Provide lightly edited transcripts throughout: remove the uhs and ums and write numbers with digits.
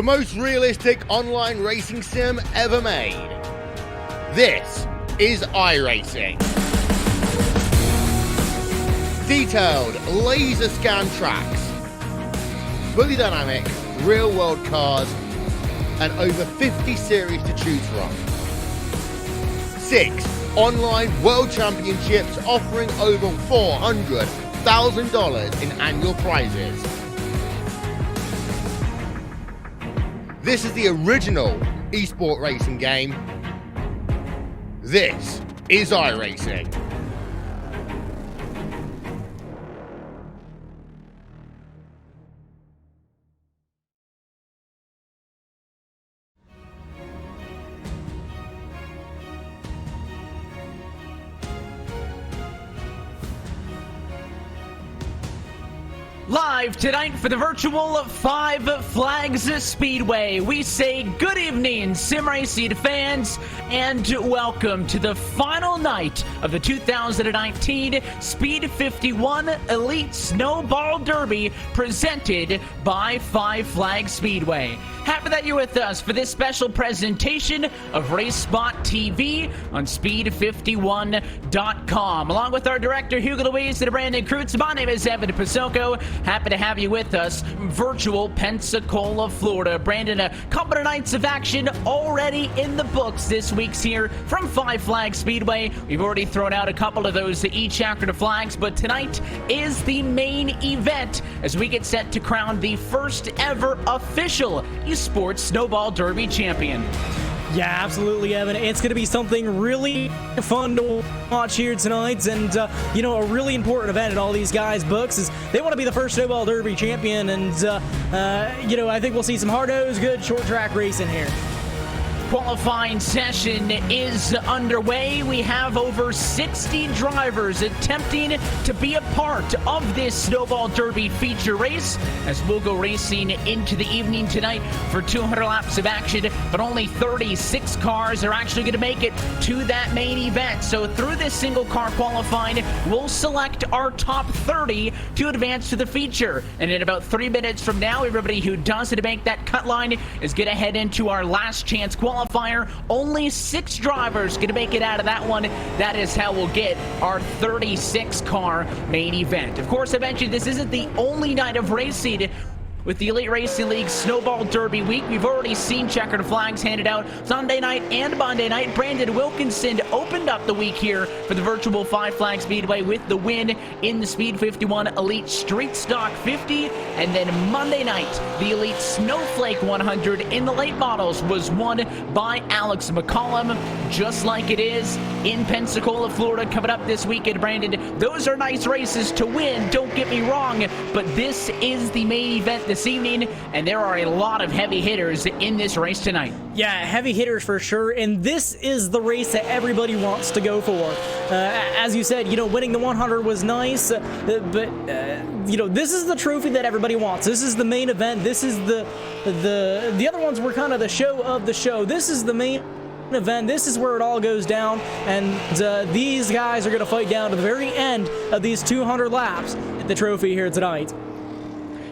the most realistic online racing sim ever made. This is iRacing. Detailed laser scan tracks, fully dynamic real world cars, and over 50 series to choose from. 6 online world championships offering over $400,000 in annual prizes. This is the original esport racing game. This is iRacing. Live tonight for the virtual Five Flags Speedway, we say good evening, sim racing fans, and welcome to the final night of the 2019 Speed 51 Elite Snowball Derby presented by Five Flags Speedway. Happy that you're with us for this special presentation of RaceSpotTV on Speed51.com. Along with our director, Hugo Luis, and Brandon Kreutz, my name is Evan Pasoko. Happy to have you with us, virtual Pensacola, Florida. Brandon, a couple of nights of action already in the books this week's here from Five Flags Speedway. We've already thrown out a couple of those each after the flags, but tonight is the main event as we get set to crown the first ever official esports Snowball Derby champion. Yeah, absolutely, Evan. It's going to be something really fun to watch here tonight, and, you know, a really important event in all these guys' books is they want to be the first Snowball Derby champion, and, you know, I think we'll see some hard-nosed, good short-track racing here. Qualifying session is underway. We have over 60 drivers attempting to be a part of this Snowball Derby feature race as we'll go racing into the evening tonight for 200 laps of action, but only 36 cars are actually going to make it to that main event. So through this single car qualifying, we'll select our top 30 to advance to the feature. And in about 3 minutes from now, everybody who doesn't make that cut line is going to head into our last chance qualifier. Only 6 drivers going to make it out of that one. That is how we'll get our 36 car main event. Of course, I mentioned this isn't the only night of racing. With the Elite Racing League Snowball Derby week, we've already seen checkered flags handed out Sunday night and Monday night. Brandon Wilkinson opened up the week here for the virtual Five Flags Speedway with the win in the Speed 51 Elite Street Stock 50. And then Monday night, the Elite Snowflake 100 in the late models was won by Alex McCollum, just like it is in Pensacola, Florida, coming up this weekend, Brandon. Those are nice races to win, don't get me wrong, but this is the main event this evening, and there are a lot of heavy hitters in this race tonight. Yeah, heavy hitters for sure, and this is the race that everybody wants to go for. As you said, you know, winning the 100 was nice, but you know, this is the trophy that everybody wants. This is the main event. This is the other ones were kind of the show of the show. This is the main event. This is where it all goes down, and these guys are going to fight down to the very end of these 200 laps at the trophy here tonight.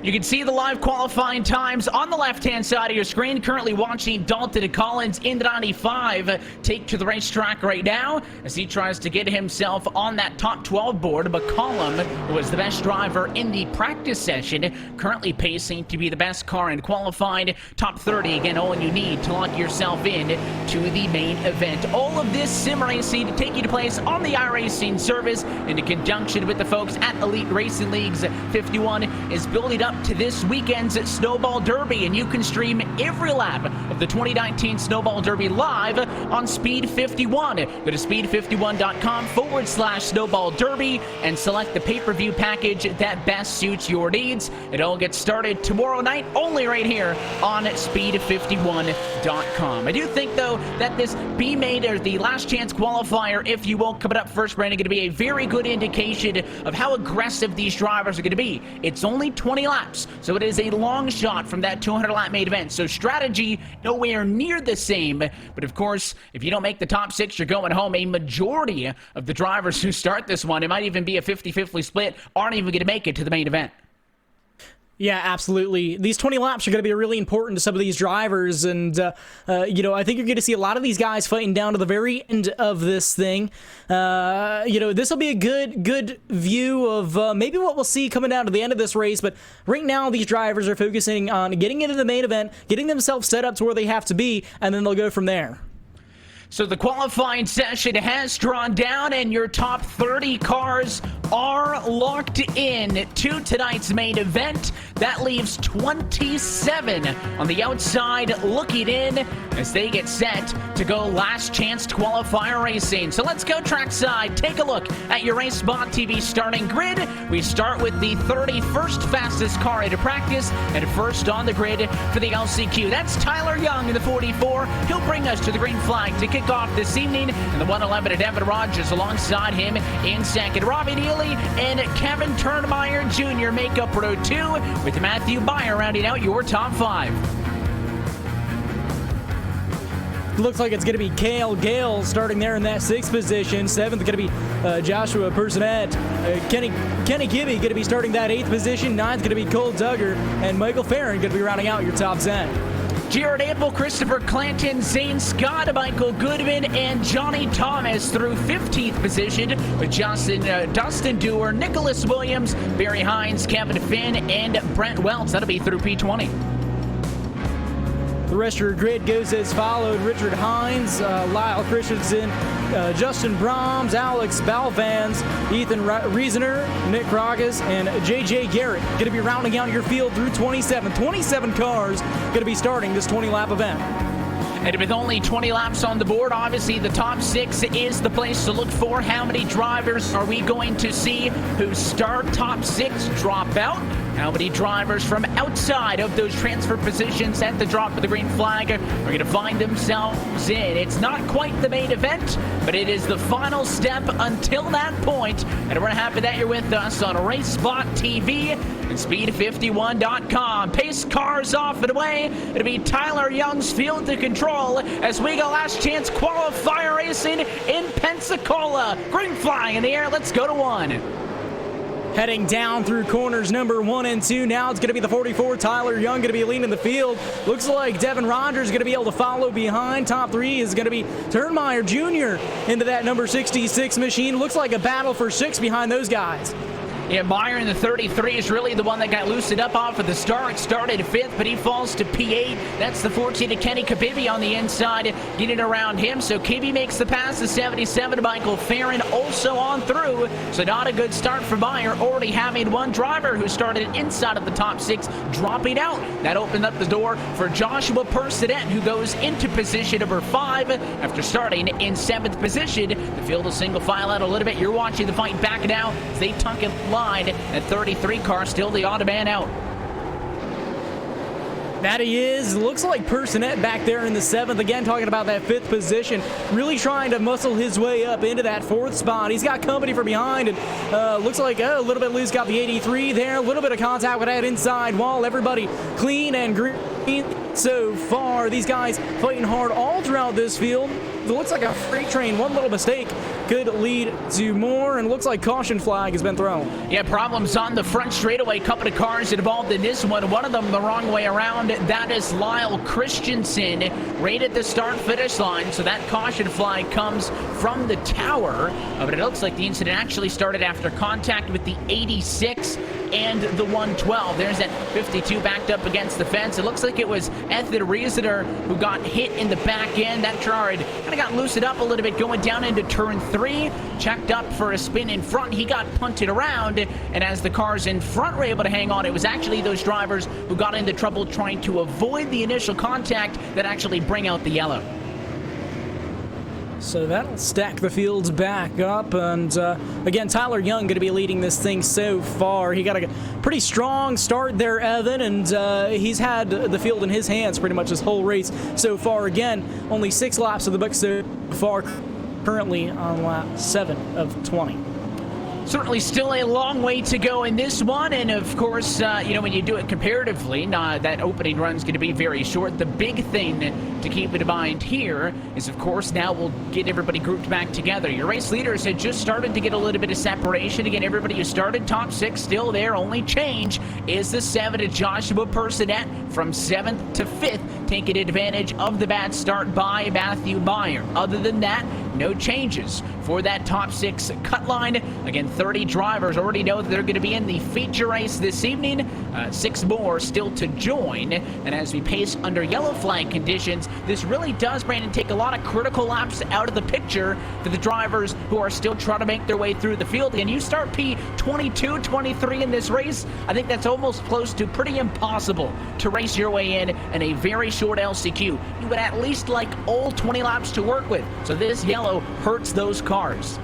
You can see the live qualifying times on the left-hand side of your screen. Currently watching Dalton Collins in the 95 take to the racetrack right now as he tries to get himself on that top 12 board. McCollum was the best driver in the practice session, currently pacing to be the best car in qualifying. Top 30, again, all you need to lock yourself in to the main event. All of this sim racing to take you to place on the iRacing service in conjunction with the folks at Elite Racing Leagues 51 is building up to this weekend's Snowball Derby, and you can stream every lap of the 2019 Snowball Derby live on Speed 51. Go to speed51.com/Snowball Derby and select the pay-per-view package that best suits your needs. It all gets started tomorrow night, only right here on speed51.com. I do think, though, that this B-Main, or the last chance qualifier, if you will, coming up first, Brandon, going to be a very good indication of how aggressive these drivers are going to be. It's only 20 laps. So it is a long shot from that 200 lap main event. So strategy nowhere near the same. But of course, if you don't make the top 6, you're going home. A majority of the drivers who start this one, it might even be a 50-50 split, aren't even going to make it to the main event. Yeah, absolutely. These 20 laps are going to be really important to some of these drivers, and I think you're going to see a lot of these guys fighting down to the very end of this thing. This will be a good view of maybe what we'll see coming down to the end of this race, but right now these drivers are focusing on getting into the main event, getting themselves set up to where they have to be, and then they'll go from there. So the qualifying session has drawn down, and your top 30 cars are locked in to tonight's main event. That leaves 27 on the outside looking in as they get set to go last chance qualifier racing. So let's go trackside, take a look at your RaceSpotTV starting grid. We start with the 31st fastest car into practice, and first on the grid for the LCQ. That's Tyler Young in the 44. He'll bring us to the green flag to kick off this evening, and the 111 at Evan Rogers alongside him in second. Robbie Neely and Kevin Turnmeyer Jr. make up row 2, with Matthew Beyer rounding out your top 5. Looks like it's going to be Cale Gale starting there in that 6th position. 7th going to be Joshua Personette. Kenny Gibby going to be starting that 8th position. 9th going to be Cole Duggar, and Michael Farron going to be rounding out your top 10. Jared Abel, Christopher Clanton, Zane Scott, Michael Goodman, and Johnny Thomas through 15th position with Dustin Dewar, Nicholas Williams, Barry Hines, Kevin Finn, and Brent Welch. That'll be through P20. The rest of your grid goes as followed: Richard Hines, Lyle Christensen, Justin Brahms, Alex Balvans, Ethan Reasoner, Nick Rogas, and JJ Garrett going to be rounding out your field through 27. 27 cars going to be starting this 20-lap event. And with only 20 laps on the board, obviously the top 6 is the place to look for. How many drivers are we going to see who start top 6 drop out? How many drivers from outside of those transfer positions at the drop of the green flag are going to find themselves in? It's not quite the main event, but it is the final step until that point. And we're happy that you're with us on RaceSpotTV and Speed51.com. Pace cars off and away. It'll be Tyler Young's field to control as we go last chance qualifier racing in Pensacola. Green flag in the air. Let's go to 1. Heading down through corners number 1 and 2. Now it's going to be the 44, Tyler Young, going to be leading the field. Looks like Devin Rogers is going to be able to follow behind. Top 3 is going to be Turnmeyer Jr. into that number 66 machine. Looks like a battle for 6 behind those guys. Yeah, Meyer in the 33 is really the one that got loosened up off of the start. Started 5th, but he falls to P8. That's the 14 to Kenny Kabibi on the inside, getting around him. So Kabi makes the pass to 77. Michael Farron also on through. So not a good start for Meyer, already having one driver who started inside of the top 6 dropping out. That opened up the door for Joshua Personette, who goes into position number 5 after starting in 7th position. The field will single file out a little bit. You're watching the fight back now as they tuck it line at 33 car, still the odd man out. That he is. Looks like Personette back there in the 7th. Again, talking about that 5th position. Really trying to muscle his way up into that 4th spot. He's got company from behind, and looks like a little bit loose. Got the 83 there. A little bit of contact with that inside wall. Everybody clean and green so far. These guys fighting hard all throughout this field. It looks like a freight train. One little mistake could lead to more, and looks like caution flag has been thrown. Yeah, problems on the front straightaway. Couple of cars involved in this one. One of them the wrong way around. That is Lyle Christensen right at the start-finish line. So that caution flag comes from the tower. But it looks like the incident actually started after contact with the 86 and the 112. There's that 52 backed up against the fence. It looks like it was Ethan Reasoner who got hit in the back end. That car had kind of got loosened up a little bit going down into turn 3. Checked up for a spin in front. He got punted around, and as the cars in front were able to hang on, it was actually those drivers who got into trouble trying to avoid the initial contact that actually bring out the yellow. So that'll stack the fields back up, and again, Tyler Young going to be leading this thing so far. He got a pretty strong start there, Evan, and he's had the field in his hands pretty much this whole race so far. Again, only 6 laps of the book so far, currently on lap 7 of 20. Certainly still a long way to go in this one, and of course, when you do it comparatively, that opening run is going to be very short. The big thing to keep in mind here is, of course, now we'll get everybody grouped back together. Your race leaders had just started to get a little bit of separation. Again, everybody who started top 6 still there. Only change is the 7 to Joshua Personette from 7th to 5th, taking advantage of the bad start by Matthew Meyer. Other than that, no changes for that top 6 cut line. Again, 30 drivers already know that they're going to be in the feature race this evening. 6 more still to join. And as we pace under yellow flag conditions, this really does, Brandon, take a lot of critical laps out of the picture for the drivers who are still trying to make their way through the field. And you start P22, 23 in this race, I think that's almost close to pretty impossible to race your way in a very short LCQ. You would at least like all 20 laps to work with. So this yellow hurts those cars.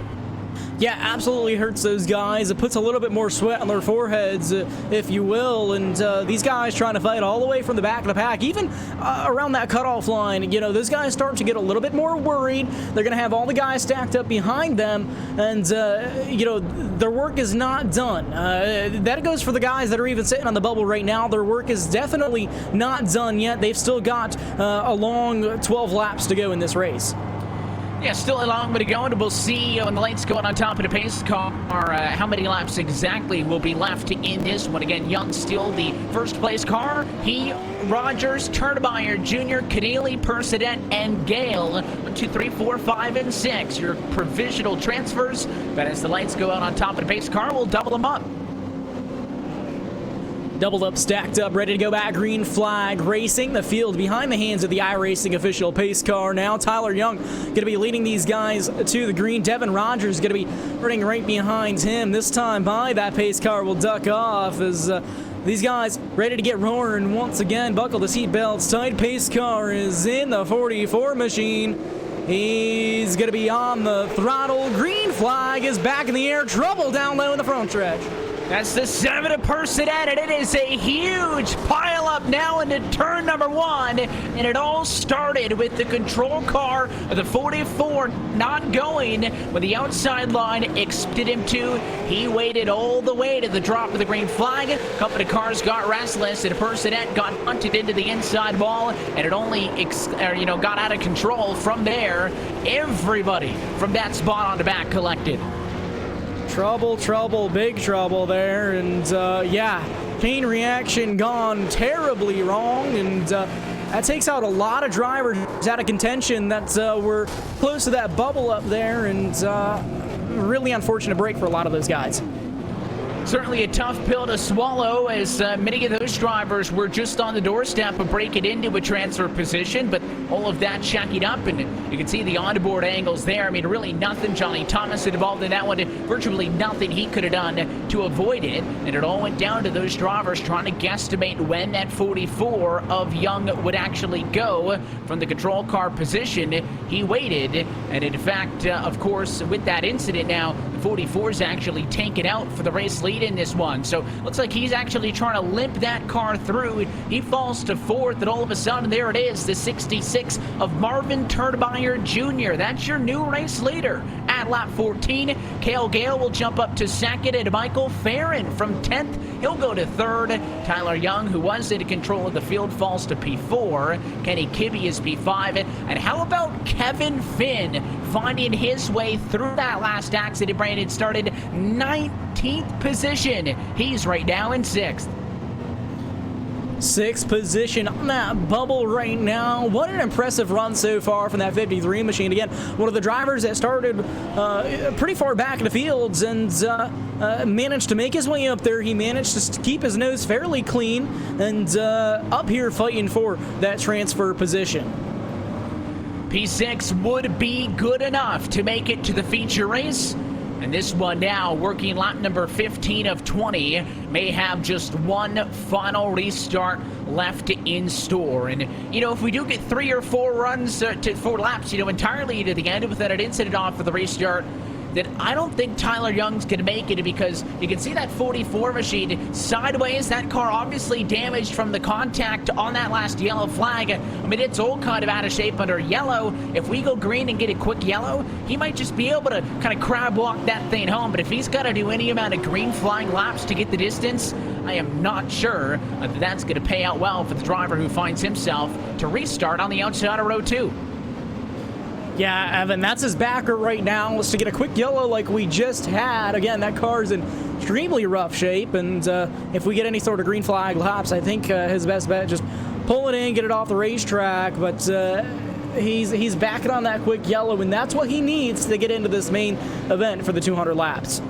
Yeah, absolutely hurts those guys. It puts a little bit more sweat on their foreheads, if you will. And these guys trying to fight all the way from the back of the pack, even around that cutoff line, those guys start to get a little bit more worried. They're going to have all the guys stacked up behind them, and, their work is not done. That goes for the guys that are even sitting on the bubble right now. Their work is definitely not done yet. They've still got a long 12 laps to go in this race. Yeah, still a long way to go, and we'll see when the lights going on top of the pace car how many laps exactly will be left in this one. Again, Young still the first place car. He, Rogers, Turnemeyer Jr., Keneally, Personette, and Gale. 1, 2, 3, 4, 5, and 6. Your provisional transfers, but as the lights go out on top of the pace car, we'll double them up. Doubled up, stacked up, ready to go back. Green flag racing. The field behind the hands of the iRacing official pace car now. Tyler Young going to be leading these guys to the green. Devin Rogers going to be running right behind him. This time by that pace car will duck off as these guys ready to get roaring once again. Buckle the seatbelts tight. Pace car is in the 44 machine. He's going to be on the throttle. Green flag is back in the air. Trouble down low in the front stretch. That's the 7 to Personette, and it is a huge pile up now into turn number 1. And it all started with the control car of the 44 not going when the outside line expected him to. He waited all the way to the drop of the green flag. A couple of cars got restless, and Personette got punted into the inside wall, and it only got out of control from there. Everybody from that spot on the back collected. Trouble, big trouble there, and chain reaction gone terribly wrong, and that takes out a lot of drivers out of contention that were close to that bubble up there, and really unfortunate break for a lot of those guys. Certainly a tough pill to swallow, as many of those drivers were just on the doorstep of breaking into a transfer position, but all of that checking up, and you can see the onboard angles there. I mean, really nothing Johnny Thomas had involved in that one, virtually nothing he could have done to avoid it, and it all went down to those drivers trying to guesstimate when that 44 of Young would actually go from the control car position. He waited, and in fact, of course, with that incident now, the 44 is actually tanking out for the race lead in this one. So looks like he's actually trying to limp that car through. He falls to 4th, and all of a sudden there it is, the 66 of Marvin Turnemeyer Jr. That's your new race leader at lap 14. Cale Gale will jump up to 2nd, and Michael Farron from 10th, he'll go to 3rd. Tyler Young, who was in control of the field, falls to P4. Kenny Kibbe is P5. And how about Kevin Finn finding his way through that last accident? Brandon started 19th position. He's right now in 6th. 6th position on that bubble right now. What an impressive run so far from that 53 machine. Again, one of the drivers that started pretty far back in the fields and managed to make his way up there. He managed to keep his nose fairly clean and up here fighting for that transfer position. P6 would be good enough to make it to the feature race. And this one now, working lap number 15 of 20, may have just one final restart left in store. And, if we do get 3 or 4 runs to 4 laps, entirely to the end without an incident off for the restart, that I don't think Tyler Young's going to make it, because you can see that 44 machine sideways. That car obviously damaged from the contact on that last yellow flag. I mean, it's all kind of out of shape under yellow. If we go green and get a quick yellow, he might just be able to kind of crab walk that thing home. But if he's got to do any amount of green flying laps to get the distance, I am not sure that that's going to pay out well for the driver who finds himself to restart on the outside of row 2. Yeah, Evan, that's his backer right now, is to get a quick yellow like we just had. Again, that car's in extremely rough shape, and if we get any sort of green flag laps, I think his best bet just pull it in, get it off the racetrack. But he's backing on that quick yellow, and that's what he needs to get into this main event for the 200 laps.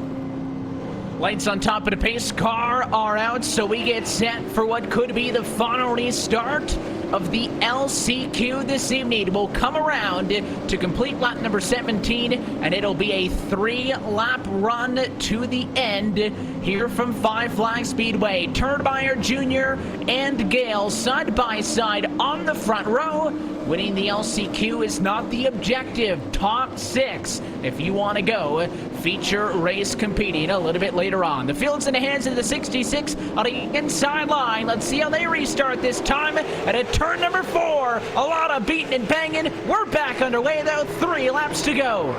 Lights on top of the pace car are out, so we get set for what could be the final restart of the LCQ this evening. We'll come around to complete lap number 17, and it'll be a 3-lap run to the end here from Five Flag Speedway. Turnbuyer Jr. and Gale side by side on the front row. Winning the LCQ is not the objective. Top 6 if you want to go feature race competing a little bit later on. The field's in the hands of the 66 on the inside line. Let's see how they restart this time at a turn number 4. A lot of beating and banging. We're back underway though. 3 laps to go.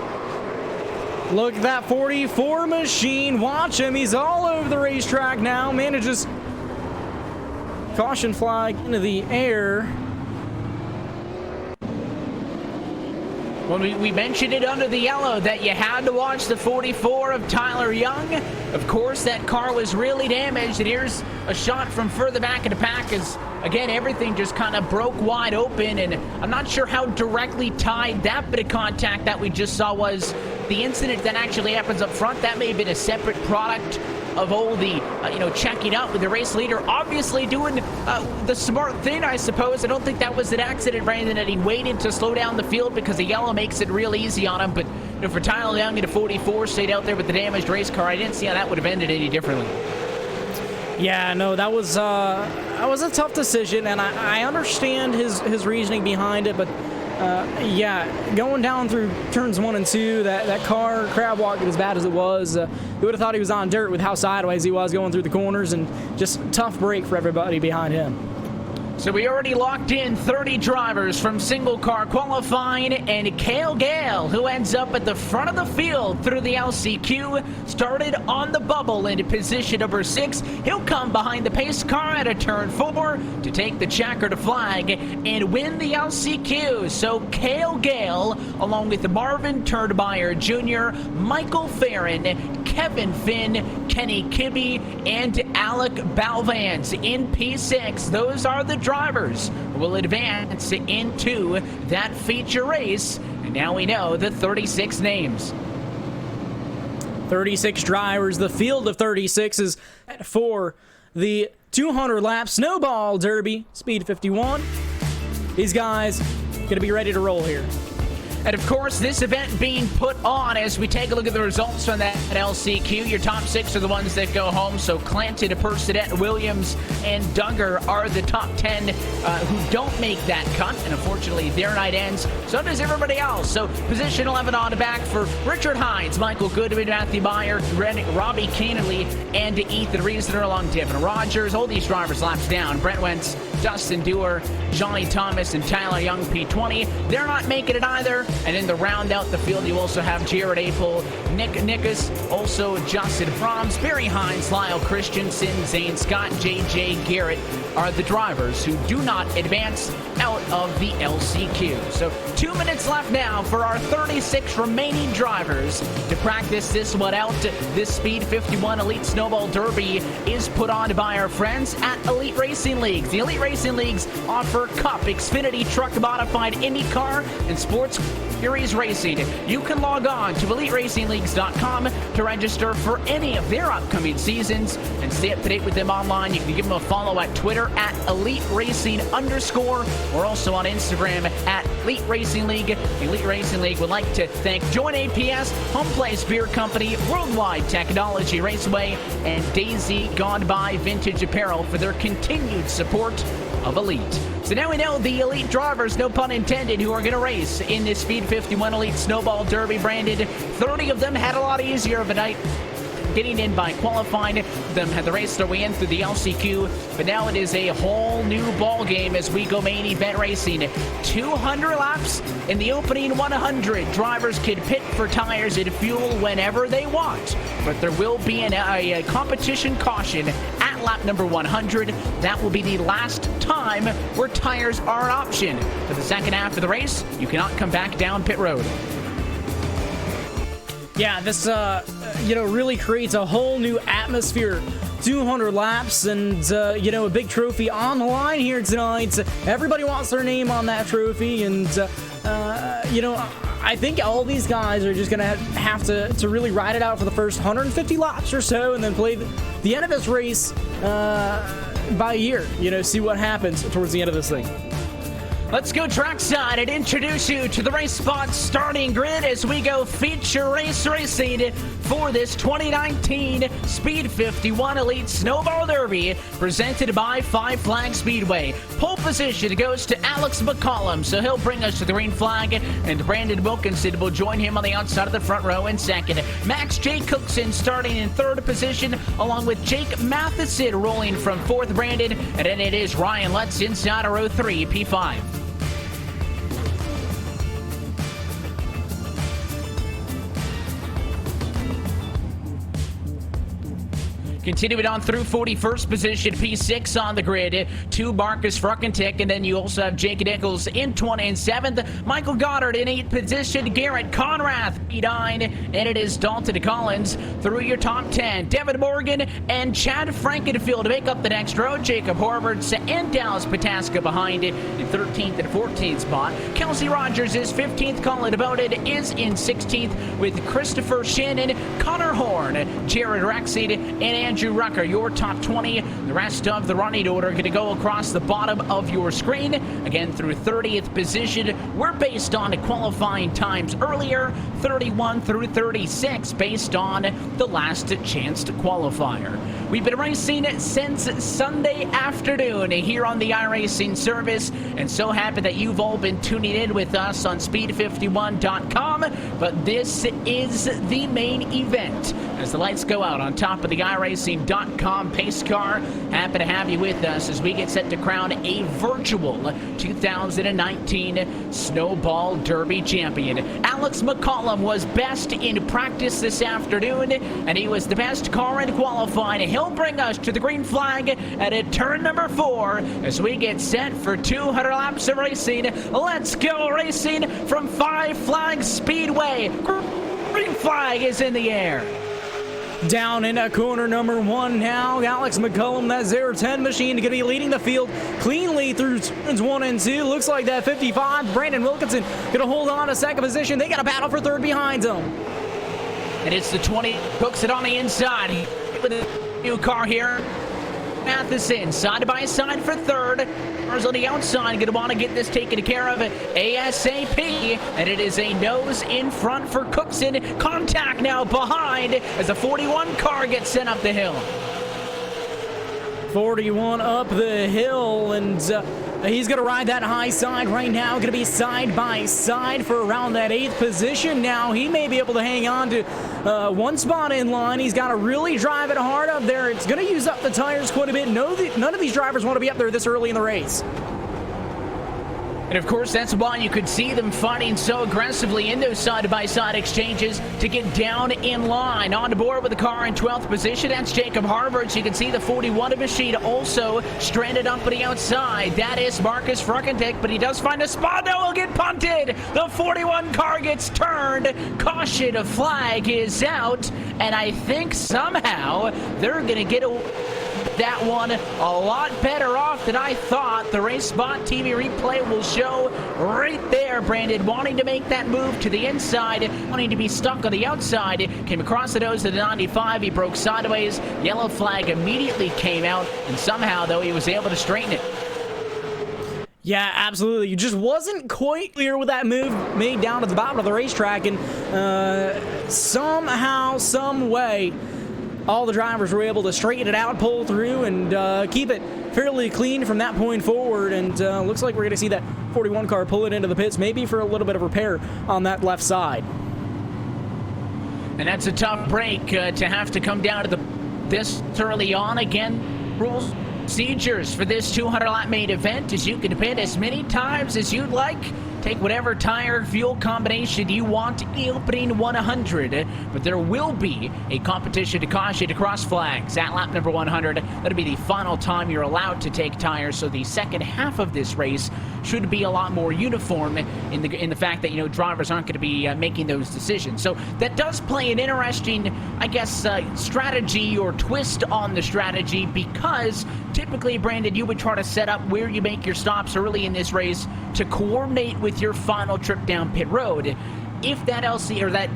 Look at that 44 machine. Watch him. He's all over the racetrack now. Manages caution flag into the air. When we mentioned it under the yellow that you had to watch the 44 of Tyler Young. Of course, that car was really damaged, and here's a shot from further back in the pack as, again, everything just kind of broke wide open, and I'm not sure how directly tied that bit of contact that we just saw was. The incident that actually happens up front, that may have been a separate product of all the, checking up with the race leader, obviously doing the smart thing, I suppose. I don't think that was an accident, Brandon, that he waited to slow down the field because the yellow makes it real easy on him. But for Tyler Young in a 44, stayed out there with the damaged race car, I didn't see how that would have ended any differently. Yeah, no, that was a tough decision, and I understand his reasoning behind it, but yeah, going down through turns 1 and 2, that car crab walked as bad as it was. You would have thought he was on dirt with how sideways he was going through the corners, and just tough break for everybody behind him. So we already locked in 30 drivers from single car qualifying, and Cale Gale, who ends up at the front of the field through the LCQ, started on the bubble into position number 6. He'll come behind the pace car at a turn 4 to take the checkered flag and win the LCQ. So Cale Gale, along with Marvin Turnbuyer Jr., Michael Farron, Kevin Finn, Kenny Kibbe, and Alec Balvans in P6. Those are the drivers who will advance into that feature race. And now we know the 36 names. 36 drivers. The field of 36 is for the 200 lap Snowball Derby, Speed 51. These guys going to be ready to roll here. And of course, this event being put on as we take a look at the results from that LCQ. Your top 6 are the ones that go home. So Clanton, Persidet, Williams, and Duggar are the top 10 who don't make that cut. And unfortunately, their night ends. So does everybody else. So position 11 on the back for Richard Hines, Michael Goodwin, Matthew Meyer, Robbie Kennelly, and Ethan Reasoner, along Devin Rogers. All these drivers laps down. Brent Wentz, Dustin Dewar, Johnny Thomas, and Tyler Young, P20. They're not making it either. And then to round out the field, you also have Jared Apel, Nick Nickus, also Justin Froms, Barry Hines, Lyle Christensen, Zane Scott, J.J. Garrett are the drivers who do not advance out of the LCQ. So 2 minutes left now for our 36 remaining drivers to practice this one out. This Speed 51 Elite Snowball Derby is put on by our friends at Elite Racing Leagues. The Elite Racing Leagues offer Cup, Xfinity, Truck Modified, IndyCar, and Sports Series Racing. You can log on to EliteRacingLeagues.com to register for any of their upcoming seasons and stay up to date with them online. You can give them a follow at Twitter at @EliteRacing_, or also on Instagram at Elite Racing League. The Elite Racing League would like to thank Join APS, Home Place Beer Company, Worldwide Technology Raceway, and Daisy Gone By Vintage Apparel for their continued support of Elite. So now we know the elite drivers, no pun intended, who are going to race in this Speed 51 Elite Snowball Derby. Branded, 30 of them had a lot easier of a night getting in by qualifying. Them had to race their way in through the LCQ, but now it is a whole new ball game as we go main event racing. 200 laps in the opening 100. Drivers can pit for tires and fuel whenever they want, but there will be a competition caution at lap number 100. That will be the last time where tires are an option. For the second half of the race, you cannot come back down pit road. Yeah, this, really creates a whole new atmosphere. 200 laps and, a big trophy on the line here tonight. Everybody wants their name on that trophy, and, I think all these guys are just going to have to really ride it out for the first 150 laps or so, and then play the end of this race by ear. See what happens towards the end of this thing. Let's go trackside and introduce you to the Race Spot starting grid as we go feature race racing for this 2019 Speed 51 Elite Snowball Derby presented by Five Flag Speedway. Pole position goes to Alex McCollum, so he'll bring us to the green flag, and Brandon Wilkinson will join him on the outside of the front row in second. Max J. Cookson starting in third position, along with Jake Matheson rolling from fourth. Brandon, and then it is Ryan Lutz inside of row 3, P5. Continuing on through 41st position, P6 on the grid, to Marcus Fruckentick, and then you also have Jake Nichols in 27th, Michael Goddard in 8th position, Garrett Conrath P9, and it is Dalton Collins through your top 10. Devin Morgan and Chad Frankenfield to make up the next row, Jacob Horvath and Dallas Pataska behind it in 13th and 14th spot. Kelsey Rogers is 15th, Colin Devoted is in 16th with Christopher Shannon, Connor Horn, Jared Rexed, and Andrew Rucker, your top 20. The rest of the running order going to go across the bottom of your screen. Again, through 30th position. We're based on qualifying times earlier, 31 through 36, based on the last chance to qualifier. We've been racing since Sunday afternoon here on the iRacing service, and so happy that you've all been tuning in with us on speed51.com. But this is the main event as the lights go out on top of the iRacing.com pace car. Happy to have you with us as we get set to crown a virtual 2019 Snowball Derby champion. Alex McCollum was best in practice this afternoon, and he was the best car in qualifying. He'll bring us to the green flag at turn number 4 as we get set for 200 laps of racing. Let's go racing from Five Flags Speedway. Green flag is in the air. Down in corner number 1 now, Alex McCollum, that 010 machine, going to be leading the field cleanly through turns 1 and 2. Looks like that 55, Brandon Wilkinson, going to hold on to second position. They got a battle for third behind them. And it's the 20, hooks it on the inside with a new car here. Matheson, side by side for third. Cars on the outside going to want to get this taken care of ASAP. And it is a nose in front for Cookson. Contact now behind as the 41 car gets sent up the hill. 41 up the hill, and he's going to ride that high side right now. Going to be side by side for around that 8th position. Now he may be able to hang on to one spot in line. He's got to really drive it hard up there. It's going to use up the tires quite a bit. None of these drivers want to be up there this early in the race. And of course, that's why you could see them fighting so aggressively in those side-by-side exchanges to get down in line. On board with the car in 12th position, that's Jacob Harvard. So you can see the 41 machine also stranded up on the outside. That is Marcus Fruckentick, but he does find a spot. No, he'll get punted. The 41 car gets turned. Caution flag is out, and I think somehow they're going to get that one a lot better off than I thought. The RaceSpotTV replay will show right there. Brandon wanting to make that move to the inside, wanting to be stuck on the outside. Came across the nose of the 95. He broke sideways. Yellow flag immediately came out, and somehow, though, he was able to straighten it. Yeah, absolutely. You just wasn't quite clear with that move made down to the bottom of the racetrack, and somehow, some way, all the drivers were able to straighten it out, pull through, and keep it fairly clean from that point forward, and looks like we're going to see that 41 car pull it into the pits, maybe for a little bit of repair on that left side. And that's a tough break to have to come down to this early on. Again, rules, procedures for this 200-lap main event is you can pit as many times as you'd like. Take whatever tire fuel combination you want in the opening 100, but there will be a competition to cause you to cross flags at lap number 100. That'll be the final time you're allowed to take tires, so the second half of this race should be a lot more uniform in the fact that, you know, drivers aren't going to be making those decisions. So that does play an interesting, I guess, strategy or twist on the strategy, because typically, Brandon, you would try to set up where you make your stops early in this race to coordinate with your final trip down pit road. If that LC or that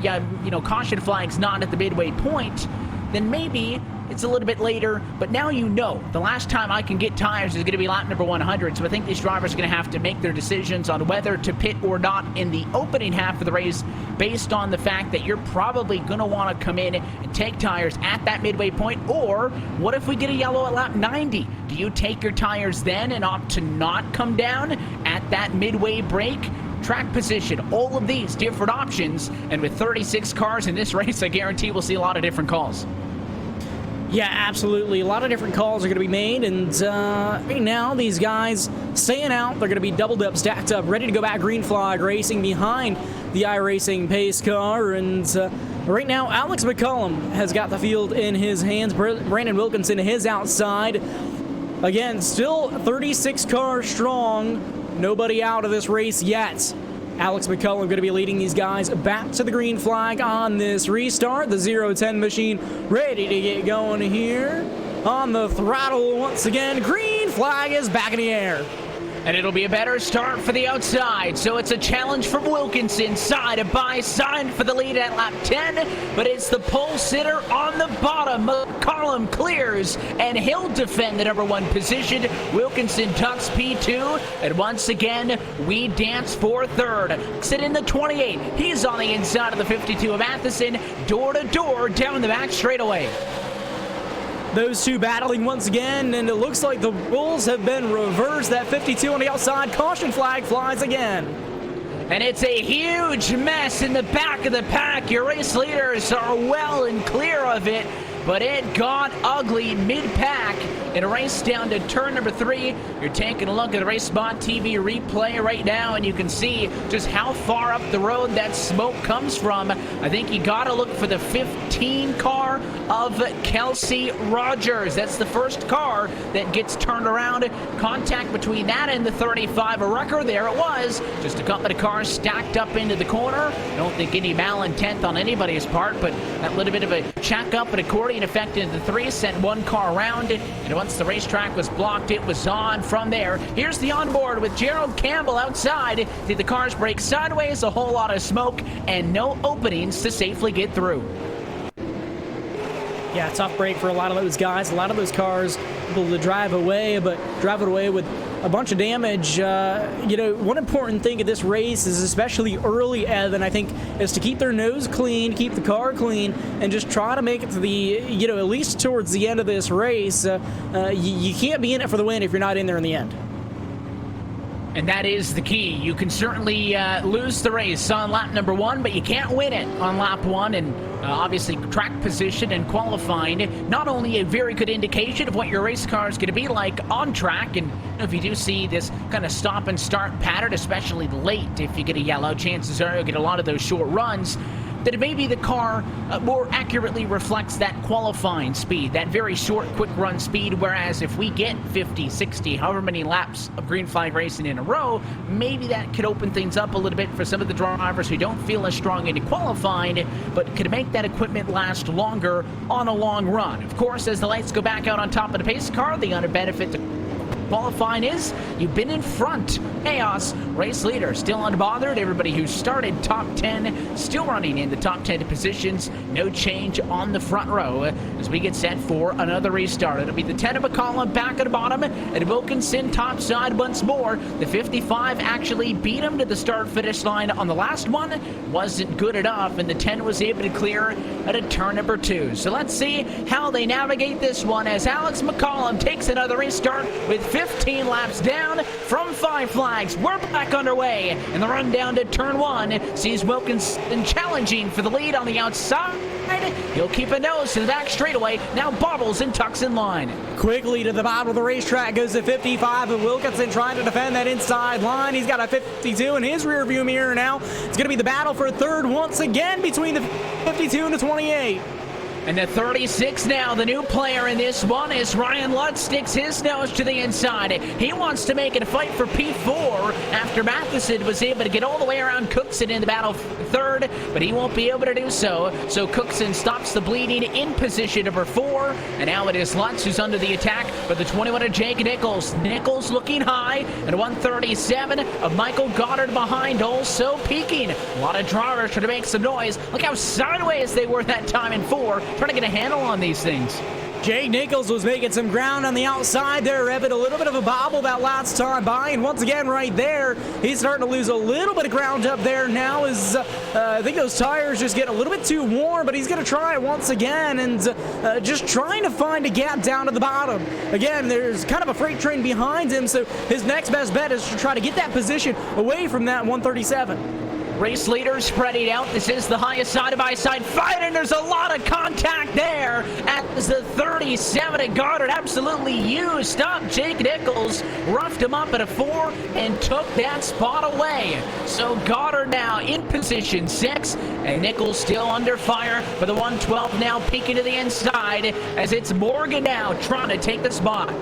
caution flag's not at the midway point, then maybe it's a little bit later, but now you know the last time I can get tires is going to be lap number 100, so I think these drivers are going to have to make their decisions on whether to pit or not in the opening half of the race based on the fact that you're probably going to want to come in and take tires at that midway point. Or what if we get a yellow at lap 90? Do you take your tires then and opt to not come down at that midway break? Track position, all of these different options, and with 36 cars in this race, I guarantee we'll see a lot of different calls. Yeah, absolutely. A lot of different calls are going to be made, and right now these guys staying out. They're going to be doubled up, stacked up, ready to go back green flag racing behind the iRacing pace car. And right now, Alex McCullum has got the field in his hands. Brandon Wilkinson, his outside. Again, still 36 cars strong. Nobody out of this race yet. Alex McCullum going to be leading these guys back to the green flag on this restart. The 0-10 machine ready to get going here. On the throttle once again. Green flag is back in the air. And it'll be a better start for the outside. So it's a challenge from Wilkinson, side by side for the lead at lap 10. But it's the pole sitter on the bottom. McCollum clears, and he'll defend the number 1 position. Wilkinson tucks P2. And once again, we dance for third. Sit in the 28. He's on the inside of the 52 of Matheson. Door to door down the back straightaway. Those two battling once again, and it looks like the rules have been reversed. That 52 on the outside, caution flag flies again. And it's a huge mess in the back of the pack. Your race leaders are well and clear of it, but it got ugly mid-pack in a race down to turn number 3. You're taking a look at the RaceSpotTV replay right now, and you can see just how far up the road that smoke comes from. I think you got to look for the 15 car of Kelsey Rogers. That's the first car that gets turned around. Contact between that and the 35 of Rucker. There it was. Just a couple of cars stacked up into the corner. I don't think any malintent on anybody's part, but that little bit of a check up and accordion effect into the 3 sent one car around it. And once the racetrack was blocked, it was on from there. Here's the onboard with Gerald Campbell outside. Did the cars break sideways? A whole lot of smoke and no openings to safely get through. Yeah, tough break for a lot of those guys. A lot of those cars able to drive away, but drive it away with a bunch of damage. One important thing at this race is, especially early, Evan, I think, is to keep their nose clean, keep the car clean, and just try to make it to the, at least towards the end of this race. You can't be in it for the win if you're not in there in the end. And that is the key. You can certainly lose the race on lap number 1, but you can't win it on lap 1. And obviously, track position and qualifying, not only a very good indication of what your race car is going to be like on track. And if you do see this kind of stop and start pattern, especially late, if you get a yellow, chances are you'll get a lot of those short runs. That maybe the car more accurately reflects that qualifying speed, that very short, quick run speed, whereas if we get 50, 60, however many laps of green flag racing in a row, maybe that could open things up a little bit for some of the drivers who don't feel as strong into qualifying, but could make that equipment last longer on a long run. Of course, as the lights go back out on top of the pace car, the other benefit to qualifying is you've been in front. Chaos, race leader, still unbothered. Everybody who started top 10 still running in the top 10 positions. No change on the front row as we get set for another restart. It'll be the 10 of McCollum back at the bottom, and Wilkinson topside once more. The 55 actually beat him to the start-finish line on the last one. Wasn't good enough, and the 10 was able to clear at a turn number 2. So let's see how they navigate this one as Alex McCollum takes another restart with 15 laps down from 5 flags. We're back underway, and the run down to turn 1 sees Wilkinson challenging for the lead on the outside. He'll keep a nose to the back straightaway. Now bobbles and tucks in line. Quickly to the bottom of the racetrack goes the 55, and Wilkinson trying to defend that inside line. He's got a 52 in his rearview mirror now. It's going to be the battle for third once again between the 52 and the 28. And the 36 now, the new player in this one, is Ryan Lutz sticks his nose to the inside. He wants to make it a fight for P4 after Matheson was able to get all the way around Cookson in the battle third, but he won't be able to do so. So Cookson stops the bleeding in position number 4, and now it is Lutz who's under the attack, but the 21 of Jake Nichols. Nichols looking high, and 137 of Michael Goddard behind, also peaking. A lot of drivers trying to make some noise. Look how sideways they were that time in 4. Trying to get a handle on these things. Jake Nichols was making some ground on the outside there, Evan. A little bit of a bobble that last time by, and once again right there, he's starting to lose a little bit of ground up there now as I think those tires just get a little bit too warm, but he's going to try it once again and just trying to find a gap down to the bottom. Again, there's kind of a freight train behind him, so his next best bet is to try to get that position away from that 137. Race leader spreading out. This is the highest side-by-side fight, and there's a lot of contact there as the 37 at Goddard absolutely used up Jake Nichols, roughed him up at a 4, and took that spot away. So Goddard now in position 6, and Nichols still under fire, but the 112 now peeking to the inside as it's Morgan now trying to take the spot.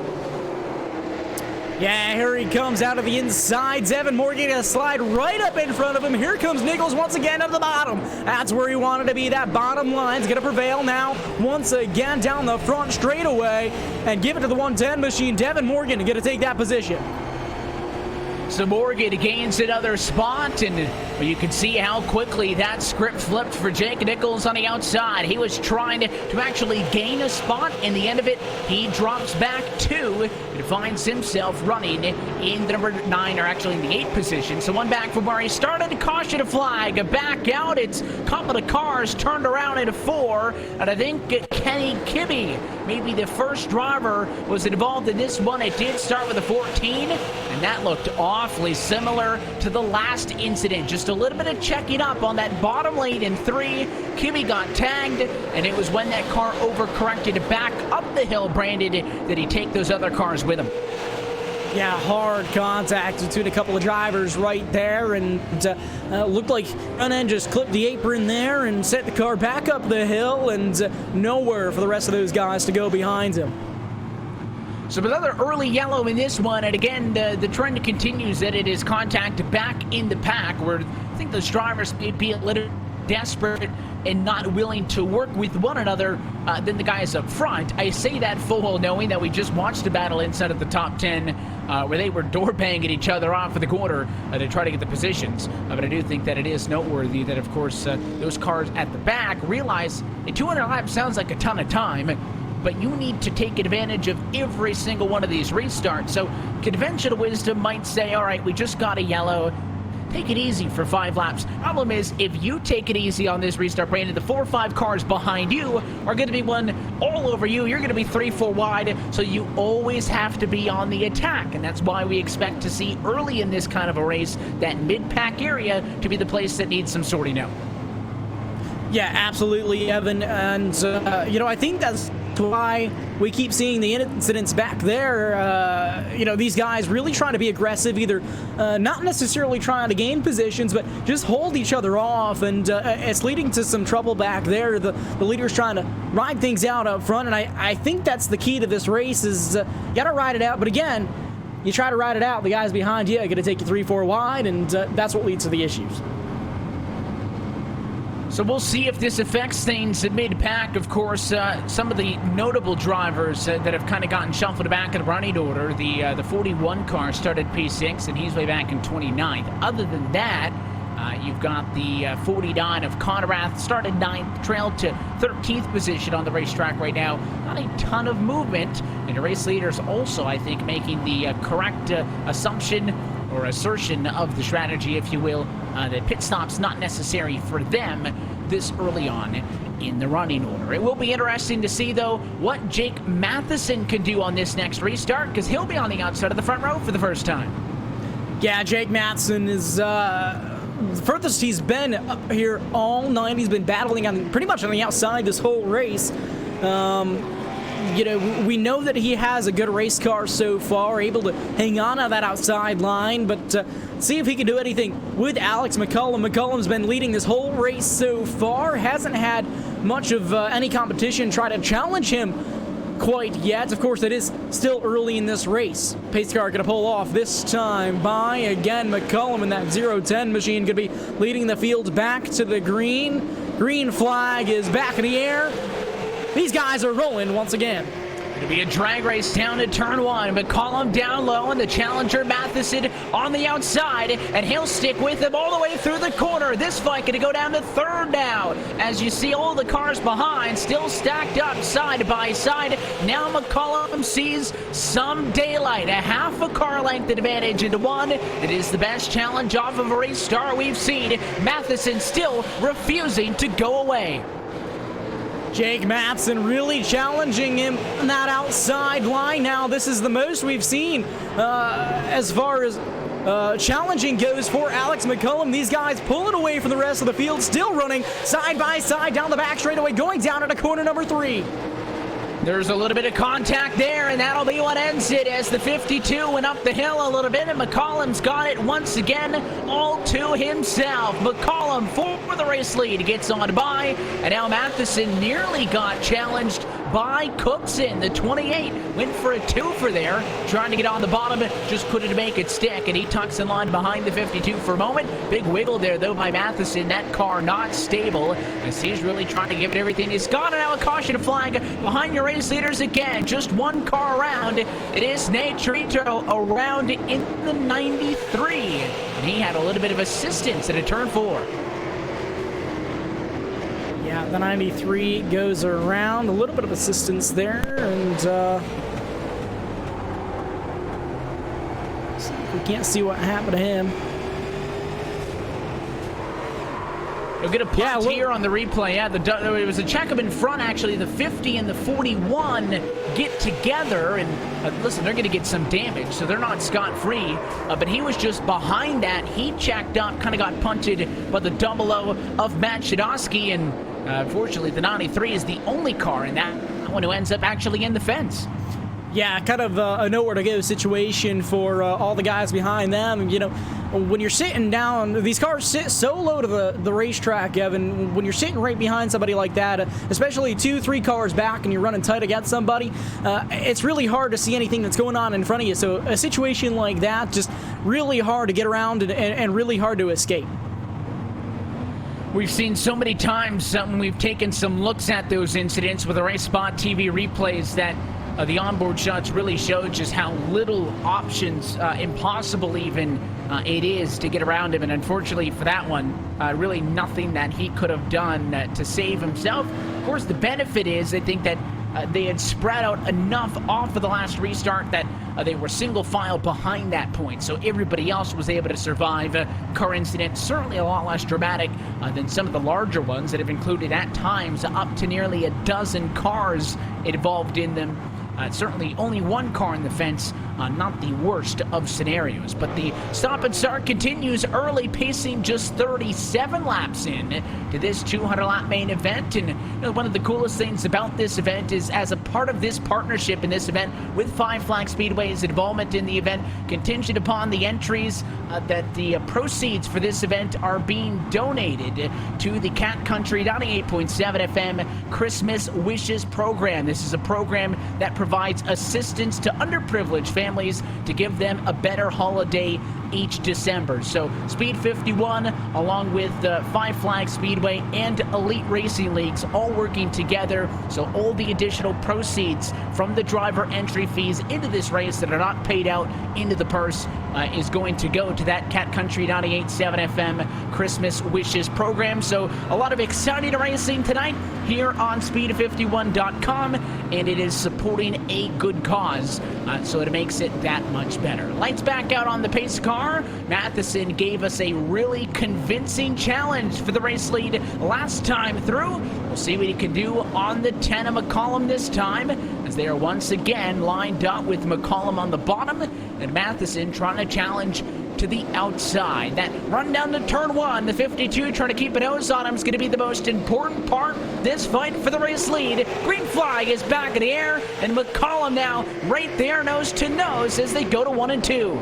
Yeah, here he comes out of the inside. Evan Morgan going to slide right up in front of him. Here comes Nichols once again at the bottom. That's where he wanted to be. That bottom line's going to prevail now. Once again down the front straightaway and give it to the 110 machine. Devin Morgan going to take that position. So Morgan gains another spot, and you can see how quickly that script flipped for Jake Nichols on the outside. He was trying to actually gain a spot. In the end of it, he drops back 2 and finds himself running in the number 9, or actually in the 8 position. So one back from where he started. Caution to flag. Back out. It's a couple of cars turned around in a 4, and I think Kenny Kibbe, maybe the first driver, was involved in this one. It did start with a 14, and that looked awfully similar to the last incident. Just a little bit of checking up on that bottom lane in 3. Kimmy got tagged, and it was when that car overcorrected back up the hill, Brandon, did he take those other cars with him. Yeah, hard contact between a couple of drivers right there, and looked like front end just clipped the apron there and set the car back up the hill, and nowhere for the rest of those guys to go behind him. So another early yellow in this one, and again, the trend continues that it is contact back in the pack, where I think those drivers may be a little desperate and not willing to work with one another than the guys up front. I say that full well knowing that we just watched a battle inside of the top 10 where they were door banging each other off of the corner to try to get the positions. But I do think that it is noteworthy that, of course, those cars at the back realize a 200 laps sounds like a ton of time, but you need to take advantage of every single one of these restarts. So conventional wisdom might say, all right, we just got a yellow. Take it easy for 5 laps. Problem is, if you take it easy on this restart, Brandon, the 4 or 5 cars behind you are going to be one all over you. You're going to be 3-4 wide, so you always have to be on the attack. And that's why we expect to see early in this kind of a race that mid-pack area to be the place that needs some sorting out. Yeah, absolutely, Evan. And, I think that's why we keep seeing the incidents back there. These guys really trying to be aggressive, either not necessarily trying to gain positions, but just hold each other off. And it's leading to some trouble back there. The leader's trying to ride things out up front. And I think that's the key to this race is you got to ride it out. But again, you try to ride it out, the guys behind you are going to take you 3-4 wide, and that's what leads to the issues. So we'll see if this affects things mid-pack. Of course, some of the notable drivers that have kind of gotten shuffled back in the running order. The 41 car started P6, and he's way back in 29th. Other than that, you've got the 49 of Conrath, started 9th, trailed to 13th position on the racetrack right now. Not a ton of movement, and the race leaders also, I think, making the correct assumption or assertion of the strategy, if you will, that pit stop's not necessary for them this early on in the running order. It will be interesting to see, though, what Jake Matheson can do on this next restart, because he'll be on the outside of the front row for the first time. Yeah, Jake Matheson is the furthest he's been up here all night. He's been battling on pretty much on the outside this whole race. You know, we know that he has a good race car so far, able to hang on to that outside line, but see if he can do anything with Alex McCullum. McCullum's been leading this whole race so far, hasn't had much of any competition try to challenge him quite yet. Of course, it is still early in this race. Pace car going to pull off this time by, again, McCullum in that 0-10 machine, going to be leading the field back to the green. Green flag is back in the air. These guys are rolling once again. It'll be a drag race down to turn one. McCollum down low, and the challenger Matheson on the outside, and he'll stick with him all the way through the corner. This fight going to go down to third now. As you see all the cars behind still stacked up side by side. Now McCollum sees some daylight, a half a car length advantage into one. It is the best challenge off of a race star we've seen. Matheson still refusing to go away. Jake Matheson really challenging him on that outside line. Now, this is the most we've seen as far as challenging goes for Alex McCullum. These guys pulling away from the rest of the field, still running side by side down the back straightaway, going down into corner number 3. There's a little bit of contact there, and that'll be what ends it as the 52 went up the hill a little bit, and McCollum's got it once again all to himself. McCollum for the race lead gets on by, and now Matheson nearly got challenged by Cookson. The 28 went for a twofer there, trying to get on the bottom, just couldn't make it stick, and he tucks in line behind the 52 for a moment. Big wiggle there, though, by Matheson. That car not stable, as he's really trying to give it everything he's got. And now a caution flag behind your race leaders again. Just one car around. It is Nate Chirito around in the 93, and he had a little bit of assistance at a turn 4. Yeah, the 93 goes around. A little bit of assistance there, and we can't see what happened to him. We'll get a punt here on the replay. Yeah, it was a checkup in front, actually. The 50 and the 41 get together, and listen, they're going to get some damage, so they're not scot-free. But he was just behind that. He checked up, kind of got punted by the 00 of Matt Shadowski, and unfortunately, the 93 is the only car in that one who ends up actually in the fence. Yeah, kind of a nowhere-to-go situation for all the guys behind them. You know, when you're sitting down, these cars sit so low to the racetrack, Evan. When you're sitting right behind somebody like that, especially 2-3 cars back and you're running tight against somebody, it's really hard to see anything that's going on in front of you. So a situation like that, just really hard to get around and really hard to escape. We've seen so many times when we've taken some looks at those incidents with the RaceSpotTV replays that the onboard shots really showed just how little options, impossible even, it is to get around him. And unfortunately for that one, really nothing that he could have done to save himself. Of course, the benefit is, I think, that they had spread out enough off of the last restart that they were single file behind that point, so everybody else was able to survive a car incident. Certainly a lot less dramatic than some of the larger ones that have included at times up to nearly a dozen cars involved in them. Certainly only one car in the fence, not the worst of scenarios. But the stop and start continues early, pacing just 37 laps in to this 200-lap main event. And you know, one of the coolest things about this event is, as a part of this partnership in this event with Five Flag Speedway's involvement in the event, contingent upon the entries, that the proceeds for this event are being donated to the Cat Country 98.7 FM Christmas Wishes program. This is a program that provides assistance to underprivileged families to give them a better holiday each December. So Speed 51, along with Five Flags Speedway and Elite Racing Leagues, all working together. So all the additional proceeds from the driver entry fees into this race that are not paid out into the purse is going to go to that Cat Country 98.7 FM Christmas Wishes program. So a lot of exciting racing tonight here on Speed51.com, and it is supporting a good cause, so it makes it that much better. Lights back out on the pace car. Matheson gave us a really convincing challenge for the race lead last time through. We'll see what he can do on the 10 of McCollum this time, as they are once again lined up with McCollum on the bottom and Matheson trying to challenge to the outside. That run down to turn 1, the 52 trying to keep a nose on him is going to be the most important part this fight for the race lead. Green flag is back in the air, and McCollum now right there nose to nose as they go to 1 and 2.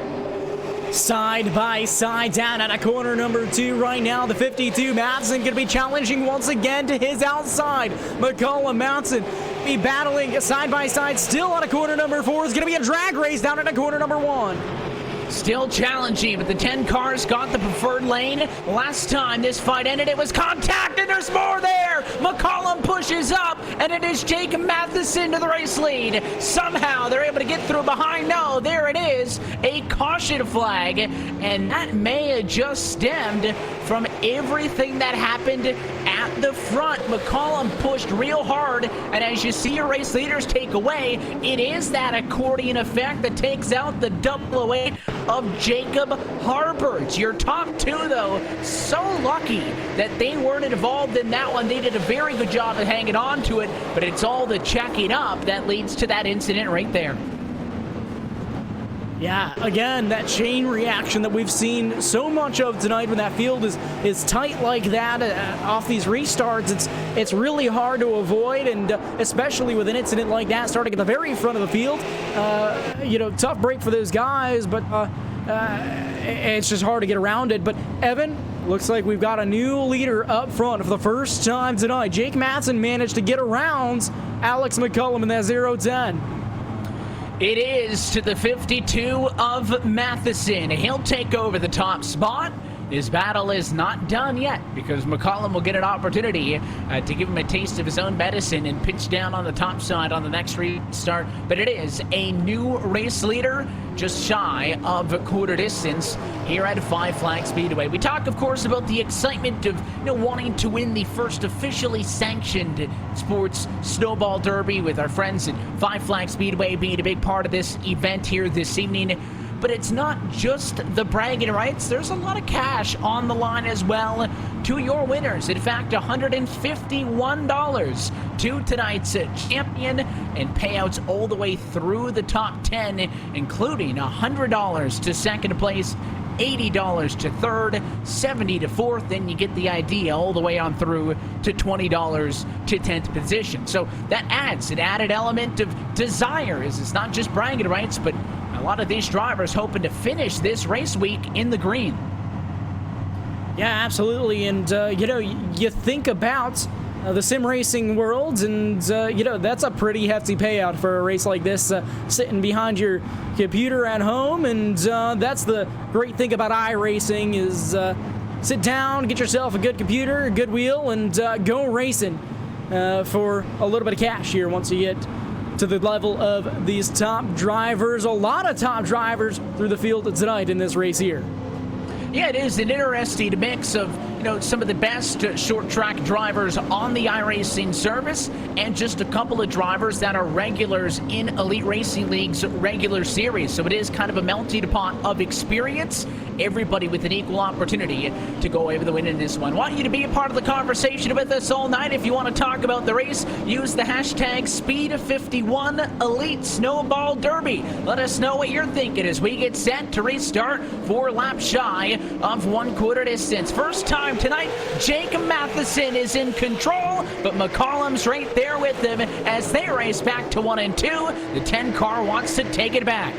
Side by side down at a corner number 2 right now. The 52 Matheson going to be challenging once again to his outside. McCollum, Matheson be battling side by side still on a corner number 4. It's going to be a drag race down at a corner number 1. Still challenging, but the 10 cars got the preferred lane. Last time this fight ended, it was contact, and there's more there. McCollum pushes up, and it is Jake Matheson to the race lead. Somehow they're able to get through behind. No, there it is, a caution flag, and that may have just stemmed from everything that happened at the front. McCollum pushed real hard, and as you see your race leaders take away, it is that accordion effect that takes out the 008 of Jacob Harper. It's your top 2, though. So lucky that they weren't involved in that one. They did a very good job of hanging on to it, but it's all the checking up that leads to that incident right there. Yeah, again, that chain reaction that we've seen so much of tonight when that field is tight like that off these restarts, it's really hard to avoid, and especially with an incident like that starting at the very front of the field. Tough break for those guys, but it's just hard to get around it. But Evan, looks like we've got a new leader up front for the first time tonight. Jake Matheson managed to get around Alex McCollum in that 0-10. It is to the 52 of Matheson. He'll take over the top spot. His battle is not done yet, because McCollum will get an opportunity to give him a taste of his own medicine and pitch down on the top side on the next restart. But it is a new race leader, just shy of a quarter distance here at Five Flags Speedway. We talk, of course, about the excitement of wanting to win the first officially sanctioned sports Snowball Derby, with our friends at Five Flags Speedway being a big part of this event here this evening. But it's not just the bragging rights. There's a lot of cash on the line as well to your winners. In fact, $151 to tonight's champion, and payouts all the way through the top 10, including $100 to second place, $80 to third, $70 to fourth, then you get the idea, all the way on through to $20 to 10th position. So that adds an added element of desire, as it's not just bragging rights, but a lot of these drivers hoping to finish this race week in the green. Yeah, absolutely. And, you think about the sim racing world, and, that's a pretty hefty payout for a race like this, sitting behind your computer at home. And that's the great thing about iRacing is sit down, get yourself a good computer, a good wheel, and go racing for a little bit of cash here once you get to the level of these top drivers. A lot of top drivers through the field tonight in this race here. Yeah, it is an interesting mix of, some of the best short track drivers on the iRacing service, and just a couple of drivers that are regulars in Elite Racing League's regular series. So it is kind of a melting pot of experience. Everybody with an equal opportunity to go away with the win in this one. Want you to be a part of the conversation with us all night. If you want to talk about the race, use the hashtag Speed51 Elite Snowball Derby. Let us know what you're thinking as we get set to restart 4 laps shy of 1/4 distance. First time tonight, Jake Matheson is in control, but McCollum's right there with him as they race back to 1 and 2. The 10 car wants to take it back.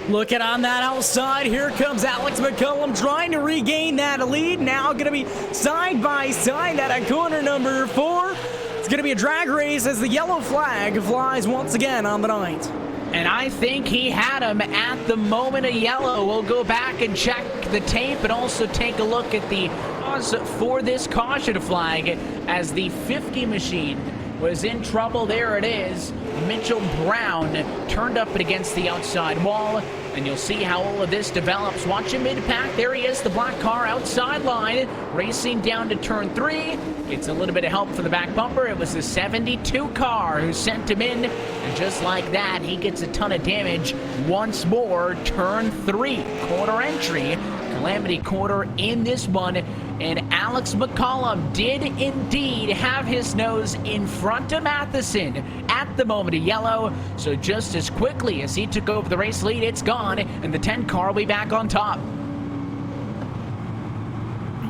Looking on that outside, here comes Alex McCollum trying to regain that lead. Now going to be side by side at a corner number 4. It's going to be a drag race as the yellow flag flies once again on the night. And I think he had him at the moment of yellow. We'll go back and check the tape and also take a look at the cause for this caution flag as the 50 machine was in trouble. There it is. Mitchell Brown turned up against the outside wall, and you'll see how all of this develops. Watch him mid-pack. There he is, the black car outside line, racing down to turn 3. It's a little bit of help for the back bumper. It was the 72 car who sent him in, and just like that, he gets a ton of damage. Once more, turn 3, quarter entry. Calamity quarter in this one, and Alex McCollum did indeed have his nose in front of Matheson at the moment of yellow. So just as quickly as he took over the race lead, it's gone, and the 10 car will be back on top.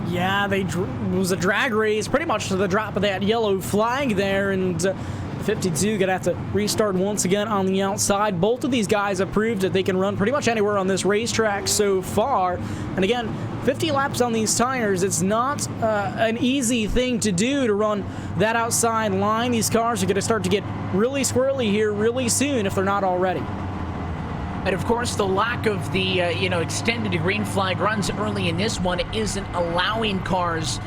Yeah, it was a drag race pretty much to the drop of that yellow flag there, and 52 gonna have to restart once again on the outside. Both of these guys have proved that they can run pretty much anywhere on this racetrack so far. And again, 50 laps on these tires, it's not an easy thing to do to run that outside line. These cars are gonna start to get really squirrely here really soon if they're not already. And of course, the lack of the extended green flag runs early in this one isn't allowing cars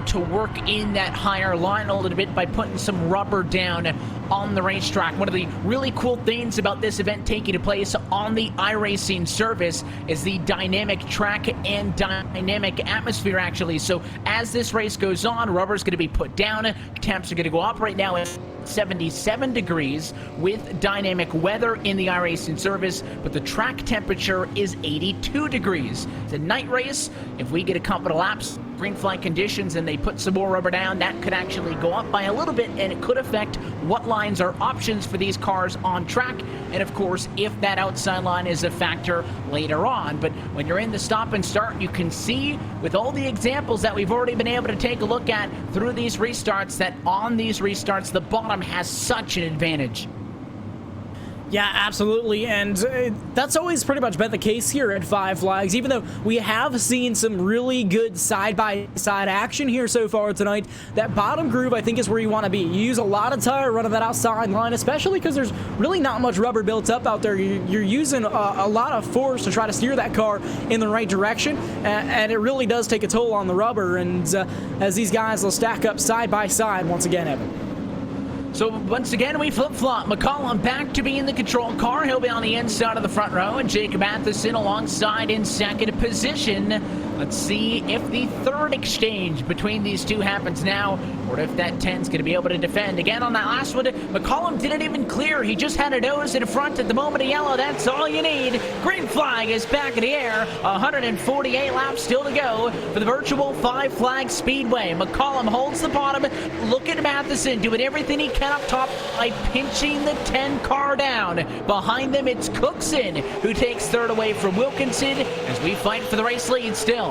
to work in that higher line a little bit by putting some rubber down on the racetrack. One of the really cool things about this event taking place on the iRacing service is the dynamic track and dynamic atmosphere, actually. So as this race goes on, rubber's going to be put down. Temps are going to go up. Right now at 77 degrees with dynamic weather in the iRacing service, but the track temperature is 82 degrees. It's a night race. If we get a couple of laps, green flag conditions, and they put some more rubber down, that could actually go up by a little bit, and it could affect what lines are options for these cars on track, and of course, if that outside line is a factor later on. But when you're in the stop and start, you can see with all the examples that we've already been able to take a look at through these restarts that on these restarts, the bottom has such an advantage. Yeah, absolutely, and that's always pretty much been the case here at Five Flags, even though we have seen some really good side-by-side action here so far tonight. That bottom groove, I think, is where you want to be. You use a lot of tire running that outside line, especially because there's really not much rubber built up out there. You're using a lot of force to try to steer that car in the right direction, and it really does take a toll on the rubber, and as these guys will stack up side-by-side once again, Evan. So once again, we flip-flop. McCollum back to be in the control car. He'll be on the inside of the front row, and Jacob Matheson alongside in second position. Let's see if the third exchange between these two happens now, or if that 10's going to be able to defend. Again, on that last one, McCollum didn't even clear. He just had a nose in front at the moment of yellow. That's all you need. Green flag is back in the air. 148 laps still to go for the virtual Five Flag Speedway. McCollum holds the bottom. Look at Matheson doing everything he can up top by pinching the 10 car down. Behind them, it's Cookson, who takes third away from Wilkinson as we fight for the race lead still.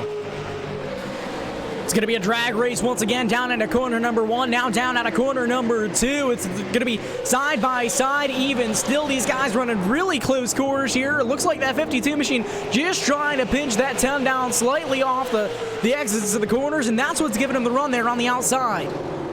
It's going to be a drag race once again down into corner number 1, now down out of corner number 2. It's going to be side by side even. Still, these guys running really close quarters here. It looks like that 52 machine just trying to pinch that 10 down slightly off the exits of the corners, and that's what's giving him the run there on the outside.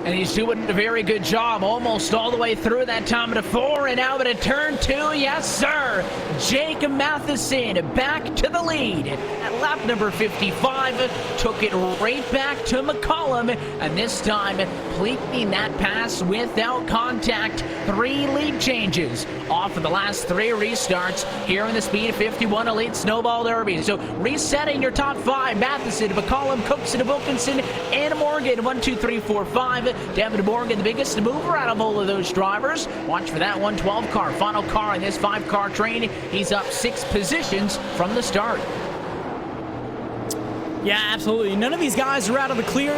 And he's doing a very good job, almost all the way through that time to 4, and now at turn 2, yes sir, Jacob Matheson back to the lead at lap number 55, took it right back to McCollum, and this time completing that pass without contact. 3 lead changes off of the last 3 restarts here in the Speed 51 Elite Snowball Derby. So resetting your top 5, Matheson, McCollum, Cookson, Wilkinson, and Morgan, 1, 2, 3, 4, 5. Devin Morgan, the biggest mover out of all of those drivers. Watch for that 112 car. Final car in this 5-car train. He's up 6 positions from the start. Yeah, absolutely. None of these guys are out of the clear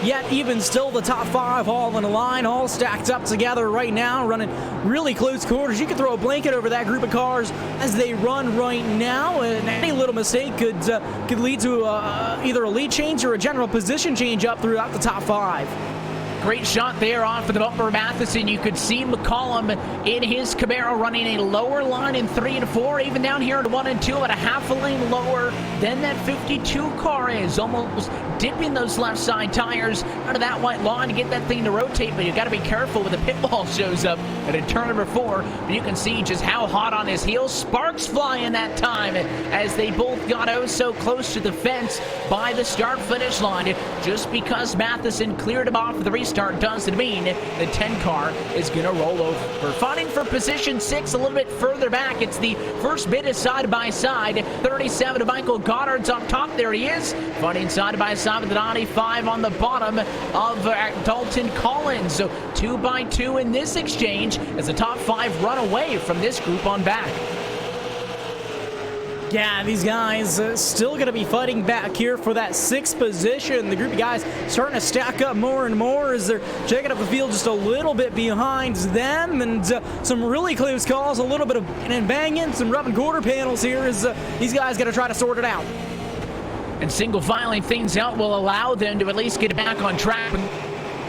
yet. Even still, the top 5 all in a line, all stacked up together right now, running really close quarters. You could throw a blanket over that group of cars as they run right now, and any little mistake could lead to either a lead change or a general position change up throughout the top 5. Great shot there off of the bumper, Matheson. You could see McCollum in his Camaro running a lower line in 3 and 4, even down here at 1 and 2 at a half a lane lower than that 52 car is, almost dipping those left side tires out of that white line to get that thing to rotate. But you got to be careful when the pit wall shows up at a turn number 4. But you can see just how hot on his heels. Sparks flying that time as they both got oh so close to the fence by the start finish line. Just because Matheson cleared him off the restart doesn't mean the 10 car is going to roll over. Fighting for position 6 a little bit further back. It's the first bit of side by side. 37 to Michael Goddard's up top. There he is. Fighting side by side with the 95 on the bottom of Dalton Collins. So 2 by 2 in this exchange as the top 5 run away from this group on back. Yeah, these guys still going to be fighting back here for that 6th position. The group of guys starting to stack up more and more as they're checking up the field just a little bit behind them. And some really close calls, a little bit of banging, some rubbing quarter panels here as these guys got to try to sort it out. And single filing things out will allow them to at least get back on track.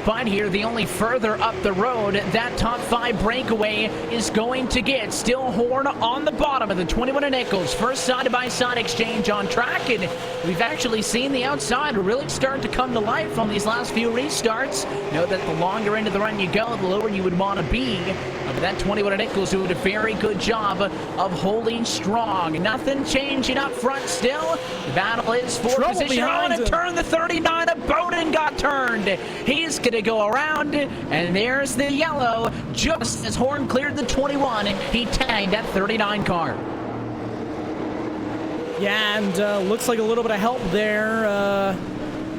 But here, the only further up the road that top 5 breakaway is going to get. Still Horn on the bottom of the 21 and Nichols. First side-by-side exchange on track, and we've actually seen the outside really start to come to life on these last few restarts. Know that the longer into the run you go, the lower you would want to be. But that 21 and Nichols doing a very good job of holding strong. Nothing changing up front still. The battle is for position. On a turn, the 39 of Bowden got turned. He's going to go around, and there's the yellow. Just as Horn cleared the 21, he tagged that 39 car. Yeah, and looks like a little bit of help there.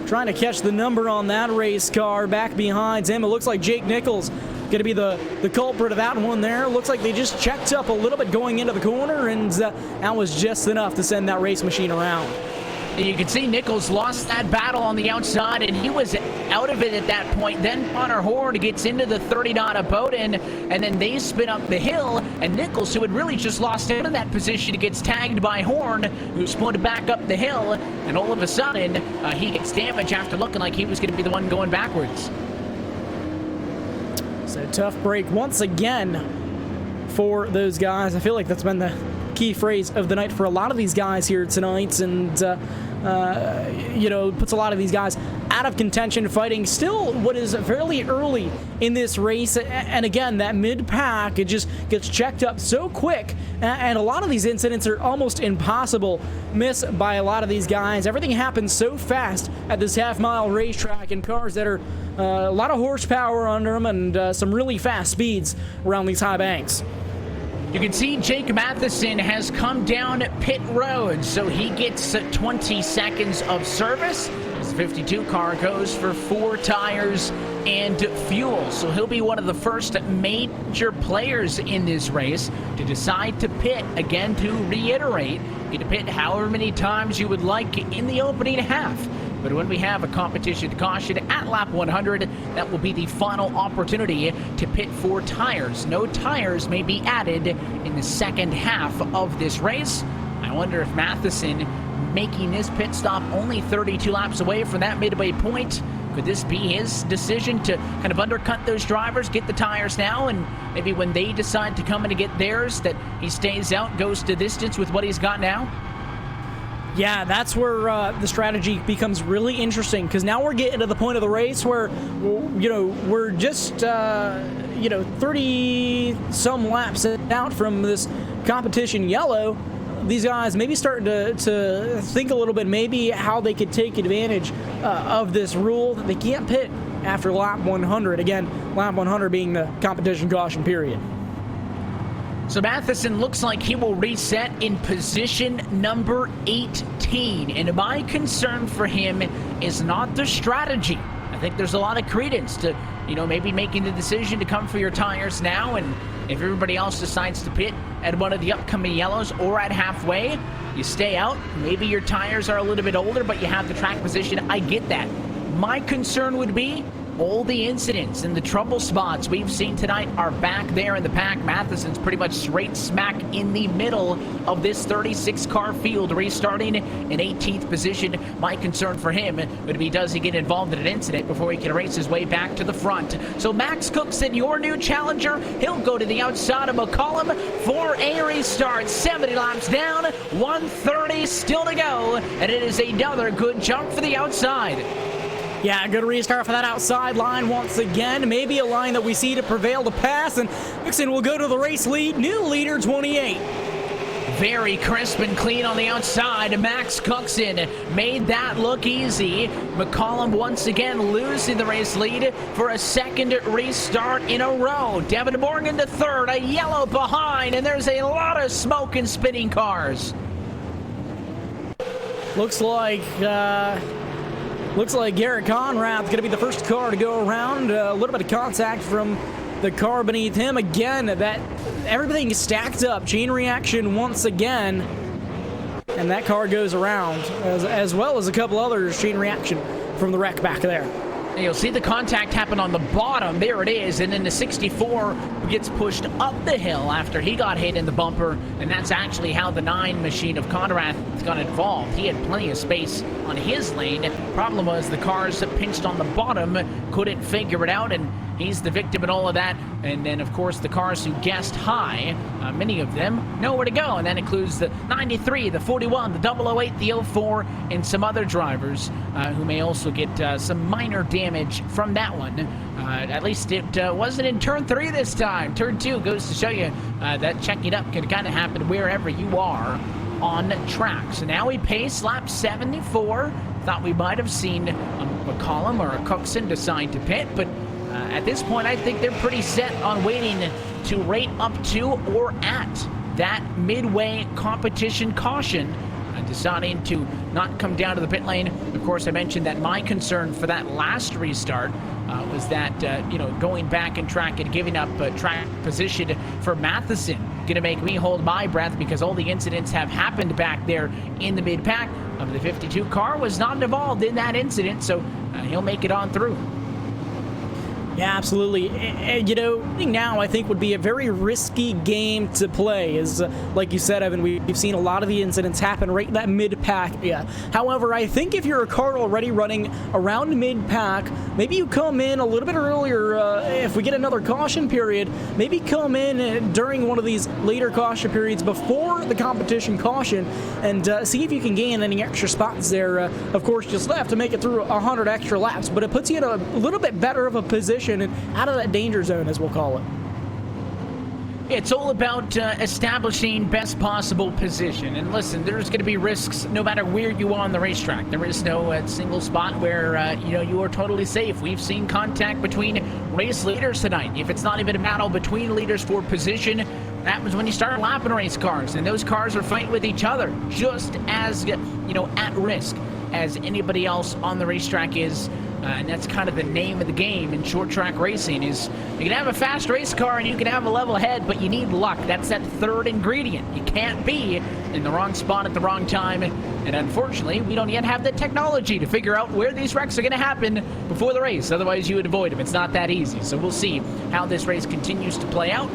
Trying to catch the number on that race car back behind him. It looks like Jake Nichols going to be the culprit of that one there. Looks like they just checked up a little bit going into the corner, and that was just enough to send that race machine around. You can see Nichols lost that battle on the outside, and he was out of it at that point. Then Connor Horn gets into the 39 of Bowden, and then they spin up the hill, and Nichols, who had really just lost out of that position, gets tagged by Horn, who spun back up the hill, and all of a sudden, he gets damage after looking like he was going to be the one going backwards. So tough break once again for those guys. I feel like that's been the key phrase of the night for a lot of these guys here tonight, and puts a lot of these guys out of contention, fighting still what is fairly early in this race. And again, that mid-pack, it just gets checked up so quick, and a lot of these incidents are almost impossible missed by a lot of these guys. Everything happens so fast at this half-mile racetrack, and cars that are a lot of horsepower under them, and some really fast speeds around these high banks. You can see Jake Matheson has come down pit road, so he gets 20 seconds of service. His 52 car goes for 4 tires and fuel, so he'll be one of the first major players in this race to decide to pit. Again, to reiterate, you get to pit however many times you would like in the opening half. But when we have a competition caution at lap 100, that will be the final opportunity to pit 4 tires. No tires may be added in the second half of this race. I wonder if Matheson, making this pit stop only 32 laps away from that midway point, could this be his decision to kind of undercut those drivers, get the tires now, and maybe when they decide to come in to get theirs, that he stays out, goes to distance with what he's got now? Yeah, that's where the strategy becomes really interesting, because now we're getting to the point of the race where, we're just, 30-some laps out from this competition yellow. These guys maybe starting to think a little bit maybe how they could take advantage of this rule that they can't pit after lap 100. Again, lap 100 being the competition caution period. So Matheson looks like he will reset in position number 18. And my concern for him is not the strategy. I think there's a lot of credence to, maybe making the decision to come for your tires now. And if everybody else decides to pit at one of the upcoming yellows or at halfway, you stay out. Maybe your tires are a little bit older, but you have the track position. I get that. My concern would be all the incidents and the trouble spots we've seen tonight are back there in the pack. Matheson's pretty much straight smack in the middle of this 36-car field, restarting in 18th position. My concern for him would be, does he get involved in an incident before he can race his way back to the front? So Max Cookson, your new challenger, he'll go to the outside of McCollum for a restart. 70 laps down, 130 still to go, and it is another good jump for the outside. Yeah, good restart for that outside line once again. Maybe a line that we see to prevail to pass, and Cookson will go to the race lead. New leader, 28. Very crisp and clean on the outside. Max Cookson made that look easy. McCollum once again losing the race lead for a second restart in a row. Devin Morgan to third, a yellow behind, and there's a lot of smoke and spinning cars. Looks like Garrett Conrad's going to be the first car to go around. A little bit of contact from the car beneath him. Again, that everything is stacked up. Chain reaction once again. And that car goes around, as well as a couple others. Chain reaction from the wreck back there. And you'll see the contact happen on the bottom. There it is. And then the 64 gets pushed up the hill after he got hit in the bumper. And that's actually how the 9 machine of Conrad got involved. He had plenty of space on his lane. Problem was the cars pinched on the bottom, couldn't figure it out, and he's the victim in all of that. And then, of course, the cars who guessed high, many of them, nowhere to go. And that includes the 93, the 41, the 008, the 04, and some other drivers who may also get some minor damage from that one. At least it wasn't in turn 3 this time. Turn 2 goes to show you that checking up can kind of happen wherever you are on track. So now we pace lap 74. Thought we might have seen a McCollum or a Cookson decide to pit, but at this point, I think they're pretty set on waiting to rate up to or at that midway competition caution, deciding to not come down to the pit lane. Of course, I mentioned that my concern for that last restart was that, going back in track and giving up track position for Matheson, going to make me hold my breath because all the incidents have happened back there in the mid-pack. The 52 car was not involved in that incident, so he'll make it on through. Yeah, absolutely. Now I think would be a very risky game to play. Is like you said, Evan, we've seen a lot of the incidents happen right in that mid-pack. Yeah. However, I think if you're a car already running around mid-pack, maybe you come in a little bit earlier. If we get another caution period, maybe come in during one of these later caution periods before the competition caution and see if you can gain any extra spots there. Of course, just left to make it through 100 extra laps, but it puts you in a little bit better of a position and out of that danger zone, as we'll call it. It's all about establishing best possible position. And listen, there's going to be risks no matter where you are on the racetrack. There is no single spot where, you are totally safe. We've seen contact between race leaders tonight. If it's not even a battle between leaders for position, that was when you start lapping race cars. And those cars are fighting with each other just as, at risk as anybody else on the racetrack is. And that's kind of the name of the game in short track racing is you can have a fast race car and you can have a level head, but you need luck. That's that third ingredient. You can't be in the wrong spot at the wrong time. And unfortunately, we don't yet have the technology to figure out where these wrecks are going to happen before the race. Otherwise, you would avoid them. It's not that easy. So we'll see how this race continues to play out.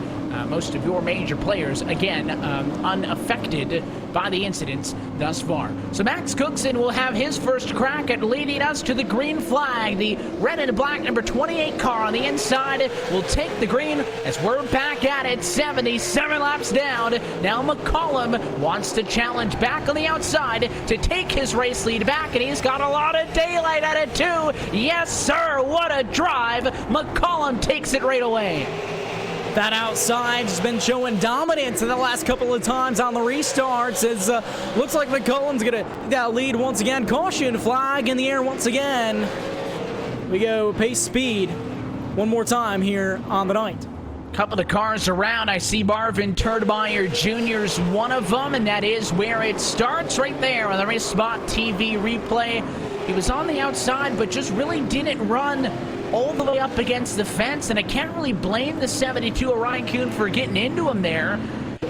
Most of your major players, again, unaffected by the incidents thus far. So Max Cookson will have his first crack at leading us to the green flag. The red and black number 28 car on the inside will take the green as we're back at it, 77 laps down. Now McCollum wants to challenge back on the outside to take his race lead back, and he's got a lot of daylight at it too. Yes, sir, what a drive. McCollum takes it right away. That outside has been showing dominance in the last couple of times on the restarts. As looks like McCollum's going to lead once again. Caution flag in the air once again. We go pace speed one more time here on the night. Couple of cars around. I see Marvin Turdmeyer Jr.'s one of them, and that is where it starts right there on the RaceSpotTV replay. He was on the outside, but just really didn't run all the way up against the fence, and I can't really blame the 72 Orion Kuhn for getting into him there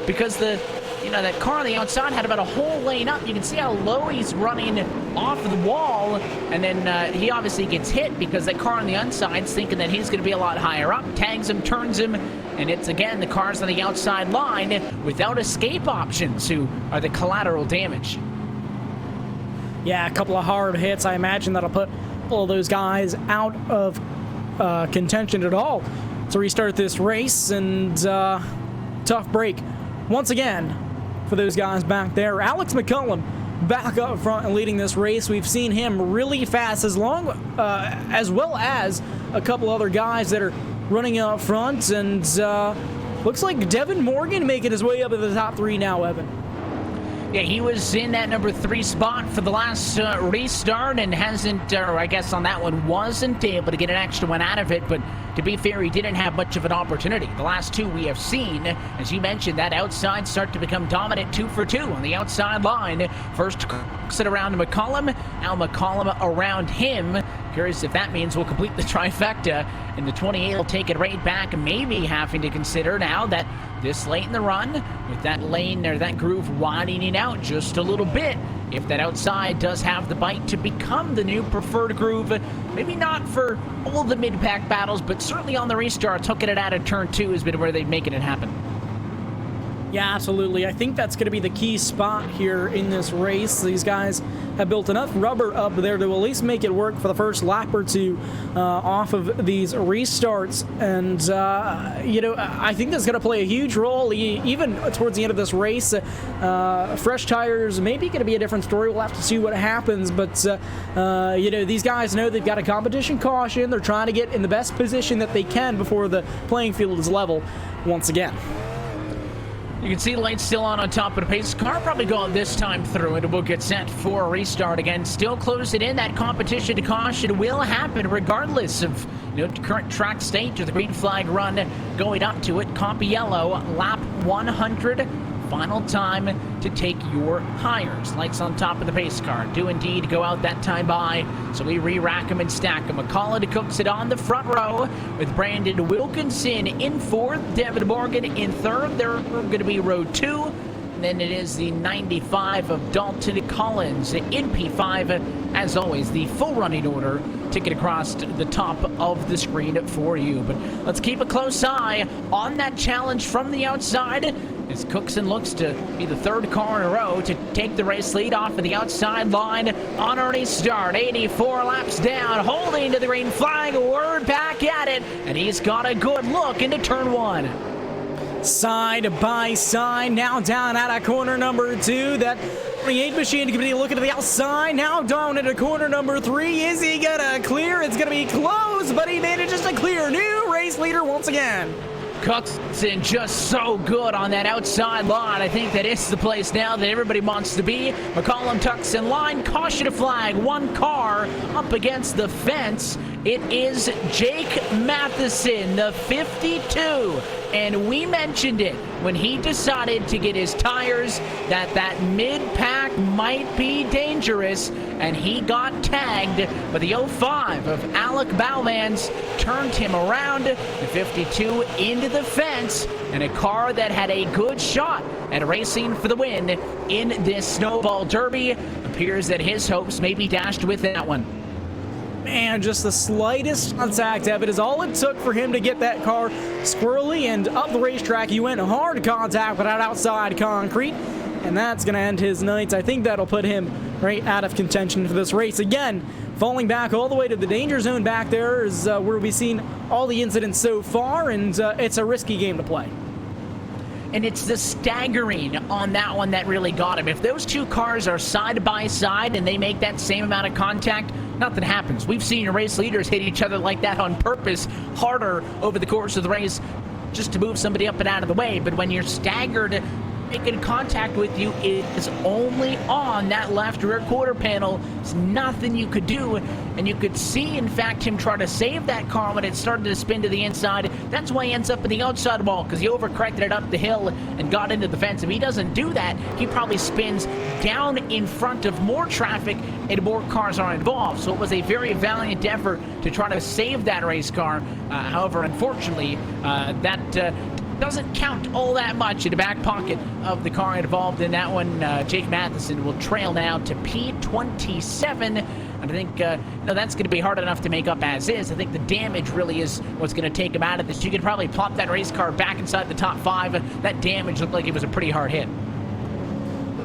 because the you know, that car on the outside had about a whole lane up. You can see how low he's running off the wall, and then he obviously gets hit because that car on the inside's thinking that he's going to be a lot higher up, tags him, turns him, and it's, again, the cars on the outside line without escape options who are the collateral damage. Yeah, a couple of hard hits. I imagine that'll put all those guys out of contention at all to restart this race, and tough break once again for those guys back there. Alex McCullum back up front and leading this race. We've seen him really fast, as well as a couple other guys that are running up front, and looks like Devin Morgan making his way up to the top 3 now, Evan. Yeah, he was in that number 3 spot for the last restart and hasn't, or I guess on that one, wasn't able to get an extra one out of it. But to be fair, he didn't have much of an opportunity. The last 2 we have seen, as you mentioned, that outside start to become dominant 2 for 2 on the outside line. First sit around McCollum, now McCollum around him. Curious if that means we'll complete the trifecta, and the 28 will take it right back, maybe having to consider now that this late in the run, with that lane or that groove widening out just a little bit, if that outside does have the bite to become the new preferred groove, maybe not for all the mid-pack battles, but certainly on the restarts, hooking it out of turn 2 has been where they've making it happen. Yeah, absolutely. I think that's going to be the key spot here in this race. These guys have built enough rubber up there to at least make it work for the first lap or 2 off of these restarts. And, you know, I think that's going to play a huge role even towards the end of this race. Fresh tires maybe going to be a different story. We'll have to see what happens. But, you know, these guys know they've got a competition caution. They're trying to get in the best position that they can before the playing field is level once again. You can see the lights still on top of the pace car, probably going this time through, and it will get set for a restart again. Still closing in. That competition to caution will happen regardless of, you know, current track state or the green flag run going up to it. Comp yellow, lap 100. Final time to take your tires. Lights on top of the pace car do indeed go out that time by, so we re-rack them and stack them. McCollum cooks it on the front row with Brandon Wilkinson in 4th, Devin Morgan in 3rd. They're going to be row 2. And then it is the 95 of Dalton Collins in P5. As always, the full running order ticket across the top of the screen for you. But let's keep a close eye on that challenge from the outside, as Cookson looks to be the 3rd car in a row to take the race lead off of the outside line on early start. 84 laps down, holding to the green flag, word back at it, and he's got a good look into turn 1. Side by side, now down at a corner number 2. That 28 machine can be looking to the outside, now down at a corner number 3. Is he gonna clear? It's gonna be close, but he manages to clear. New race leader once again. Cookson just so good on that outside line. I think that is the place now that everybody wants to be. McCollum tucks in line, caution to flag, 1 car up against the fence. It is Jake Matheson, the 52. And we mentioned it when he decided to get his tires that mid-pack might be dangerous, and he got tagged, but the 05 of Alec Bowmans turned him around, the 52 into the fence, and a car that had a good shot at racing for the win in this Snowball Derby. Appears that his hopes may be dashed with that one. Man, just the slightest contact of it is all it took for him to get that car squirrely and up the racetrack. He went hard contact without outside concrete, and that's going to end his night. I think that'll put him right out of contention for this race. Again, falling back all the way to the danger zone back there is where we've seen all the incidents so far, and it's a risky game to play. And it's the staggering on that one that really got him. If those 2 cars are side by side and they make that same amount of contact, nothing happens. We've seen race leaders hit each other like that on purpose, harder over the course of the race, just to move somebody up and out of the way. But when you're staggered, making contact with you is only on that left rear quarter panel. There's nothing you could do, and you could see, in fact, him try to save that car when it started to spin to the inside. That's why he ends up in the outside wall, because he overcorrected it up the hill and got into the fence. If he doesn't do that, he probably spins down in front of more traffic and more cars are involved. So it was a very valiant effort to try to save that race car. However, unfortunately, that doesn't count all that much in the back pocket of the car involved in that one. Jake Matheson will trail now to P27. And I think no, that's going to be hard enough to make up as is. I think the damage really is what's going to take him out of this. You could probably plop that race car back inside the top 5. That damage looked like it was a pretty hard hit.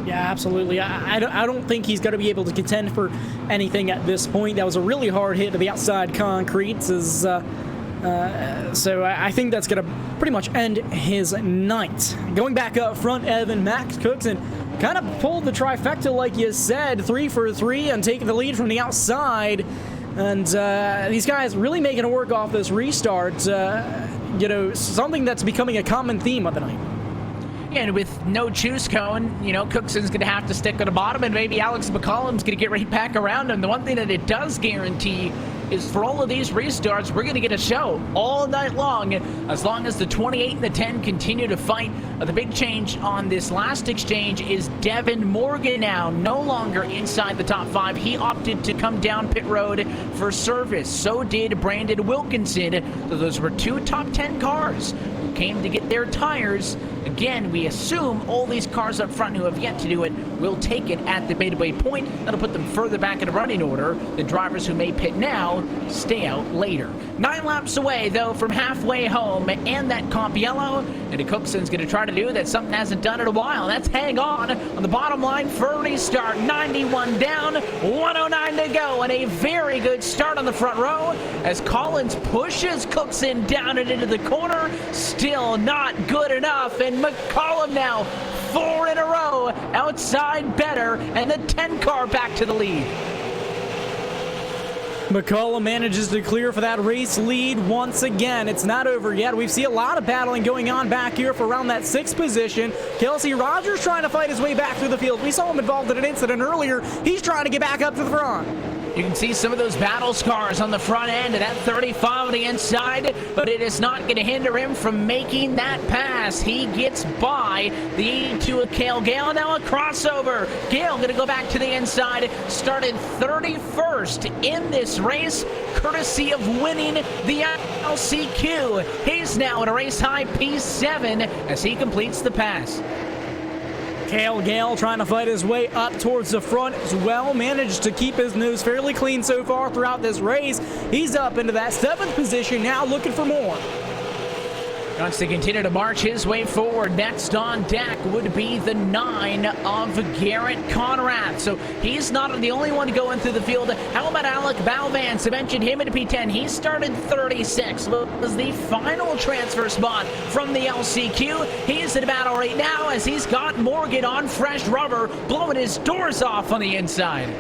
Yeah, absolutely. I don't think he's going to be able to contend for anything at this point. That was a really hard hit to the outside concrete. So I think that's going to pretty much end his night. Going back up front, Evan Max Cookson kind of pulled the trifecta like you said, 3 for 3 and taking the lead from the outside. And these guys really making it work off this restart. You know, something that's becoming a common theme of the night. And with no choose cone, you know, Cookson's going to have to stick at the bottom, and maybe Alex McCollum's going to get right back around him. The one thing that it does guarantee is for all of these restarts, we're going to get a show all night long as the 28 and the 10 continue to fight. The big change on this last exchange is Devin Morgan now no longer inside the top 5. He opted to come down pit road for service. So did Brandon Wilkinson. So those were 2 top 10 cars who came to get their tires. Again, we assume all these cars up front who have yet to do it will take it at the midway point. That'll put them further back in the running order. The drivers who may pit now stay out later. 9 laps away, though, from halfway home and that comp yellow. And Cookson's going to try to do that something hasn't done in a while. That's hang on the bottom line for a restart. 91 down, 109 to go, and a very good start on the front row as Collins pushes Cookson down and into the corner. Still not good enough, and McCollum now 4 in a row outside better, and the 10 car back to the lead. McCollum manages to clear for that race lead once again. It's not over yet. We see a lot of battling going on back here for around that 6th position. Kelsey Rogers trying to fight his way back through the field. We saw him involved in an incident earlier. He's trying to get back up to the front. You can see some of those battle scars on the front end of that 35 on the inside, but it is not going to hinder him from making that pass. He gets by the 82 of Cale Gale. Now a crossover. Gale going to go back to the inside. Started 31st in this race, courtesy of winning the LCQ. He's now at a race high P7 as he completes the pass. Cale Gale trying to fight his way up towards the front as well. Managed to keep his nose fairly clean so far throughout this race. He's up into that 7th position now, looking for more. Wants to continue to march his way forward. Next on deck would be the 9 of Garrett Conrad. So he's not the only one going through the field. How about Alec Balvance? I mentioned him at P10. He started 36. Was the final transfer spot from the LCQ. He's in battle right now as he's got Morgan on fresh rubber, blowing his doors off on the inside.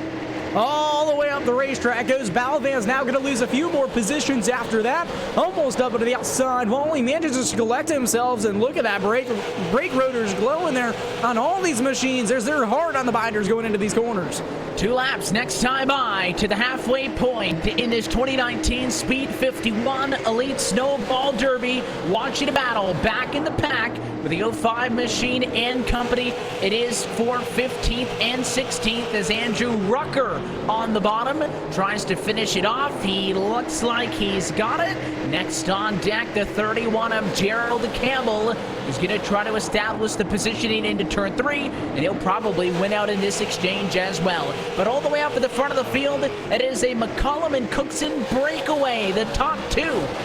All the way up the racetrack goes Balvan's, now going to lose a few more positions after that. Almost up into the outside wall. He manages to collect himself, and look at that brake rotors glowing there on all these machines. They're hard on the binders going into these corners. 2 laps next time by to the halfway point in this 2019 Speed 51 Elite Snowball Derby. Watching a battle back in the pack with the 05 machine and company. It is for 15th and 16th as Andrew Rucker on the bottom tries to finish it off. He looks like he's got it. Next on deck, the 31 of Gerald Campbell is going to try to establish the positioning into turn 3, and he'll probably win out in this exchange as well. But all the way up at the front of the field, it is a McCollum and Cookson breakaway. The top 2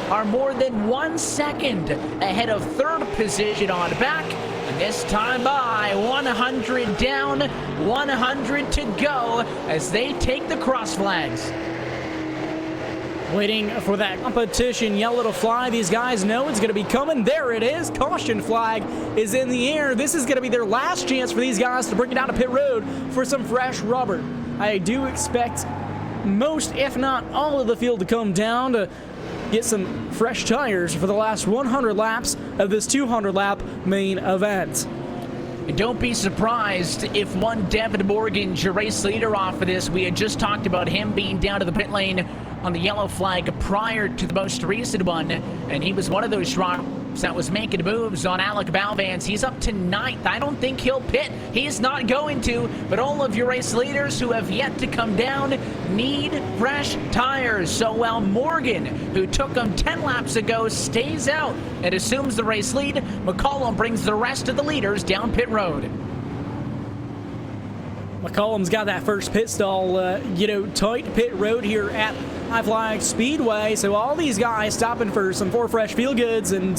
are more than 1 second ahead of 3rd position on back. And this time by 100 down, 100 to go as they take the cross flags. Waiting for that competition yellow to fly. These guys know it's going to be coming. There it is. Caution flag is in the air. This is going to be their last chance for these guys to bring it down to pit road for some fresh rubber. I do expect most, if not all, of the field to come down to get some fresh tires for the last 100 laps of this 200-lap main event. And don't be surprised if one Devin Morgan's your race leader off of this. We had just talked about him being down to the pit lane on the yellow flag prior to the most recent one, and he was one of those drivers laps that was making moves on Alec Balvans. He's up to 9th. I don't think he'll pit. He's not going to, but all of your race leaders who have yet to come down need fresh tires. So while Morgan, who took them 10 laps ago, stays out and assumes the race lead, McCollum brings the rest of the leaders down pit road. McCollum's got that first pit stall, tight pit road here at High Flag Speedway. So all these guys stopping for some 4 fresh feel goods, and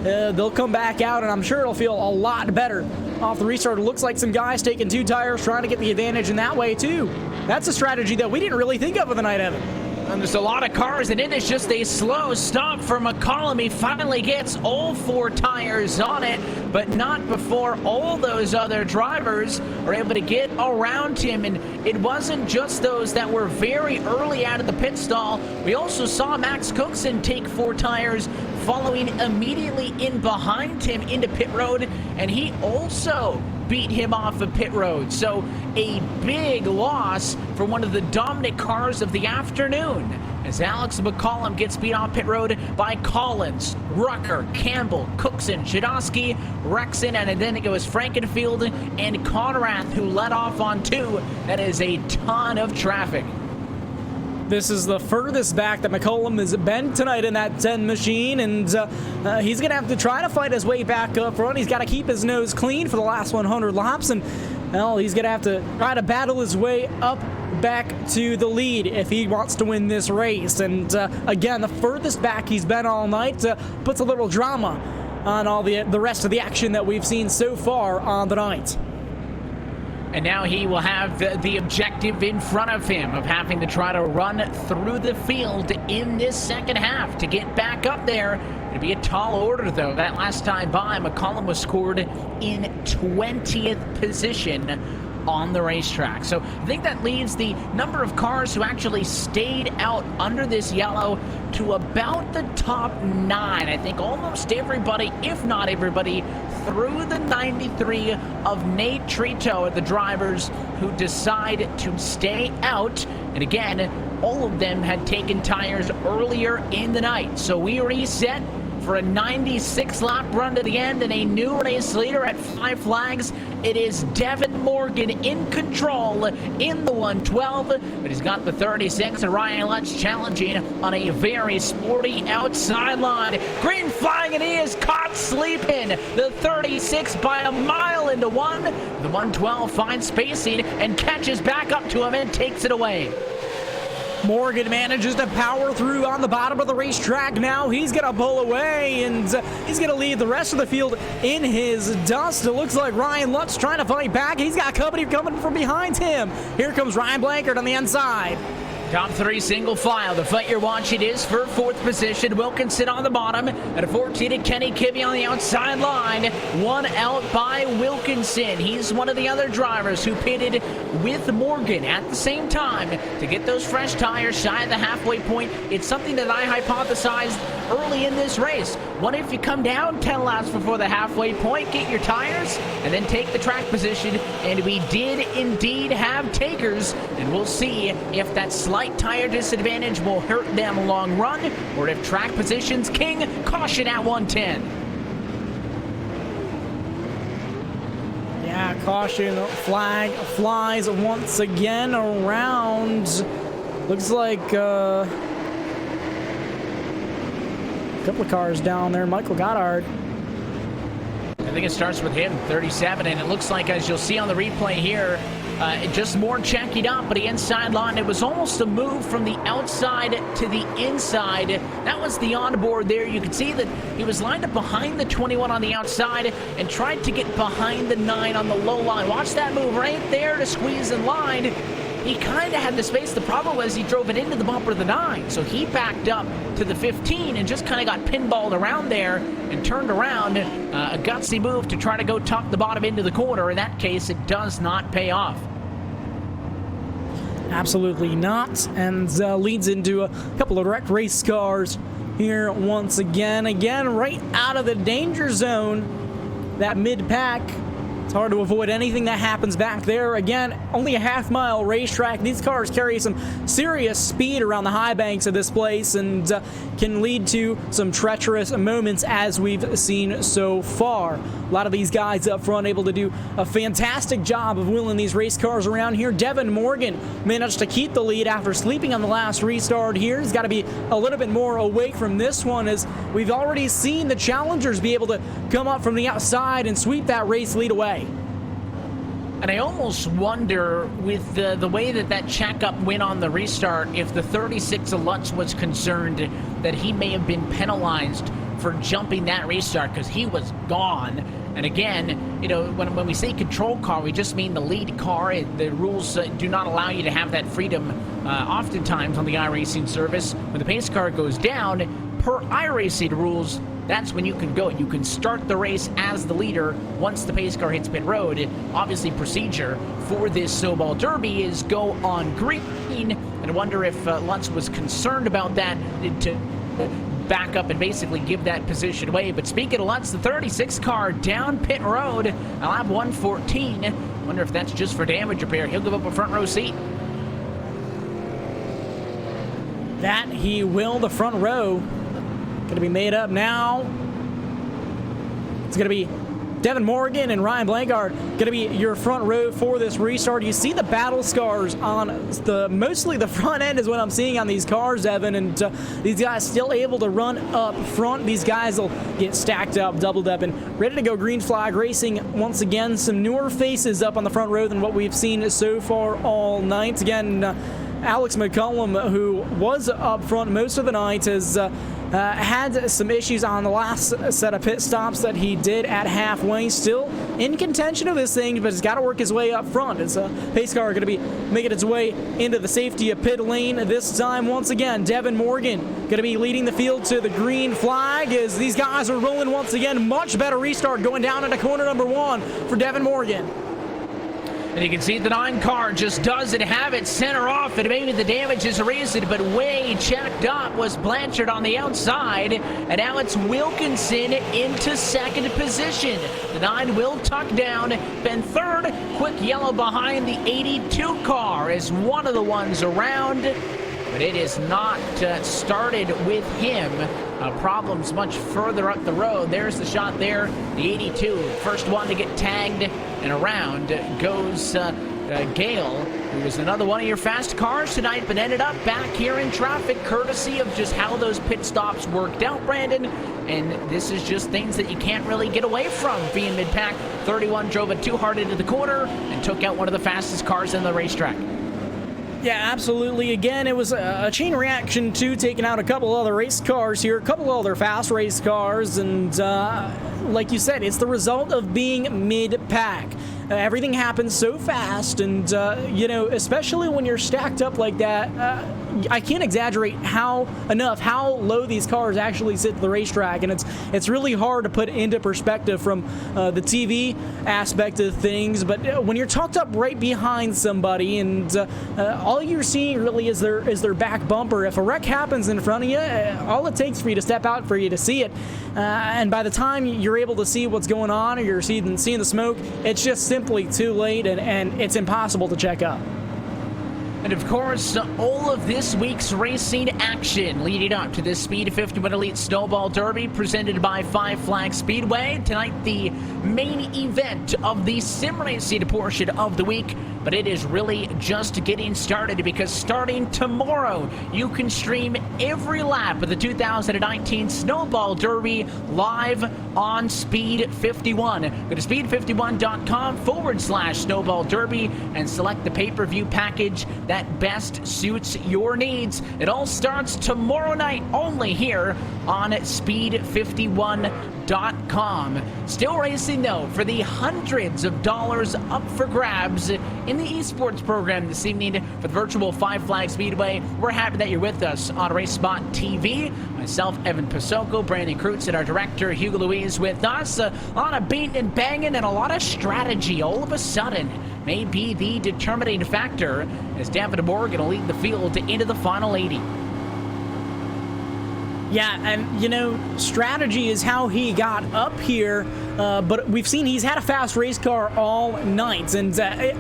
they'll come back out, and I'm sure it'll feel a lot better off the restart. It looks like some guys taking 2 tires, trying to get the advantage in that way too. That's a strategy that we didn't really think of the night, Evan. And there's a lot of cars, and it is just a slow stop for McCollum. He finally gets all 4 tires on it, but not before all those other drivers are able to get around him. And it wasn't just those that were very early out of the pit stall. We also saw Max Cookson take 4 tires, following immediately in behind him into pit road, and he also beat him off of pit road. So a big loss for one of the dominant cars of the afternoon, as Alex McCollum gets beat off pit road by Collins, Rucker, Campbell, Cookson, Shadowski, Rexon, and then it goes Frankenfield and Conrad, who let off on 2. That is a ton of traffic. This is the furthest back that McCollum has been tonight in that 10 machine, and he's going to have to try to fight his way back up front. He's got to keep his nose clean for the last 100 laps, and well, he's going to have to try to battle his way up back to the lead if he wants to win this race. And again, the furthest back he's been all night puts a little drama on all the rest of the action that we've seen so far on the night. And now he will have the objective in front of him of having to try to run through the field in this second half to get back up there. It'll be a tall order, though. That last time by, McCollum was scored in 20th position on the racetrack. So I think that leaves the number of cars who actually stayed out under this yellow to about the top 9. I think almost everybody, if not everybody, through the 93 of Nate Trito are the drivers who decide to stay out. And again, all of them had taken tires earlier in the night. So we reset for a 96-lap run to the end and a new race leader at 5 Flags. It is Devin Morgan in control in the 112, but he's got the 36, and Ryan Lutz challenging on a very sporty outside line. Green flag, and he is caught sleeping. The 36 by a mile into 1. The 112 finds spacing and catches back up to him and takes it away. Morgan manages to power through on the bottom of the racetrack. Now he's going to pull away, and he's going to leave the rest of the field in his dust. It looks like Ryan Lutz trying to fight back. He's got company coming from behind him. Here comes Ryan Blankard on the inside. Top 3 single file. The fight you're watching is for 4th position. Wilkinson on the bottom. At a 14, Kenny Kibbe on the outside line. 1 out by Wilkinson. He's one of the other drivers who pitted with Morgan at the same time to get those fresh tires shy of the halfway point. It's something that I hypothesized early in this race. What if you come down 10 laps before the halfway point, get your tires, and then take the track position? And we did indeed have takers, and we'll see if that slight tire disadvantage will hurt them long run, or if track position's king. Caution at 110. Yeah, caution flag flies once again around. Looks like a couple of cars down there. Michael Goddard. I think it starts with him, 37, and it looks like, as you'll see on the replay here, just more checking up, but the inside line, it was almost a move from the outside to the inside. That was the onboard there. You could see that he was lined up behind the 21 on the outside and tried to get behind the 9 on the low line. Watch that move right there to squeeze in line. He kind of had the space. The problem was he drove it into the bumper of the 9, so he backed up to the 15 and just kind of got pinballed around there and turned around. A gutsy move to try to go tuck the bottom into the corner. In that case, it does not pay off. Absolutely not, and leads into a couple of wrecked race cars here once again. Again, right out of the danger zone. That mid-pack It's hard to avoid anything that happens back there. Again, only a half-mile racetrack. These cars carry some serious speed around the high banks of this place and can lead to some treacherous moments as we've seen so far. A lot of these guys up front able to do a fantastic job of wheeling these race cars around here. Devin Morgan managed to keep the lead after sleeping on the last restart here. He's got to be a little bit more awake from this one, as we've already seen the challengers be able to come up from the outside and sweep that race lead away. And I almost wonder, with the way that checkup went on the restart, if the 36 of Lutz was concerned that he may have been penalized for jumping that restart, because he was gone. And again, you know, when we say control car, we just mean the lead car. The rules do not allow you to have that freedom oftentimes on the iRacing service. When the pace car goes down, per iRacing rules, that's when you can go. You can start the race as the leader once the pace car hits pit road. Obviously, procedure for this Snowball Derby is go on green. And I wonder if Lutz was concerned about that to back up and basically give that position away. But speaking of Lutz, the 36 car down pit road, lap 114. Wonder if that's just for damage repair. He'll give up a front row seat. That he will. The front row going to be made up now. It's going to be Devin Morgan and Ryan Blankard going to be your front row for this restart. You see the battle scars on mostly the front end is what I'm seeing on these cars, Evan, and these guys still able to run up front. These guys will get stacked up, doubled up, and ready to go green flag racing once again. Some newer faces up on the front row than what we've seen so far all night. Again, Alex McCullum, who was up front most of the night, has had some issues on the last set of pit stops that he did at halfway. Still in contention of this thing, but has got to work his way up front. It's a pace car going to be making its way into the safety of pit lane this time. Once again, Devin Morgan going to be leading the field to the green flag as these guys are rolling once again. Much better restart going down into corner number 1 for Devin Morgan. And you can see the 9 car just doesn't have it center off, and maybe the damage is erased, but way checked up was Blanchard on the outside, and now it's Wilkinson into second position. The 9 will tuck down, then third, quick yellow behind the 82 car is one of the ones around, but it is not started with him. Problems much further up the road. There's the shot there. The 82, first one to get tagged, and around goes Gale, who was another one of your fast cars tonight, but ended up back here in traffic, courtesy of just how those pit stops worked out, Brandon. And this is just things that you can't really get away from being mid-pack. 31 drove it too hard into the corner and took out one of the fastest cars in the racetrack. Yeah, absolutely. Again, it was a chain reaction to taking out a couple other race cars here, a couple other fast race cars, and like you said, it's the result of being mid-pack. Everything happens so fast, and you know, especially when you're stacked up like that, I can't exaggerate how low these cars actually sit to the racetrack, and it's really hard to put into perspective from the TV aspect of things. But when you're tucked up right behind somebody, and all you're seeing really is their back bumper. If a wreck happens in front of you, all it takes for you to step out for you to see it, and by the time you're able to see what's going on, or you're seeing the smoke, it's just simply too late, and it's impossible to check up. And of course, all of this week's racing action leading up to this Speed 51 Elite Snowball Derby presented by Five Flags Speedway. Tonight, the main event of the sim racing portion of the week, but it is really just getting started, because starting tomorrow, you can stream every lap of the 2019 Snowball Derby live on Speed 51. Go to speed51.com/Snowball Derby and select the pay-per-view package that best suits your needs. It all starts tomorrow night only here on speed51.com. Still racing though for the hundreds of dollars up for grabs in the esports program this evening for the virtual Five Flags Speedway. We're happy that you're with us on RaceSpotTV. Myself, Evan Pasoko, Brandon Kreutz, and our director Hugo Louise with us. A lot of beating and banging and a lot of strategy all of a sudden may be the determining factor as Devin Morgan will lead the field into the final 80. Yeah, and, you know, strategy is how he got up here, but we've seen he's had a fast race car all night, and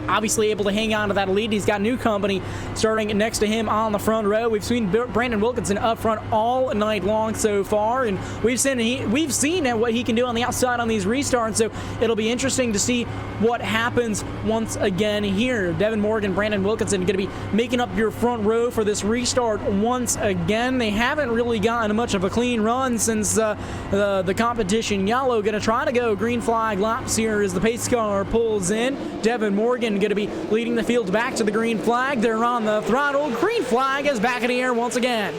obviously able to hang on to that lead. He's got new company starting next to him on the front row. We've seen Brandon Wilkinson up front all night long so far, and we've seen what he can do on the outside on these restarts, so it'll be interesting to see what happens once again here. Devin Morgan, Brandon Wilkinson going to be making up your front row for this restart once again. They haven't really gotten much of a clean run since the competition yellow. Going to try to go green flag laps here as the pace car pulls in. Devin Morgan going to be leading the field back to the green flag. They're on the throttle. Green flag is back in the air once again.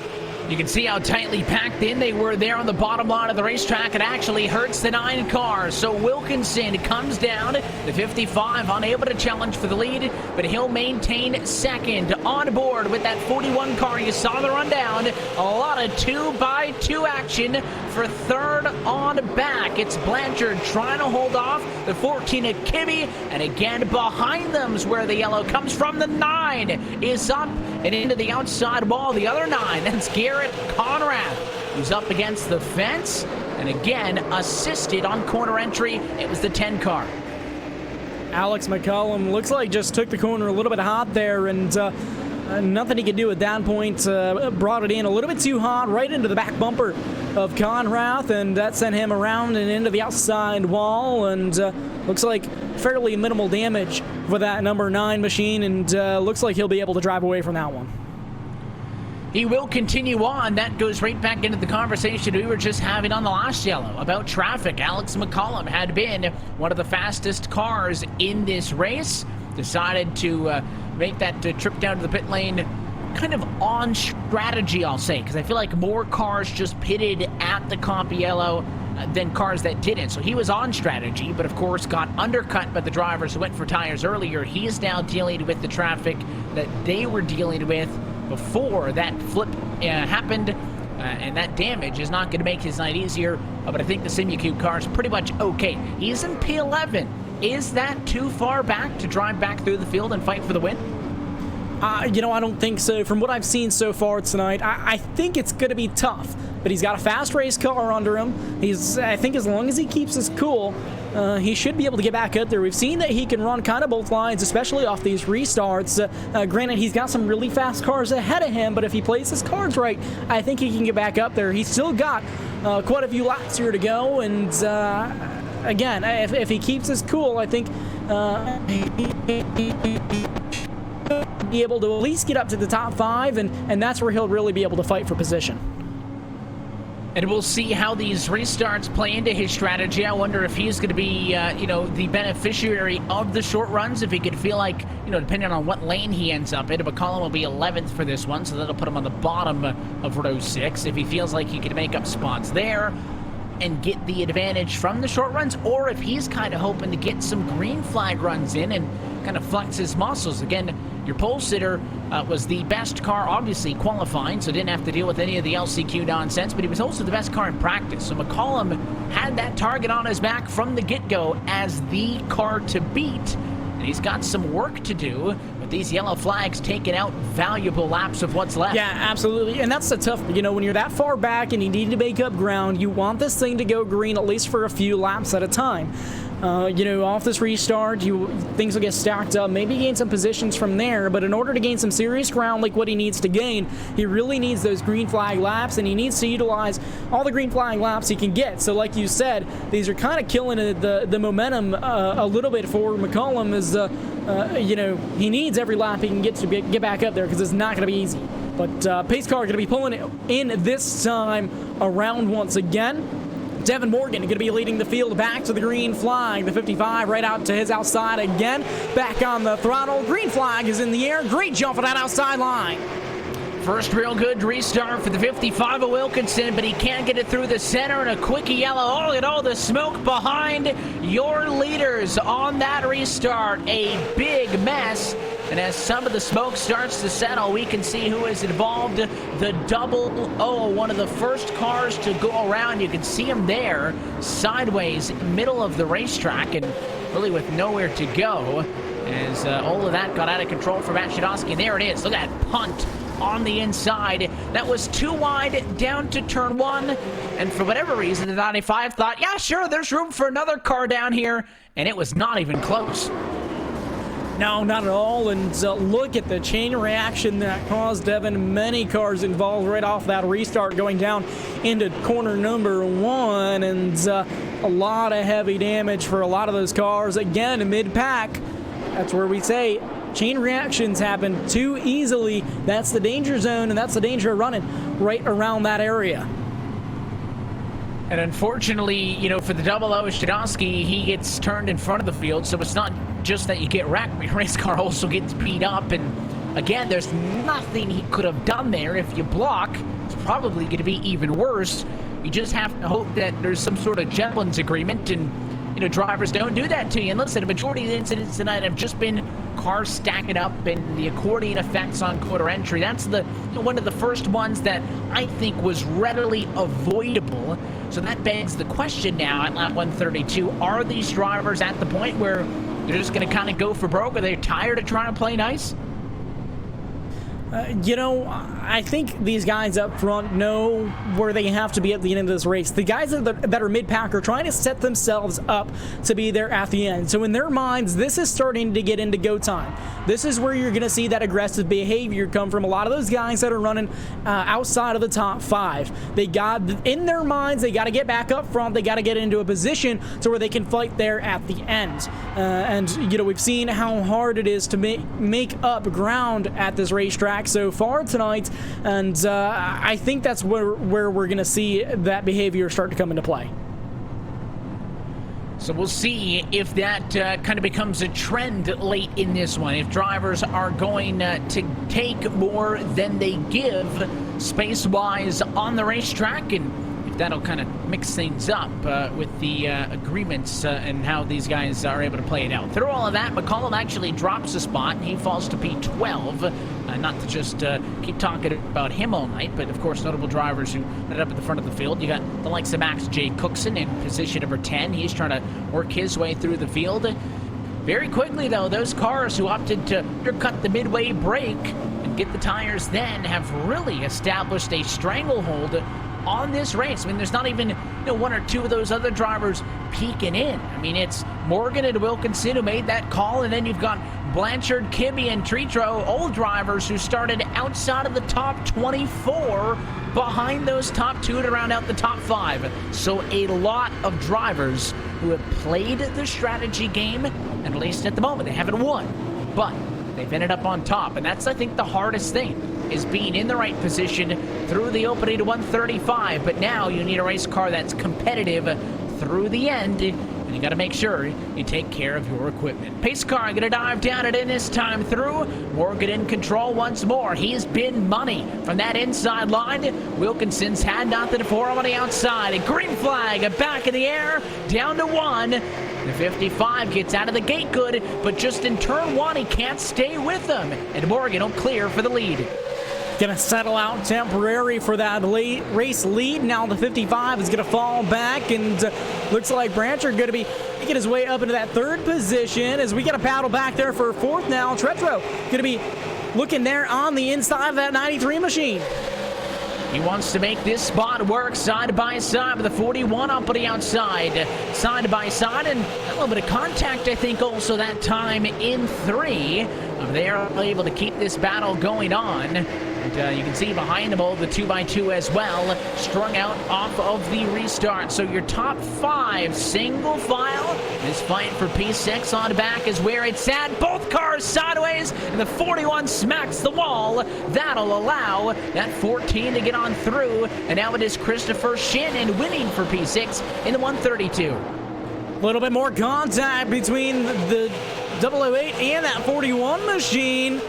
You can see how tightly packed in they were there on the bottom line of the racetrack. It actually hurts the 9 cars. So Wilkinson comes down to 55, unable to challenge for the lead, but he'll maintain second on board with that 41 car. You saw the rundown. A lot of 2x2 action for third on back. It's Blanchard trying to hold off the 14 at Kibbe, and again behind them's where the yellow comes from. The 9 is up and into the outside wall. The other 9, that's Garrett Conrad, who's up against the fence, and again assisted on corner entry. It was the 10 car. Alex McCollum looks like just took the corner a little bit hot there, and nothing he could do at that point. Brought it in a little bit too hot, right into the back bumper of Conrath, and that sent him around and into the outside wall, and looks like fairly minimal damage for that number 9 machine, and looks like he'll be able to drive away from that one. He will continue on. That goes right back into the conversation we were just having on the last yellow about traffic. Alex McCollum had been one of the fastest cars in this race. Decided to make that trip down to the pit lane kind of on strategy, I'll say, because I feel like more cars just pitted at the comp yellow than cars that didn't. So he was on strategy, but of course got undercut by the drivers who went for tires earlier. He is now dealing with the traffic that they were dealing with before that flip happened, and that damage is not going to make his night easier, but I think the Simulcube car is pretty much okay. He's in P11. Is that too far back to drive back through the field and fight for the win? You know, I don't think so. From what I've seen so far tonight, I think it's going to be tough, but he's got a fast race car under him. I think as long as he keeps his cool, he should be able to get back up there. We've seen that he can run kind of both lines, especially off these restarts. Granted, he's got some really fast cars ahead of him, but if he plays his cards right, I think he can get back up there. He's still got quite a few laps here to go, and again, if he keeps his cool, I think be able to at least get up to the top 5, and that's where he'll really be able to fight for position. And we'll see how these restarts play into his strategy. I wonder if he's going to be, the beneficiary of the short runs. If he could feel like, depending on what lane he ends up in, McCollum will be 11th for this one, so that'll put him on the bottom of row 6. If he feels like he could make up spots there and get the advantage from the short runs, or if he's kind of hoping to get some green flag runs in and kind of flex his muscles. Again, your pole sitter was the best car, obviously, qualifying, so didn't have to deal with any of the LCQ nonsense, but he was also the best car in practice. So McCollum had that target on his back from the get-go as the car to beat, and he's got some work to do with these yellow flags taking out valuable laps of what's left. Yeah, absolutely, and that's the tough, when you're that far back and you need to make up ground, you want this thing to go green at least for a few laps at a time. Off this restart, things will get stacked up, maybe gain some positions from there, but in order to gain some serious ground like what he needs to gain, he really needs those green flag laps, and he needs to utilize all the green flag laps he can get. So like you said, these are kind of killing the momentum a little bit for McCollum, as he needs every lap he can get to get back up there, because it's not going to be easy. But pace car going to be pulling in this time around once again. Devin Morgan going to be leading the field back to the green flag. The 55 right out to his outside again. Back on the throttle. Green flag is in the air. Great jump for that outside line. First real good restart for the 55 of Wilkinson, but he can't get it through the center, and a quickie yellow. Oh, look at all the smoke behind your leaders on that restart. A big mess. And as some of the smoke starts to settle, we can see who is involved. The double O, one of the first cars to go around. You can see him there, sideways, middle of the racetrack, and really with nowhere to go, as all of that got out of control for Matt Shadowski. And there it is. Look at that punt on the inside. That was too wide down to turn 1, and for whatever reason, the 95 thought, yeah, sure, there's room for another car down here, and it was not even close. No, not at all, and look at the chain reaction that caused Devin. Many cars involved right off that restart going down into corner number 1, and a lot of heavy damage for a lot of those cars. Again, mid-pack, that's where we say chain reactions happen too easily. That's the danger zone, and that's the danger of running right around that area. And unfortunately, you know, for the double O, Shadowski, he gets turned in front of the field, so it's not just that you get wrecked, your race car also gets beat up, and again, there's nothing he could have done there. If you block, it's probably going to be even worse. You just have to hope that there's some sort of gentleman's agreement, and, you know, drivers don't do that to you. And listen, a majority of the incidents tonight have just been cars stacking up and the accordion effects on quarter entry. That's the one of the first ones that I think was readily avoidable. So that begs the question now at lap 132, are these drivers at the point where they're just going to kind of go for broke? Are they tired of trying to play nice? You know, I think these guys up front know where they have to be at the end of this race. The guys that are mid-pack are trying to set themselves up to be there at the end. So in their minds, this is starting to get into go time. This is where you're going to see that aggressive behavior come from a lot of those guys that are running outside of the top 5. They got, in their minds, they got to get back up front. They got to get into a position to where they can fight there at the end. And, you know, we've seen how hard it is to make up ground at this racetrack so far tonight, and I think that's where we're going to see that behavior start to come into play. So we'll see if that kind of becomes a trend late in this one. If drivers are going to take more than they give space-wise on the racetrack, and if that'll kind of mix things up with the agreements and how these guys are able to play it out. Through all of that, McCollum actually drops a spot, and he falls to P12. Not to just keep talking about him all night, but of course notable drivers who ended up at the front of the field. You got the likes of Max J. Cookson in position number 10. He's trying to work his way through the field. Very quickly, though, those cars who opted to undercut the midway break and get the tires then have really established a stranglehold on this race. I mean, there's not even, you know, one or two of those other drivers peeking in. I mean, it's Morgan and Wilkinson who made that call, and then you've got Blanchard, Kibbe, and Tritro, old drivers who started outside of the top 24, behind those top 2 to round out the top 5. So a lot of drivers who have played the strategy game, and at least at the moment, they haven't won, but they've ended up on top, and that's, I think, the hardest thing, is being in the right position through the opening to 135, but now you need a race car that's competitive through the end, and you got to make sure you take care of your equipment. Pace car going to dive down it in this time through. Morgan in control once more. He's been money from that inside line. Wilkinson's had nothing for him on the outside. A green flag, a back in the air, down to 1. The 55 gets out of the gate good, but just in turn 1, he can't stay with them, and Morgan will clear for the lead. Gonna settle out temporary for that late race lead. Now the 55 is gonna fall back, and looks like Brancher gonna be making his way up into that 3rd position as we gotta paddle back there for 4th now. Tretro gonna be looking there on the inside of that 93 machine. He wants to make this spot work side by side with the 41 up on the outside. Side by side, and a little bit of contact, I think, also that time in 3. They're able to keep this battle going on. And you can see behind them all the 2x2 as well, strung out off of the restart. So your top 5 single file. This fight for P6 on back is where it's at. Both cars sideways, and the 41 smacks the wall. That'll allow that 14 to get on through. And now it is Christopher Shannon winning for P6 in the 132. A little bit more contact between the 008 and that 41 machine.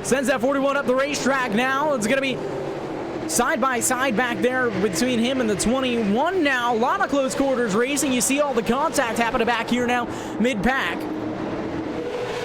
Sends that 41 up the racetrack now. It's going to be side by side back there between him and the 21 now. A lot of close quarters racing. You see all the contact happening back here now, mid-pack.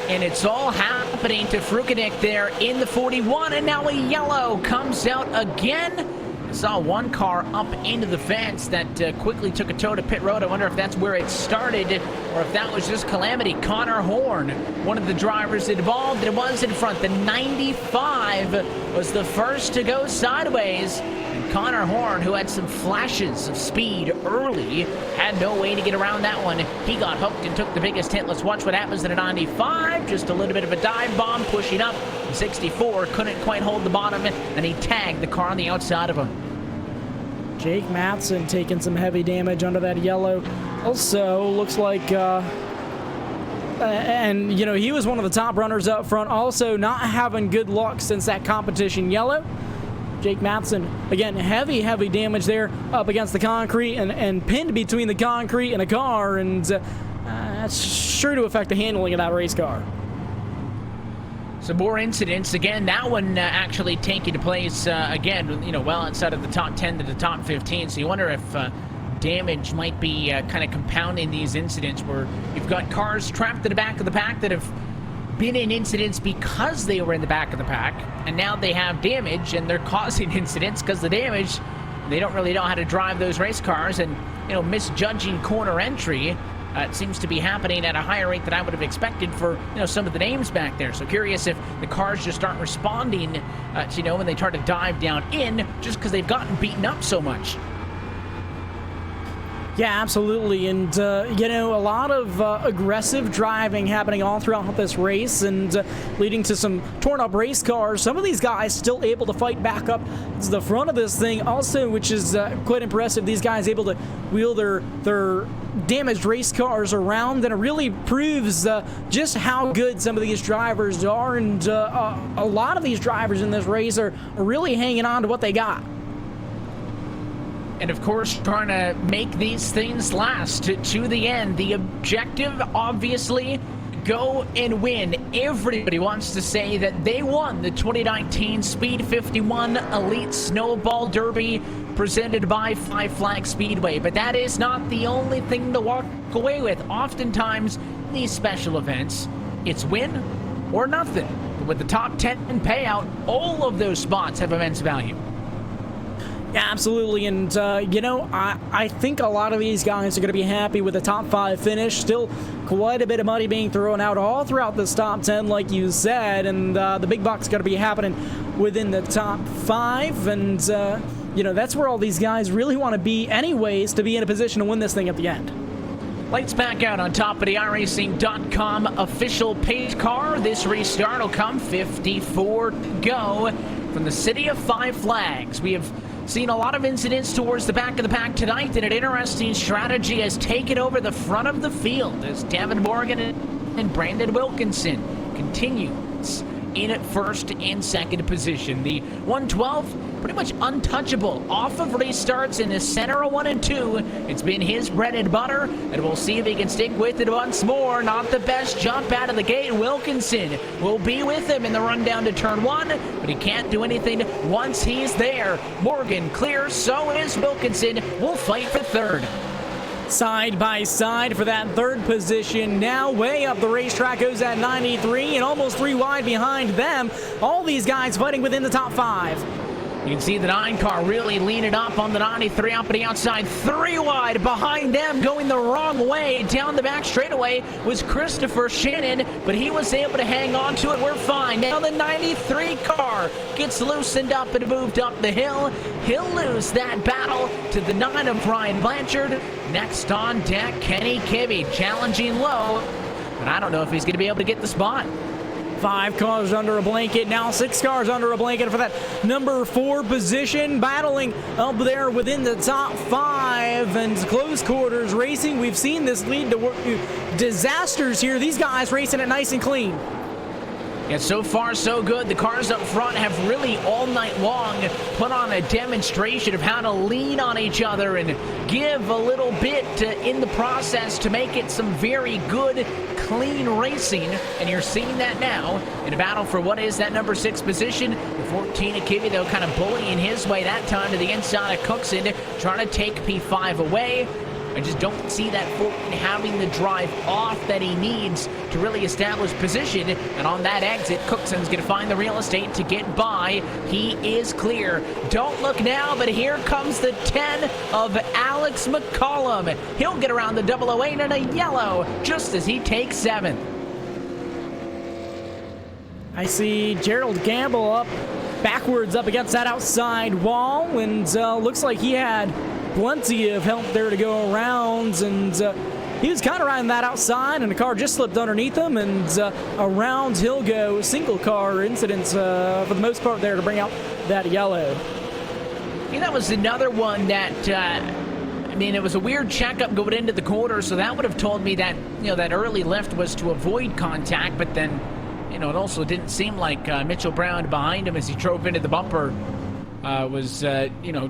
And it's all happening to Frukanik there in the 41, and now a yellow comes out again. Saw one car up into the fence that quickly took a tow to pit road. I wonder if that's where it started or if that was just Calamity. Connor Horn, one of the drivers involved, it was in front. The 95 was the first to go sideways. And Connor Horn, who had some flashes of speed early, had no way to get around that one. He got hooked and took the biggest hit. Let's watch what happens in a 95. Just a little bit of a dive bomb pushing up. 64 couldn't quite hold the bottom, and he tagged the car on the outside of him. Jake Matson taking some heavy damage under that yellow. Also, looks like, and you know, he was one of the top runners up front. Also, not having good luck since that competition yellow. Jake Matson, again, heavy damage there up against the concrete and pinned between the concrete and a car, and that's sure to affect the handling of that race car. Some more incidents. Again, that one actually taking place, again, you know, well outside of the top 10 to the top 15. So you wonder if damage might be kind of compounding these incidents where you've got cars trapped in the back of the pack that have been in incidents because they were in the back of the pack, and now they have damage and they're causing incidents because the damage, they don't really know how to drive those race cars, and, you know, misjudging corner entry. It seems to be happening at a higher rate than I would have expected for, you know, some of the names back there. So curious if the cars just aren't responding, you know, when they try to dive down in just because they've gotten beaten up so much. Yeah, absolutely. And, you know, a lot of aggressive driving happening all throughout this race and leading to some torn up race cars. Some of these guys still able to fight back up to the front of this thing also, which is quite impressive. These guys able to wheel their damaged race cars around, and it really proves just how good some of these drivers are. And a lot of these drivers in this race are really hanging on to what they got. And of course, trying to make these things last to the end. The objective, obviously, go and win. Everybody wants to say that they won the 2019 Speed 51 Elite Snowball Derby presented by Five Flag Speedway. But that is not the only thing to walk away with. Oftentimes, these special events, it's win or nothing. But with the top 10 payout, all of those spots have immense value. Yeah, absolutely, and you know, I think a lot of these guys are going to be happy with the top 5 finish. Still quite a bit of money being thrown out all throughout this top 10, like you said, and the big buck's going to be happening within the top 5, and you know, that's where all these guys really want to be anyways, to be in a position to win this thing at the end. Lights back out on top of the iRacing.com official pace car. This restart will come 54 to go from the city of Five Flags. We have seen a lot of incidents towards the back of the pack tonight, and an interesting strategy has taken over the front of the field as Devin Morgan and Brandon Wilkinson continues in at first and second position. The 112 pretty much untouchable off of restarts in the center of 1 and 2. It's been his bread and butter, and we'll see if he can stick with it once more. Not the best jump out of the gate. Wilkinson will be with him in the run down to turn 1, but he can't do anything once he's there. Morgan clear, so is Wilkinson. We'll fight for third. Side by side for that third position. Now way up the racetrack goes at 93 and almost 3 wide behind them. All these guys fighting within the top 5. You can see the 9 car really leaning up on the 93 up on the outside. 3 wide behind them, going the wrong way. Down the back straightaway was Christopher Shannon, but he was able to hang on to it. We're fine. Now the 93 car gets loosened up and moved up the hill. He'll lose that battle to the 9 of Ryan Blanchard. Next on deck, Kenny Kibbe challenging low, but I don't know if he's going to be able to get the spot. 5 cars under a blanket, now 6 cars under a blanket for that number 4 position, battling up there within the top 5 and close quarters racing. We've seen this lead to disasters here. These guys racing it nice and clean. Yeah, so far so good. The cars up front have really all night long put on a demonstration of how to lean on each other and give a little bit in the process to make it some very good, clean racing. And you're seeing that now in a battle for what is that number 6 position. The 14 of Kibbe, though, kind of bullying his way that time to the inside of Cookson, trying to take P5 away. I just don't see that Fulton having the drive off that he needs to really establish position. And on that exit, Cookson's going to find the real estate to get by. He is clear. Don't look now, but here comes the 10 of Alex McCollum. He'll get around the 008 in a yellow just as he takes 7th. I see Gerald Gamble up backwards up against that outside wall, and looks like he had plenty of help there to go around, and he was kind of riding that outside, and the car just slipped underneath him, and around he'll go. Single car incidents for the most part there to bring out that yellow. Yeah, that was another one that I mean, it was a weird checkup going into the corner, so that would have told me that, you know, that early lift was to avoid contact, but then, you know, it also didn't seem like Mitchell Brown behind him as he drove into the bumper was, you know,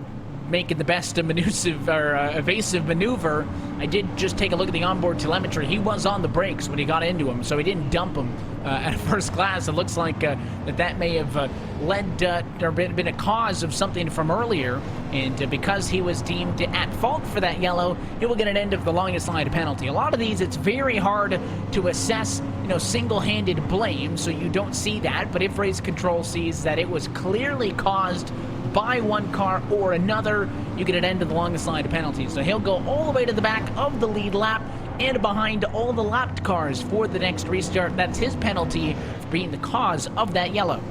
making the best evasive maneuver. I did just take a look at the onboard telemetry. He was on the brakes when he got into him, so he didn't dump him at first class. It looks like that may have led or been a cause of something from earlier, and because he was deemed at fault for that yellow, he will get an end of the longest line penalty. A lot of these, it's very hard to assess, you know, single-handed blame, so you don't see that, but if race control sees that it was clearly caused by one car or another, you get an end of the longest line of penalties. So he'll go all the way to the back of the lead lap and behind all the lapped cars for the next restart. That's his penalty for being the cause of that yellow.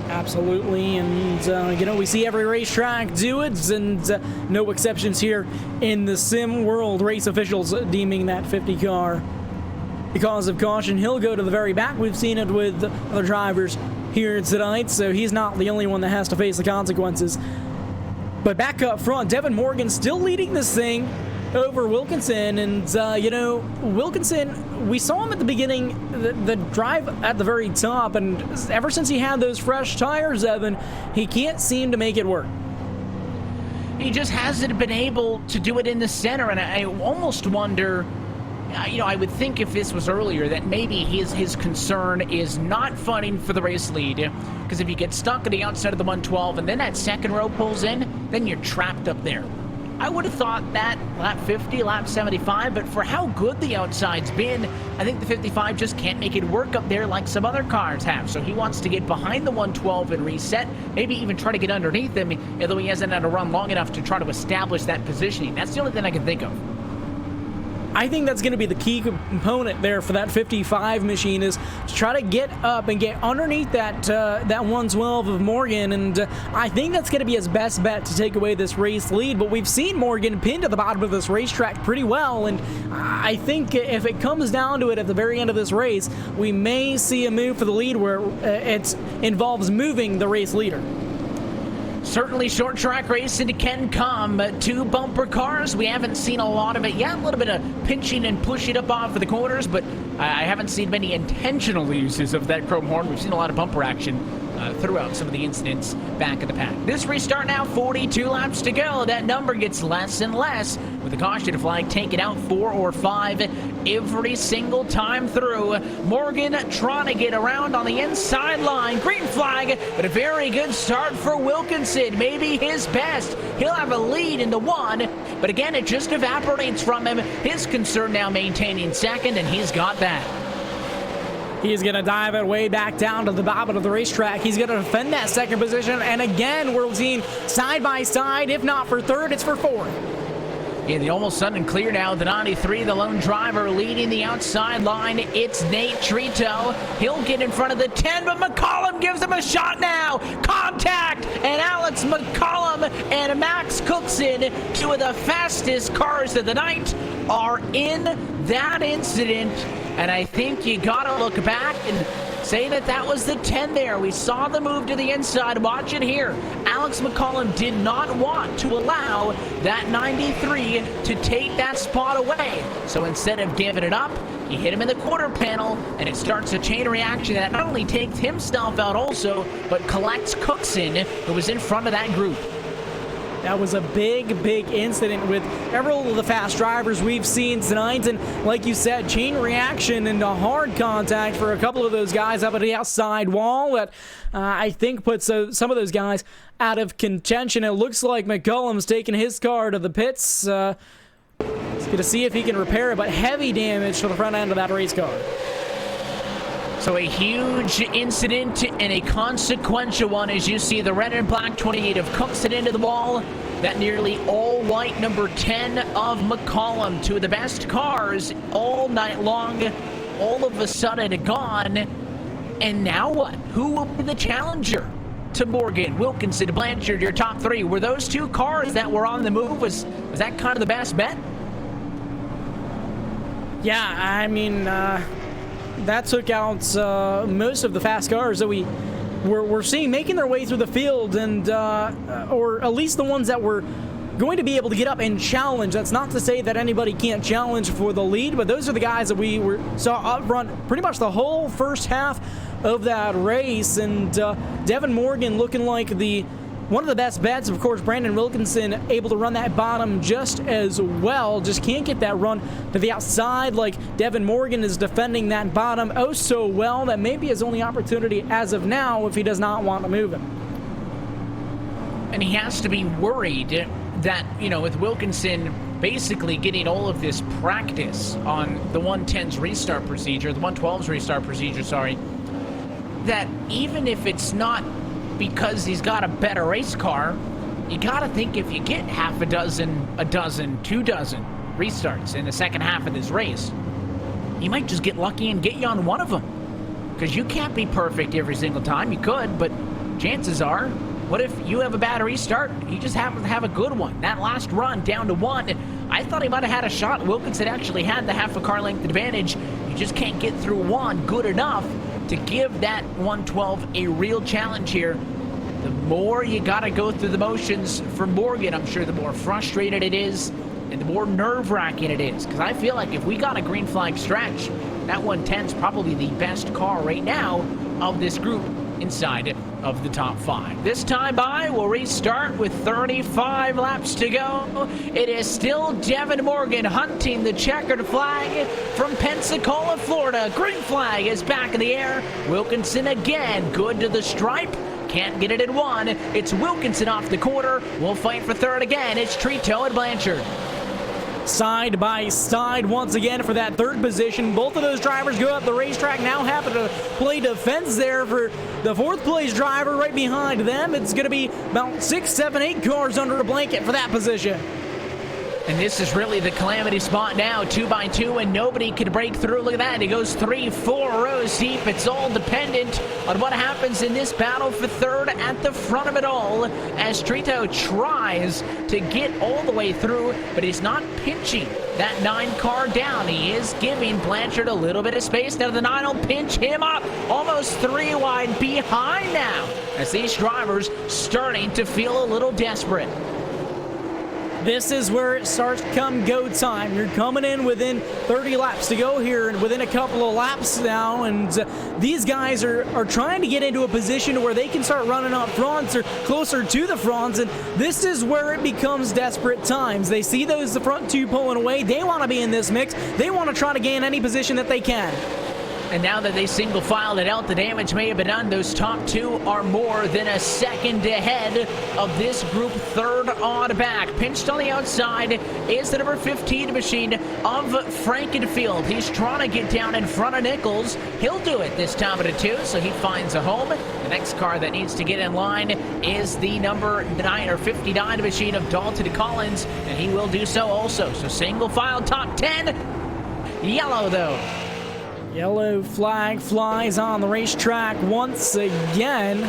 Absolutely, and you know, we see every racetrack do it, and no exceptions here in the sim world. Race officials deeming that 50 car because of caution. He'll go to the very back. We've seen it with other drivers here tonight, so he's not the only one that has to face the consequences. But back up front, Devin Morgan still leading this thing over Wilkinson, and you know, Wilkinson, we saw him at the beginning, the drive at the very top, and ever since he had those fresh tires, Evan, he can't seem to make it work. He just hasn't been able to do it in the center, and I almost wonder, you know, I would think if this was earlier that maybe his concern is not fighting for the race lead, because if you get stuck at the outside of the 112 and then that second row pulls in, then you're trapped up there. I would have thought that lap 50, lap 75, but for how good the outside's been, I think the 55 just can't make it work up there like some other cars have. So he wants to get behind the 112 and reset, maybe even try to get underneath him, although he hasn't had a run long enough to try to establish that positioning. That's the only thing I can think of. I think that's going to be the key component there for that 55 machine, is to try to get up and get underneath that that 112 of Morgan, and I think that's going to be his best bet to take away this race lead. But we've seen Morgan pinned at the bottom of this racetrack pretty well, and I think if it comes down to it at the very end of this race, we may see a move for the lead where it involves moving the race leader. Certainly short track racing can come. 2 bumper cars. We haven't seen a lot of it yet. A little bit of pinching and pushing up off of the corners, but I haven't seen many intentional uses of that chrome horn. We've seen a lot of bumper action throughout some of the incidents back in the pack. This restart now, 42 laps to go. That number gets less and less with the caution flag taken out 4 or 5 every single time through. Morgan trying to get around on the inside line. Green flag, but a very good start for Wilkinson. Maybe his best. He'll have a lead in the 1, but again, it just evaporates from him. His concern now maintaining second, and he's got that. He's going to dive it way back down to the bottom of the racetrack. He's going to defend that second position. And again, we're seeing side by side. If not for third, it's for fourth. In the almost sudden clear now, the 93, the lone driver leading the outside line. It's Nate Trito. He'll get in front of the 10, but McCollum gives him a shot now. Contact! And Alex McCollum and Max Cookson, 2 of the fastest cars of the night, are in that incident. And I think you gotta look back and say that that was the 10 there. We saw the move to the inside. Watch it here. Alex McCollum did not want to allow that 93 to take that spot away. So instead of giving it up, he hit him in the quarter panel, and it starts a chain reaction that not only takes himself out also, but collects Cookson, who was in front of that group. That was a big incident with several of the fast drivers we've seen tonight. And like you said, chain reaction and a hard contact for a couple of those guys up at the outside wall that I think puts some of those guys out of contention. It looks like McCullum's taking his car to the pits. He's going to see if he can repair it, but heavy damage to the front end of that race car. So a huge incident and a consequential one as you see the red and black 28 of Cooks it into the wall. That nearly all-white number 10 of McCollum, two of the best cars all night long, all of a sudden gone. And now what? Who will be the challenger to Morgan, Wilkinson, Blanchard, your top three? Were those two cars that were on the move, was that kind of the best bet? Yeah, I mean, that took out most of the fast cars that we're seeing making their way through the field, and or at least the ones that were going to be able to get up and challenge. That's not to say that anybody can't challenge for the lead, but those are the guys that we saw up front pretty much the whole first half of that race. And Devin Morgan looking like one of the best bets. Of course, Brandon Wilkinson able to run that bottom just as well. Just can't get that run to the outside like Devin Morgan is defending that bottom oh so well. That may be his only opportunity as of now if he does not want to move him. And he has to be worried that, you know, with Wilkinson basically getting all of this practice on the 110's restart procedure, the 112's restart procedure, sorry, that even if it's not because he's got a better race car, you gotta think if you get half a dozen, 2 dozen restarts in the second half of this race, you might just get lucky and get you on one of them. Because you can't be perfect every single time. You could, but chances are, what if you have a bad restart? You just happen to have a good one. That last run down to 1, I thought he might have had a shot. Wilkinson actually had the half a car length advantage. You just can't get through 1 good enough to give that 112 a real challenge here. The more you gotta go through the motions for Morgan, I'm sure the more frustrated it is and the more nerve-wracking it is. Because I feel like if we got a green flag stretch, that 110's probably the best car right now of this group inside of the top 5. This time by, we'll restart with 35 laps to go. It is still Devin Morgan hunting the checkered flag from Pensacola, Florida. Green flag is back in the air. Wilkinson again, good to the stripe. Can't get it in 1. It's Wilkinson off the quarter. We'll fight for 3rd again. It's Trito and Blanchard. Side by side once again for that 3rd position. Both of those drivers go up the racetrack, now happen to play defense there for the 4th place driver right behind them. It's going to be about 6, 7, 8 cars under a blanket for that position. And this is really the Calamity spot now, 2 by 2, and nobody can break through. Look at that. It goes 3, 4 rows deep. It's all dependent on what happens in this battle for 3rd at the front of it all, as Trito tries to get all the way through, but he's not pinching that 9 car down. He is giving Blanchard a little bit of space. Now the 9 will pinch him up, almost 3 wide behind now, as these drivers starting to feel a little desperate. This is where it starts to come go time. You're coming in within 30 laps to go here and within a couple of laps now, and these guys are trying to get into a position where they can start running up fronts or closer to the fronts, and this is where it becomes desperate times. They see the front 2 pulling away. They want to be in this mix. They want to try to gain any position that they can. And now that they single filed it out, the damage may have been done. Those top 2 are more than a second ahead of this group 3rd on back. Pinched on the outside is the number 15 machine of Frankenfield. He's trying to get down in front of Nichols. He'll do it this time at a 2, so he finds a home. The next car that needs to get in line is the number 9 or 59 machine of Dalton Collins, and he will do so also. So single file top 10. Yellow though. Yellow flag flies on the racetrack once again.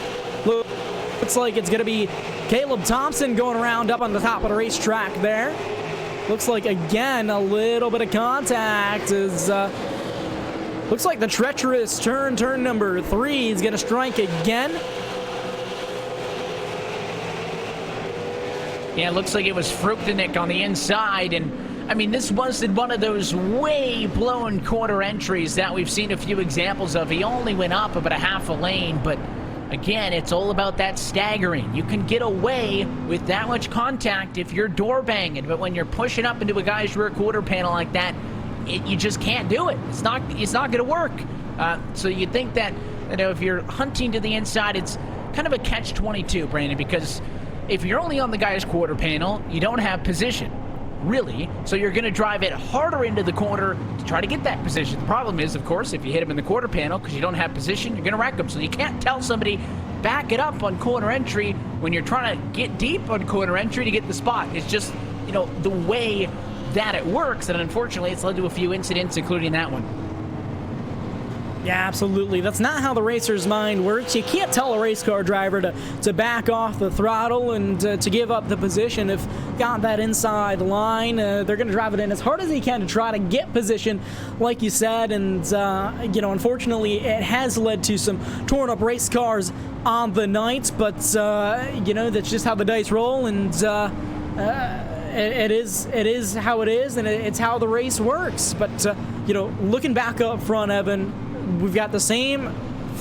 Looks like it's going to be Caleb Thompson going around up on the top of the racetrack there. Looks like, again, a little bit of contact. Looks like the treacherous turn number 3 is going to strike again. Yeah, it looks like it was Fruchtenich on the inside, and I mean, this wasn't one of those way blown quarter entries that we've seen a few examples of. He only went up about a half a lane, but again, it's all about that staggering. You can get away with that much contact if you're door banging, but when you're pushing up into a guy's rear quarter panel like that, you just can't do it. It's not going to work. So you think that, if you're hunting to the inside, it's kind of a catch-22, Brandon, because if you're only on the guy's quarter panel, you don't have position, really. So you're going to drive it harder into the corner to try to get that position. The problem is, of course, if you hit him in the quarter panel because you don't have position, you're going to wreck him. So you can't tell somebody, back it up on corner entry when you're trying to get deep on corner entry to get the spot. It's just, the way that it works, and unfortunately it's led to a few incidents, including that one. Yeah, absolutely. That's not how the racer's mind works. You can't tell a race car driver to back off the throttle and to give up the position. If got that inside line, they're going to drive it in as hard as they can to try to get position, like you said. And, unfortunately, it has led to some torn up race cars on the night. But, that's just how the dice roll. And, it is how it is, and it's how the race works. But, looking back up front, Evan, we've got the same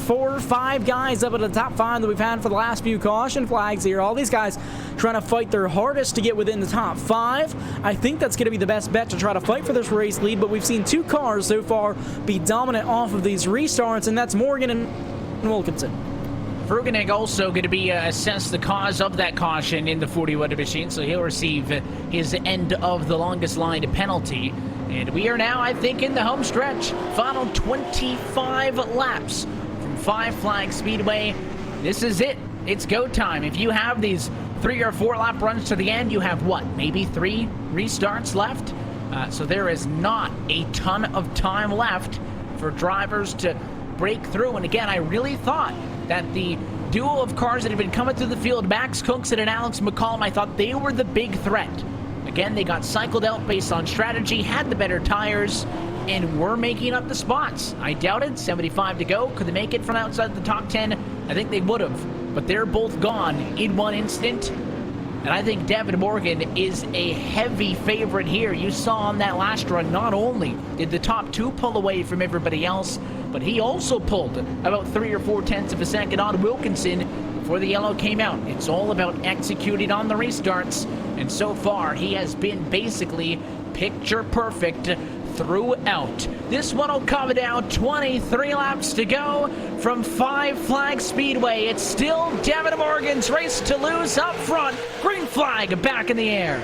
4 or 5 guys up at the top 5 that we've had for the last few caution flags here. All these guys trying to fight their hardest to get within the top 5. I think that's going to be the best bet to try to fight for this race lead, but we've seen 2 cars so far be dominant off of these restarts, and that's Morgan and Wilkinson. Frugenig also going to be assessed the cause of that caution in the 40-watt machine, so he'll receive his end of the longest line penalty. And we are now, I think, in the home stretch. Final 25 laps from Five Flag Speedway. This is it. It's go time. If you have these 3 or 4 lap runs to the end, you have what? Maybe 3 restarts left? So there is not a ton of time left for drivers to break through. And again, I really thought that the duo of cars that had been coming through the field, Max Cookson and Alex McCollum, I thought they were the big threat. Again, they got cycled out based on strategy, had the better tires, and were making up the spots. I doubted. 75 to go. Could they make it from outside the top 10? I think they would have. But they're both gone in one instant. And I think Devin Morgan is a heavy favorite here. You saw on that last run, not only did the top 2 pull away from everybody else, but he also pulled about 3 or 4 tenths of a second on Wilkinson before the yellow came out. It's all about executing on the restarts, and so far he has been basically picture perfect throughout. This one will come down 23 laps to go from Five Flag Speedway. It's still Devin Morgan's race to lose up front. Green flag back in the air.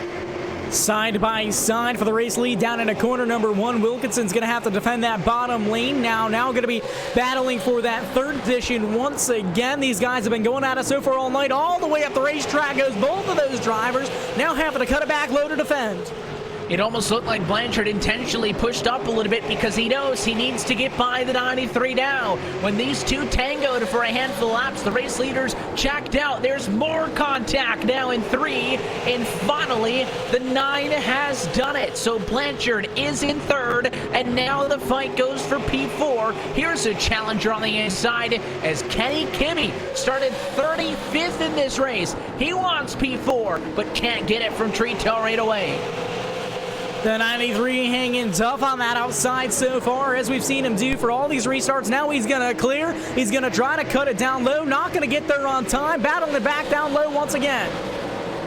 Side by side for the race lead down into corner number 1. Wilkinson's going to have to defend that bottom lane now going to be battling for that 3rd position once again. These guys have been going at it so far all night. All the way up the racetrack goes both of those drivers, now having to cut it back low to defend. It almost looked like Blanchard intentionally pushed up a little bit because he knows he needs to get by the 93 now. When these 2 tangoed for a handful of laps, the race leaders checked out. There's more contact now in 3, and finally the 9 has done it. So Blanchard is in 3rd, and now the fight goes for P4. Here's a challenger on the inside as Kenny Kimmy started 35th in this race. He wants P4, but can't get it from Treetail right away. The 93 hanging tough on that outside so far, as we've seen him do for all these restarts. Now he's going to clear. He's going to try to cut it down low. Not going to get there on time. Battling it back down low once again.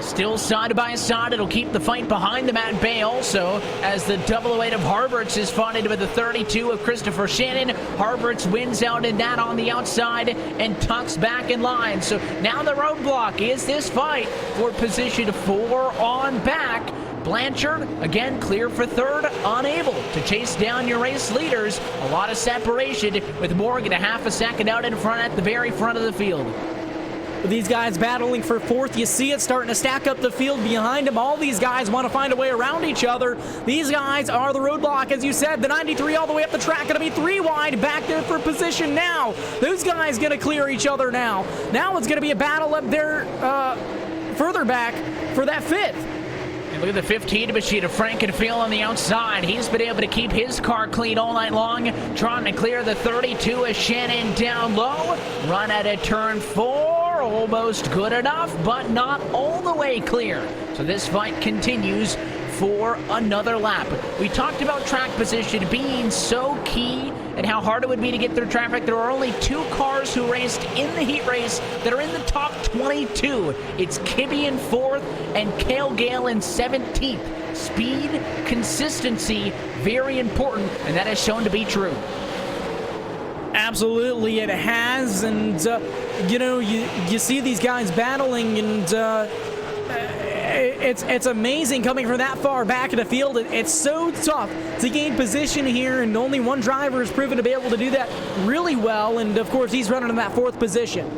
Still side by side. It'll keep the fight behind the Matt Bay also, as the 008 of Harberts is fought with the 32 of Christopher Shannon. Harberts wins out in that on the outside and tucks back in line. So now the roadblock is this fight for position 4 on back. Blanchard, again, clear for 3rd, unable to chase down your race leaders. A lot of separation with Morgan a half a second out in front at the very front of the field. With these guys battling for 4th, you see it starting to stack up the field behind them. All these guys want to find a way around each other. These guys are the roadblock, as you said. The 93 all the way up the track, going to be 3 wide back there for position now. Those guys going to clear each other now. Now it's going to be a battle up there further back for that 5th. And look at the 15 machine of Frankenfield on the outside. He's been able to keep his car clean all night long, trying to clear the 32 of Shannon down low. Run at a turn 4, almost good enough, but not all the way clear. So this fight continues for another lap. We talked about track position being so key and how hard it would be to get through traffic. There are only 2 cars who raced in the heat race that are in the top 22. It's Kibby in 4th and Cale Gale in 17th. Speed, consistency, very important, and that has shown to be true. Absolutely, it has, and you know, you see these guys battling, and it's amazing coming from that far back in the field. It's so tough to gain position here, and only one driver has proven to be able to do that really well, and of course he's running in that 4th position.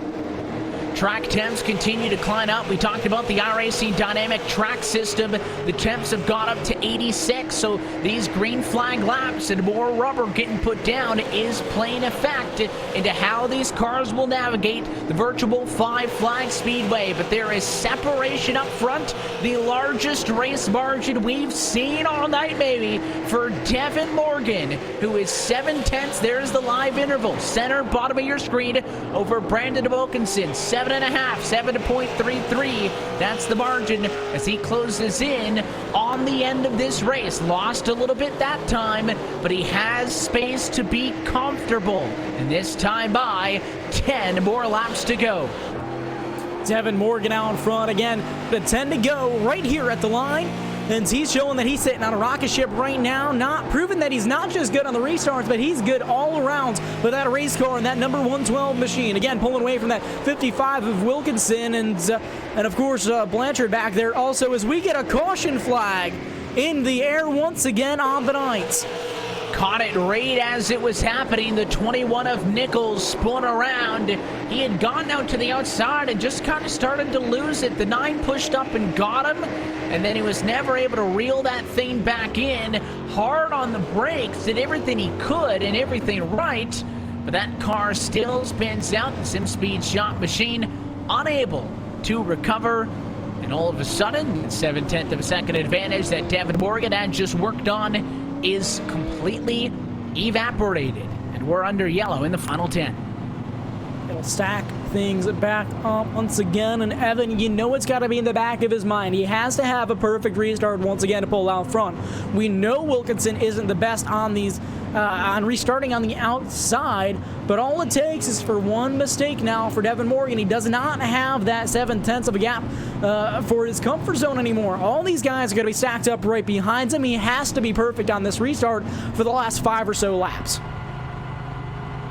Track temps continue to climb up. We talked about the iRacing dynamic track system. The temps have got up to 86, so these green flag laps and more rubber getting put down is playing effect into how these cars will navigate the virtual 5-flag speedway. But there is separation up front, the largest race margin we've seen all night, maybe, for Devin Morgan, who is 7/10. There's the live interval, center bottom of your screen, over Brandon Wilkinson, 7.5, 7.33. That's the margin as he closes in on the end of this race. Lost a little bit that time, but he has space to be comfortable. And this time by 10 more laps to go. Devin Morgan out in front again, but 10 to go right here at the line. And he's showing that he's sitting on a rocket ship right now, not proving that he's not just good on the restarts, but he's good all around with that race car and that number 112 machine. Again, pulling away from that 55 of Wilkinson, and of course Blanchard back there also, as we get a caution flag in the air once again on the night. Caught it right as it was happening. The 21 of Nichols spun around. He had gone out to the outside and just kind of started to lose it. The 9 pushed up and got him, and then he was never able to reel that thing back in. Hard on the brakes, did everything he could and everything right, but that car still spins out. The Sim Speed shot machine unable to recover. And all of a sudden, the 7/10 of a second advantage that Devin Morgan had just worked on is completely evaporated, and we're under yellow in the final 10. It'll stack things back up once again, and Evan, you know it's got to be in the back of his mind. He has to have a perfect restart once again to pull out front. We know Wilkinson isn't the best on these on restarting on the outside, but all it takes is for one mistake now for Devin Morgan. He does not have that 7/10 of a gap for his comfort zone anymore. All these guys are going to be stacked up right behind him. He has to be perfect on this restart for the last 5 or so laps.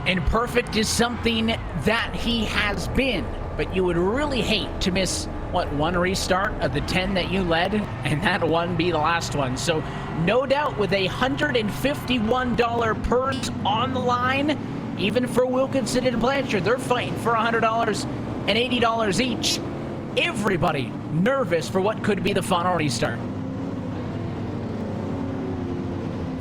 And perfect is something that he has been, but you would really hate to miss, what, one restart of the 10 that you led, and that one be the last one. So no doubt with a $151 purse on the line, even for Wilkinson and Blanchard, they're fighting for $100 and $80 each. Everybody nervous for what could be the final restart.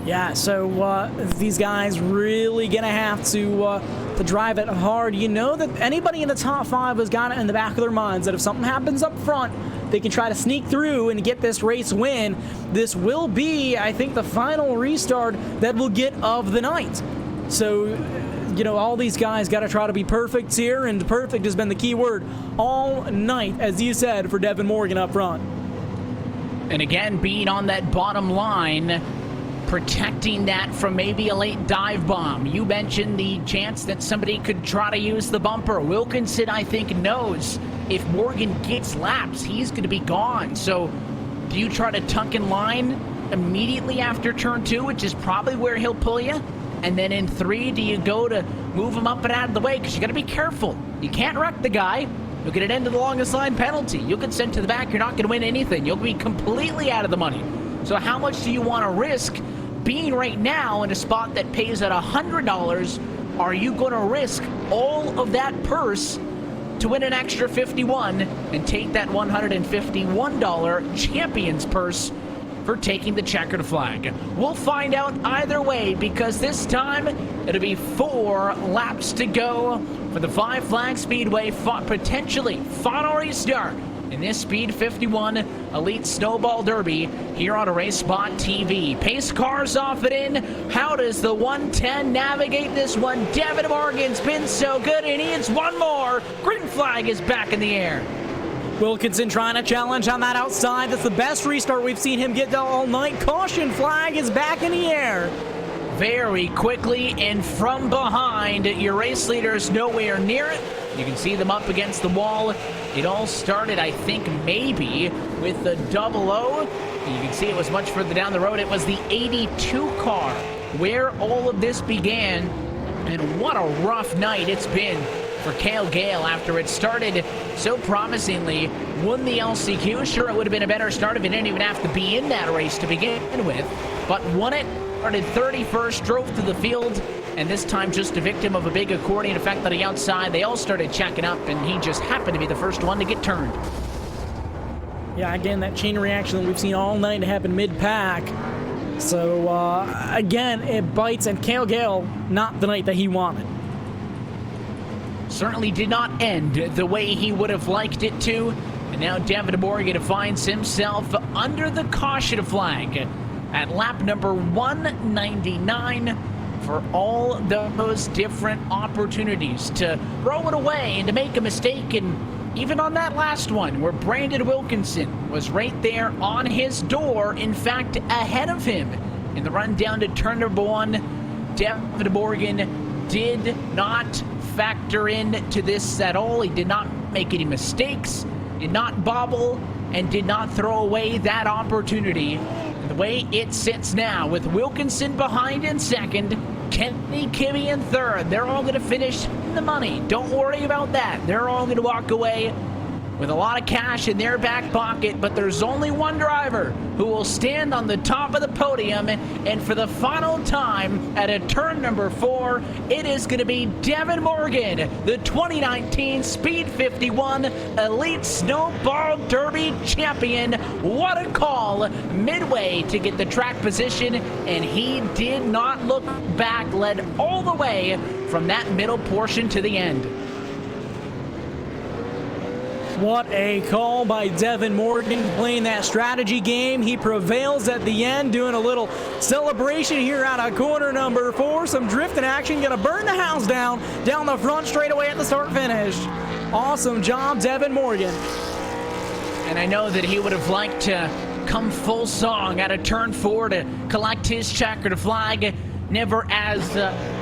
Yeah, so these guys really gonna have to drive it hard. You know that anybody in the top 5 has got it in the back of their minds that if something happens up front, they can try to sneak through and get this race win. This will be, I think, the final restart that we'll get of the night. So, you know, all these guys got to try to be perfect here, and perfect has been the key word all night, as you said, for Devin Morgan up front. And again, being on that bottom line, protecting that from maybe a late dive bomb. You mentioned the chance that somebody could try to use the bumper. Wilkinson, I think, knows if Morgan gets laps, he's going to be gone. So do you try to tuck in line immediately after turn 2, which is probably where he'll pull you? And then in 3, do you go to move him up and out of the way? Because you got to be careful. You can't wreck the guy. You'll get an end of the longest line penalty. You'll get sent to the back. You're not going to win anything. You'll be completely out of the money. So how much do you want to risk being right now in a spot that pays at $100? Are you going to risk all of that purse to win an extra 51 and take that $151 champion's purse for taking the checkered flag? We'll find out either way, because this time it'll be 4 laps to go for the 5-flag speedway potentially final restart in this Speed 51 Elite Snowball Derby here on RaceSpotTV. Pace cars off and in. How does the 110 navigate this one? Devin Morgan's been so good, and he needs one more. Green flag is back in the air. Wilkinson trying to challenge on that outside. That's the best restart we've seen him get all night. Caution flag is back in the air. Very quickly and from behind, your race leaders nowhere near it. You can see them up against the wall. It all started, I think, maybe with the 00. You can see it was much further down the road. It was the 82 car where all of this began. And what a rough night it's been for Cale Gale after it started so promisingly. Won the LCQ. Sure, it would have been a better start if it didn't even have to be in that race to begin with. But won it. Started 31st, drove to the field, and this time just a victim of a big accordion effect on the outside. They all started checking up, and he just happened to be the first one to get turned. Yeah, again, that chain reaction that we've seen all night happen mid-pack. So, again, it bites, and Cale Gale, not the night that he wanted. Certainly did not end the way he would have liked it to, and now Devin Morgan finds himself under the caution flag at lap number 199 for all those different opportunities to throw it away and to make a mistake. And even on that last one where Brandon Wilkinson was right there on his door, in fact ahead of him in the run down to turn number 1, Devin Morgan did not factor into this at all. He did not make any mistakes, did not bobble, and did not throw away that opportunity. The way it sits now, with Wilkinson behind in second, Kenny Kimmy in third, they're all going to finish in the money. Don't worry about that. They're all going to walk away with a lot of cash in their back pocket, but there's only one driver who will stand on the top of the podium, and for the final time at a turn number 4, it is going to be Devin Morgan, the 2019 Speed 51 Elite Snowball Derby champion. What a call midway to get the track position, and he did not look back, led all the way from that middle portion to the end. What a call by Devin Morgan, playing that strategy game. He prevails at the end, doing a little celebration here out of corner number 4. Some drifting action, gonna burn the house down the front straightaway at the start finish. Awesome job, Devin Morgan. And I know that he would have liked to come full song out of turn 4 to collect his checkered flag. Never as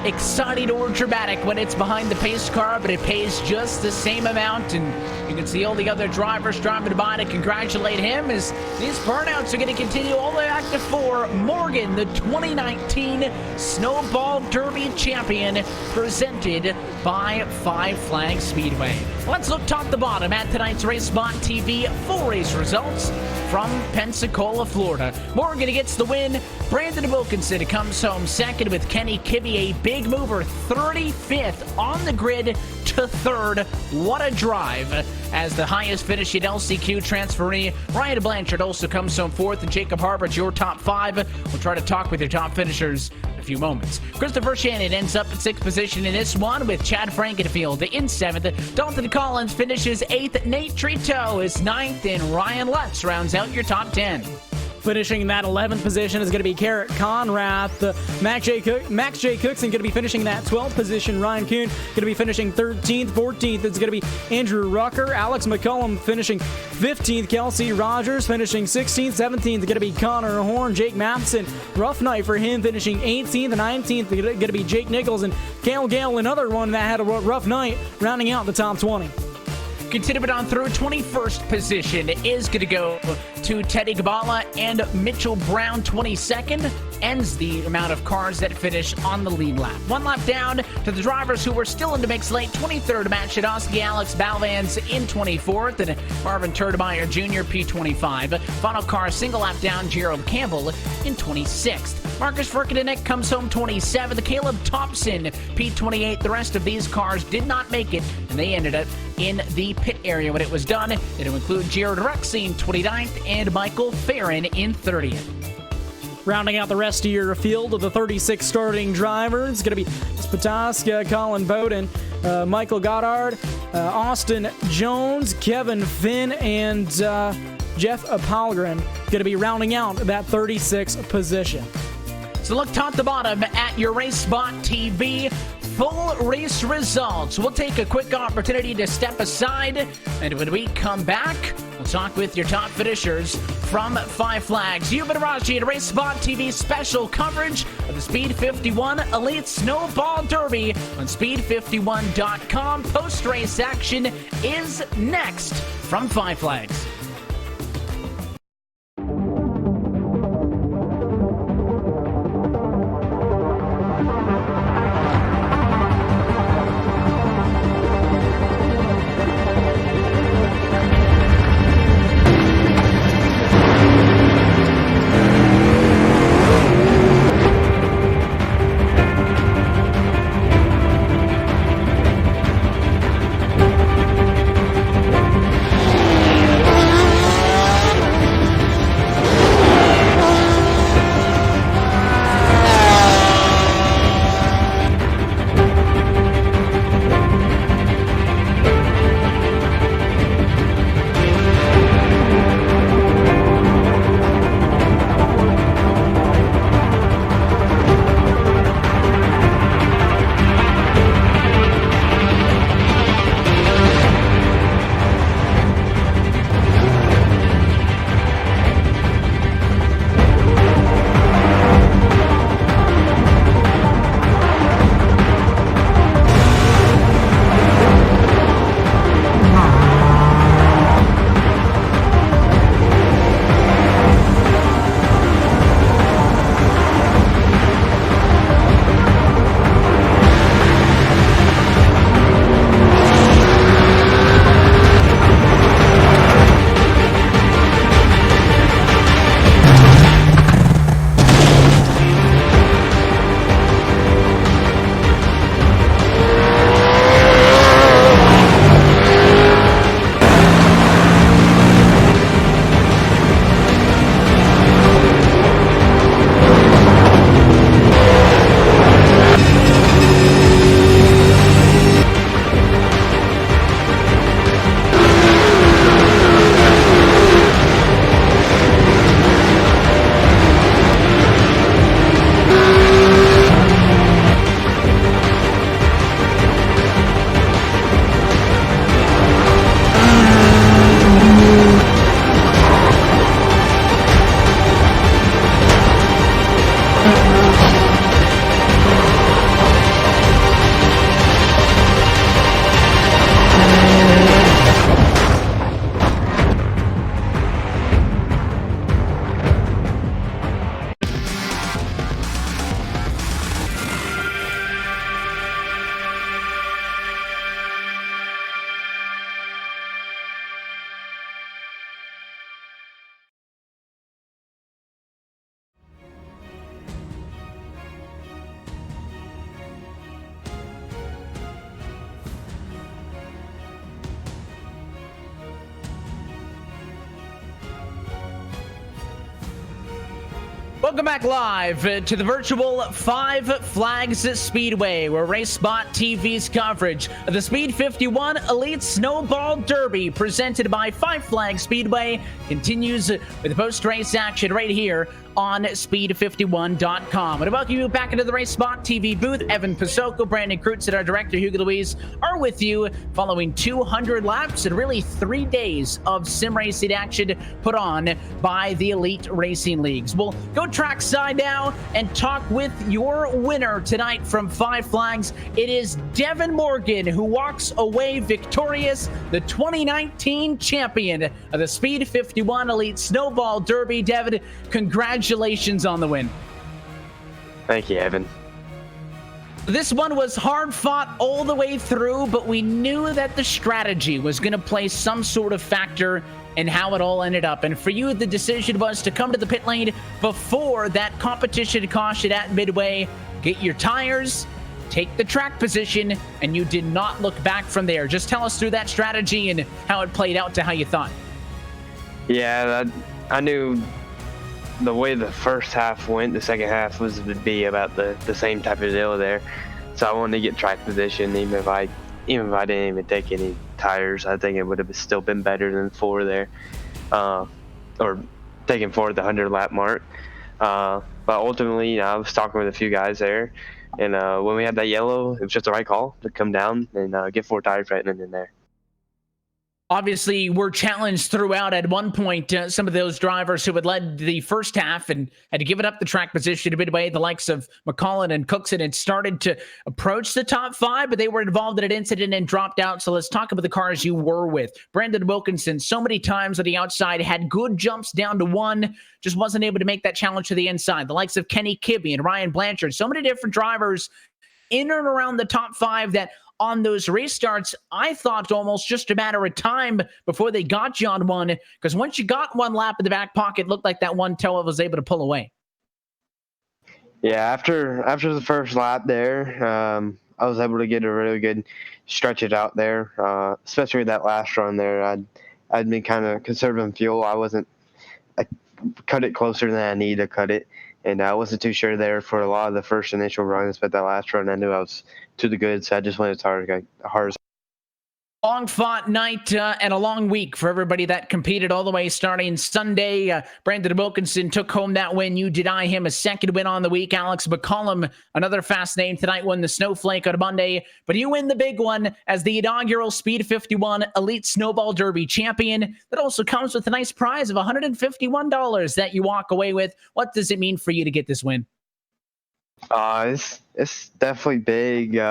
exciting or dramatic when it's behind the pace car, but it pays just the same amount. And you can see all the other drivers driving by to congratulate him as these burnouts are going to continue all the way back to 4. Morgan, the 2019 Snowball Derby champion, presented by Five Flag Speedway. Let's look top to bottom at tonight's RaceSpotTV full race results from Pensacola, Florida. Morgan gets the win. Brandon Wilkinson comes home second with Kenny Kimmy, a big mover, 35th on the grid to 3rd. What a drive as the highest finish in LCQ transferee. Ryan Blanchard also comes home 4th, and Jacob Harbert's your top 5. We'll try to talk with your top finishers in a few moments. Christopher Shannon ends up in 6th position in this one with Chad Frankenfield in 7th. Dalton Collins finishes 8th. Nate Trito is 9th, and Ryan Lutz rounds out your top 10. Finishing in that 11th position is going to be Garrett Conrath. Max J. Cookson going to be finishing that 12th position. Ryan Kuhn going to be finishing 13th. 14th is going to be Andrew Rucker. Alex McCullum finishing 15th. Kelsey Rogers finishing 16th. 17th is going to be Connor Horn. Jake Matheson, rough night for him, finishing 18th. And 19th is going to be Jake Nichols. And Cale Gale, another one that had a rough night, rounding out the top 20. Continuing on through, 21st position is going to go to Teddy Gabala and Mitchell Brown. 22nd ends the amount of cars that finish on the lead lap. One lap down to the drivers who were still in the mix late. 23rd, Matt Shadowski, Alex Balvans in 24th, and Marvin Turdemeyer Jr. P25. Final car single lap down, Gerald Campbell in 26th. Marcus Furkadenek comes home 27th. Caleb Thompson, P28. The rest of these cars did not make it, and they ended up in the pit area when it was done. It'll include Jared Rexine, 29th, and Michael Farron in 30th. Rounding out the rest of your field of the 36 starting drivers, it's going to be Spataska, Colin Bowden, Michael Goddard, Austin Jones, Kevin Finn, and Jeff Apalgren going to be rounding out that 36th position. So look top to bottom at your RaceSpotTV full race results. We'll take a quick opportunity to step aside, and when we come back, we'll talk with your top finishers from Five Flags. You've been watching RaceSpotTV special coverage of the Speed 51 Elite Snowball Derby on speed51.com. Post-race action is next from Five Flags. Welcome back live to the virtual Five Flags Speedway, where RaceSpotTV's coverage of the Speed 51 Elite Snowball Derby, presented by Five Flags Speedway, continues with the post-race action right here on speed51.com. And I welcome you back into the RaceSpotTV booth. Evan Pasoko, Brandon Kreutz, and our director Hugo Louise are with you following 200 laps and really 3 days of sim racing action put on by the Elite Racing Leagues. We'll go trackside now and talk with your winner tonight from Five Flags. It is Devin Morgan, who walks away victorious, the 2019 champion of the Speed 51 Elite Snowball Derby. Devin, congratulations on the win. Thank you, Evan. This one was hard fought all the way through, but we knew that the strategy was going to play some sort of factor in how it all ended up. And for you, the decision was to come to the pit lane before that competition caution at midway, get your tires, take the track position, and you did not look back from there. Just tell us through that strategy and how it played out to how you thought. Yeah, I knew the way the first half went, the second half was to be about the same type of deal there. So I wanted to get track position, even if I didn't even take any tires. I think it would have still been better than 4 there, or taking 4 at the 100 lap mark. But ultimately, I was talking with a few guys there, and when we had that yellow, it was just the right call to come down and get 4 tires right in there. Obviously, we're challenged throughout. At one point, some of those drivers who had led the first half and had to give it up the track position a bit away, the likes of McCollin and Cookson, had started to approach the top 5, but they were involved in an incident and dropped out. So let's talk about the cars you were with. Brandon Wilkinson, so many times on the outside, had good jumps down to 1, just wasn't able to make that challenge to the inside. The likes of Kenny Kibbe and Ryan Blanchard, so many different drivers in and around the top 5 that on those restarts, I thought almost just a matter of time before they got you on one, because once you got one lap in the back pocket, it looked like that one toe was able to pull away. Yeah, after the first lap there, I was able to get a really good stretch it out there, especially that last run there. I'd been kind of conserving fuel. I cut it closer than I needed to cut it. And I wasn't too sure there for a lot of the first initial runs, but that last run I knew I was to the good, so I just went as hard as Long fought night and a long week for everybody that competed all the way starting Sunday. Brandon Wilkinson took home that win. You deny him a second win on the week. Alex McCollum, another fast name tonight, won the Snowflake on Monday. But you win the big one as the inaugural Speed 51 Elite Snowball Derby champion. That also comes with a nice prize of $151 that you walk away with. What does it mean for you to get this win? It's definitely big.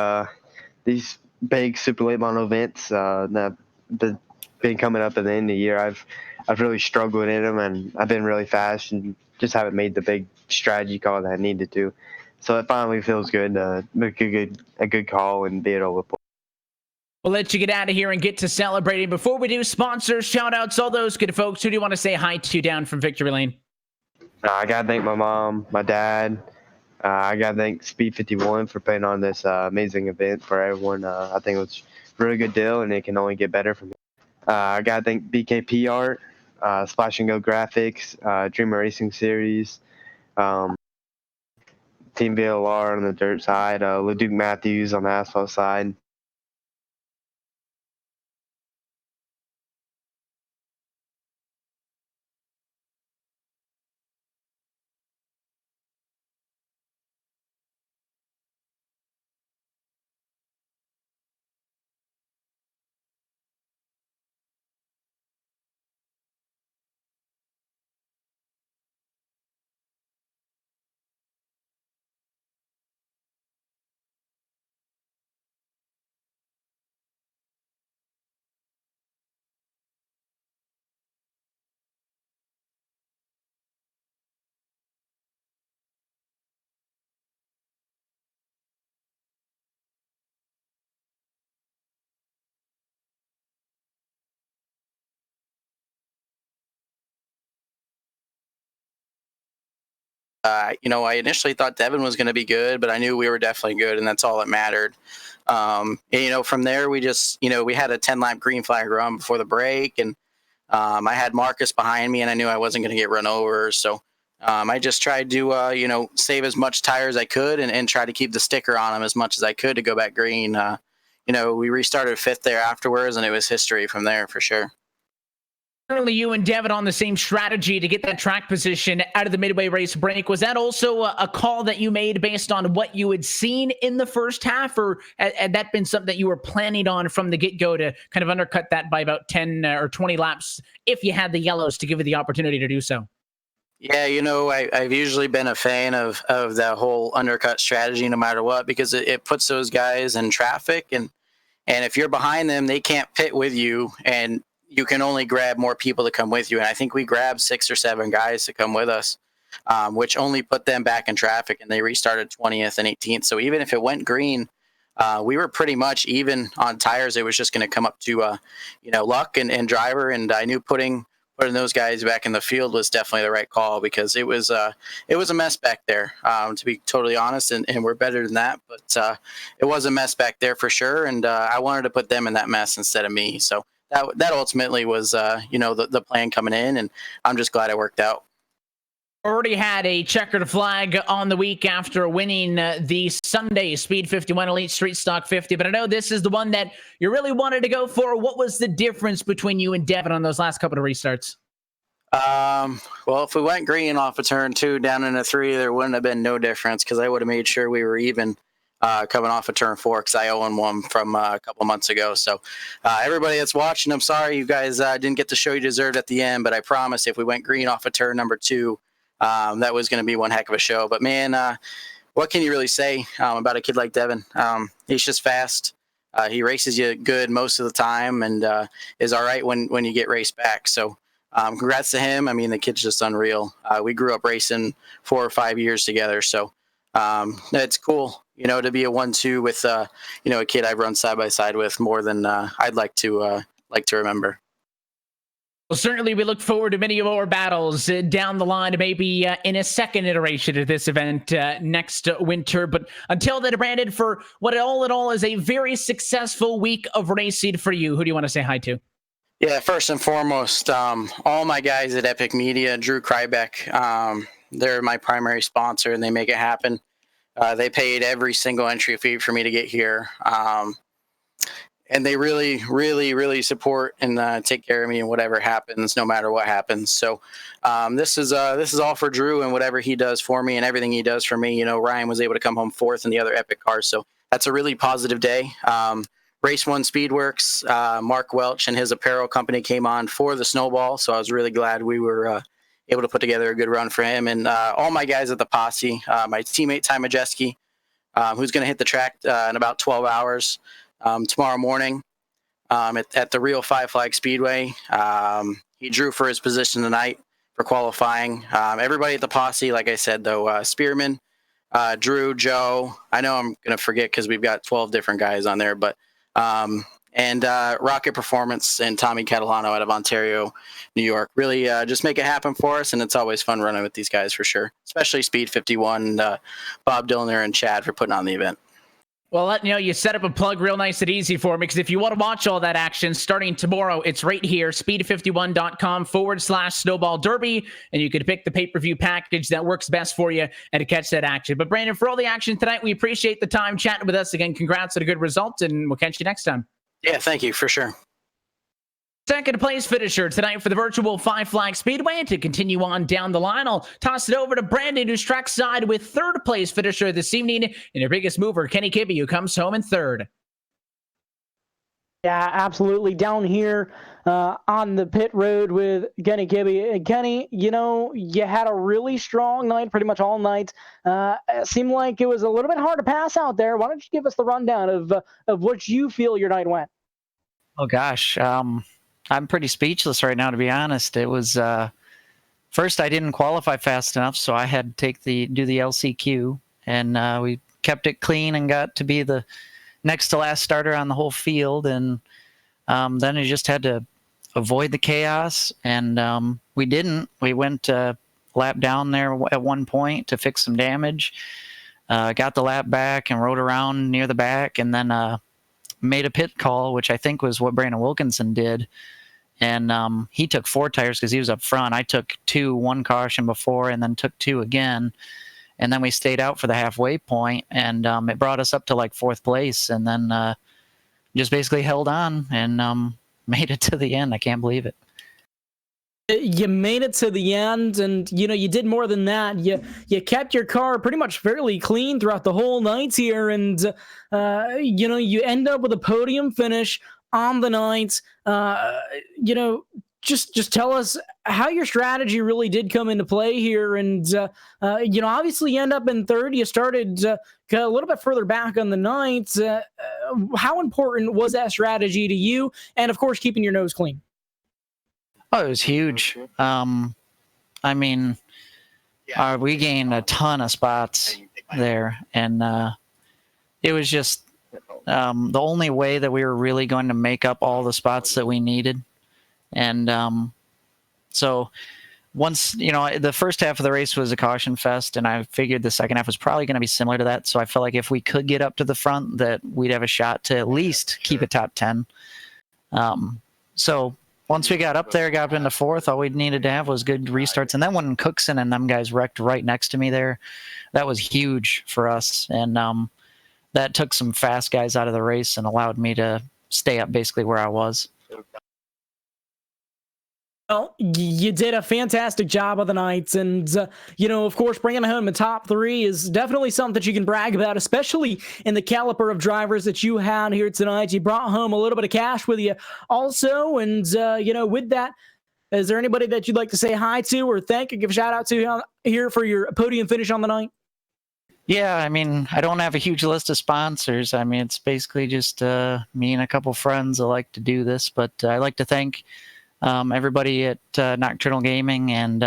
These big super late model events that been coming up at the end of the year, I've really struggled in them, and I've been really fast and just haven't made the big strategy call that I needed to. So it finally feels good to make a good call and be it over. We'll let you get out of here and get to celebrating. Before we do, sponsors, shout outs, all those good folks. Who do you want to say hi to down from Victory Lane? I gotta thank my mom, my dad. I got to thank Speed 51 for putting on this amazing event for everyone. I think it was a really good deal, and it can only get better from here. I got to thank BKP Art, Splash and Go Graphics, Dreamer Racing Series, Team VLR on the dirt side, LeDuc Matthews on the asphalt side. I initially thought Devin was going to be good, but I knew we were definitely good, and that's all that mattered. From there, we just, we had a 10-lap green flag run before the break, and I had Marcus behind me, and I knew I wasn't going to get run over. So I just tried to, save as much tire as I could and try to keep the sticker on them as much as I could to go back green. We restarted 5th there afterwards, and it was history from there for sure. Currently, you and Devin on the same strategy to get that track position out of the midway race break. Was that also a call that you made based on what you had seen in the first half, or had that been something that you were planning on from the get-go to kind of undercut that by about 10 or 20 laps if you had the yellows to give you the opportunity to do so? Yeah, I've usually been a fan of that whole undercut strategy no matter what, because it puts those guys in traffic, and if you're behind them, they can't pit with you, and you can only grab more people to come with you. And I think we grabbed 6 or 7 guys to come with us, which only put them back in traffic, and they restarted 20th and 18th. So even if it went green, we were pretty much even on tires. It was just going to come up to, luck and driver. And I knew putting those guys back in the field was definitely the right call, because it was a mess back there, to be totally honest, and we're better than that, but it was a mess back there for sure, and I wanted to put them in that mess instead of me. So that ultimately was the plan coming in, and I'm just glad it worked out. Already had a checkered flag on the week after winning the Sunday Speed 51 Elite Street Stock 50, but I know this is the one that you really wanted to go for. What was the difference between you and Devin on those last couple of restarts? Well, if we went green off of turn 2 down into 3, there wouldn't have been no difference because I would have made sure we were even coming off of turn 4 because I own one from a couple months ago. So everybody that's watching, I'm sorry you guys didn't get the show you deserved at the end, but I promise if we went green off of turn number 2, that was going to be one heck of a show. But man, what can you really say about a kid like Devin? He's just fast. He races you good most of the time and is all right when you get raced back. So congrats to him. I mean, the kid's just unreal. We grew up racing 4 or 5 years together. So it's cool, to be a 1-2 with, a kid I've run side by side with more than I'd like to remember. Well, certainly we look forward to many more battles down the line, maybe in a second iteration of this event next winter. But until then, Brandon, for what all in all is a very successful week of racing for you, who do you want to say hi to? Yeah, first and foremost, all my guys at Epic Media, Drew Krybeck, they're my primary sponsor and they make it happen. They paid every single entry fee for me to get here. And they really, really, really support and take care of me and whatever happens, no matter what happens. So this is all for Drew and whatever he does for me and everything he does for me. Ryan was able to come home 4th in the other Epic cars. So that's a really positive day. Race 1 Speedworks, Mark Welch and his apparel company came on for the Snowball. So I was really glad we were able to put together a good run for him. And all my guys at the posse, my teammate Ty Majeski, who's going to hit the track in about 12 hours. Tomorrow morning at the Real Five Flag Speedway. He drew for his position tonight for qualifying. Everybody at the posse, like I said, though, Spearman, Drew, Joe, I know I'm going to forget because we've got 12 different guys on there, but and Rocket Performance and Tommy Catalano out of Ontario, New York. Really just make it happen for us, and it's always fun running with these guys for sure, especially Speed 51, Bob Dillner and Chad for putting on the event. Well, you set up a plug real nice and easy for me, because if you want to watch all that action starting tomorrow, it's right here, speed51.com/Snowball Derby, and you can pick the pay-per-view package that works best for you and to catch that action. But Brandon, for all the action tonight, we appreciate the time chatting with us. Again, congrats on a good result, and we'll catch you next time. Yeah, thank you, for sure. Second place finisher tonight for the virtual Five Flag Speedway. To continue on down the line, I'll toss it over to Brandon, who's trackside with third place finisher this evening, and your biggest mover, Kenny Kibbe, who comes home in third. Yeah, absolutely. Down here on the pit road with Kenny Kibbe. Kenny, you had a really strong night pretty much all night. It seemed like it was a little bit hard to pass out there. Why don't you give us the rundown of what you feel your night went? Oh, gosh. I'm pretty speechless right now, to be honest. It was first I didn't qualify fast enough, so I had to do the LCQ, and we kept it clean and got to be the next to last starter on the whole field. And then I just had to avoid the chaos, and we didn't. We went a lap down there at one point to fix some damage, got the lap back and rode around near the back, and then made a pit call, which I think was what Brandon Wilkinson did. And he took 4 tires because he was up front. I took 2, 1 caution before, and then took 2 again. And then we stayed out for the halfway point, and it brought us up to like 4th place, and then just basically held on and made it to the end. I can't believe it. You made it to the end, and you did more than that. You kept your car pretty much fairly clean throughout the whole night here, and you end up with a podium finish on the night. Just tell us how your strategy really did come into play here, and obviously you end up in third. You started a little bit further back on the night. How important was that strategy to you, and of course keeping your nose clean? Oh, it was huge. I mean, we gained a ton of spots there, and it was just the only way that we were really going to make up all the spots that we needed. And so once, the first half of the race was a caution fest, and I figured the second half was probably going to be similar to that. So I felt like if we could get up to the front, that we'd have a shot to at least keep it top 10. So once we got up there, got up into 4th, all we needed to have was good restarts. And then when Cookson and them guys wrecked right next to me there, that was huge for us. And that took some fast guys out of the race and allowed me to stay up basically where I was. Well, you did a fantastic job of the night, and of course, bringing home the top 3 is definitely something that you can brag about, especially in the caliber of drivers that you had here tonight. You brought home a little bit of cash with you also, and with that, is there anybody that you'd like to say hi to or thank or give a shout out to here for your podium finish on the night? Yeah, I mean, I don't have a huge list of sponsors. I mean, it's basically just me and a couple friends that like to do this, but I'd like to thank everybody at Nocturnal Gaming and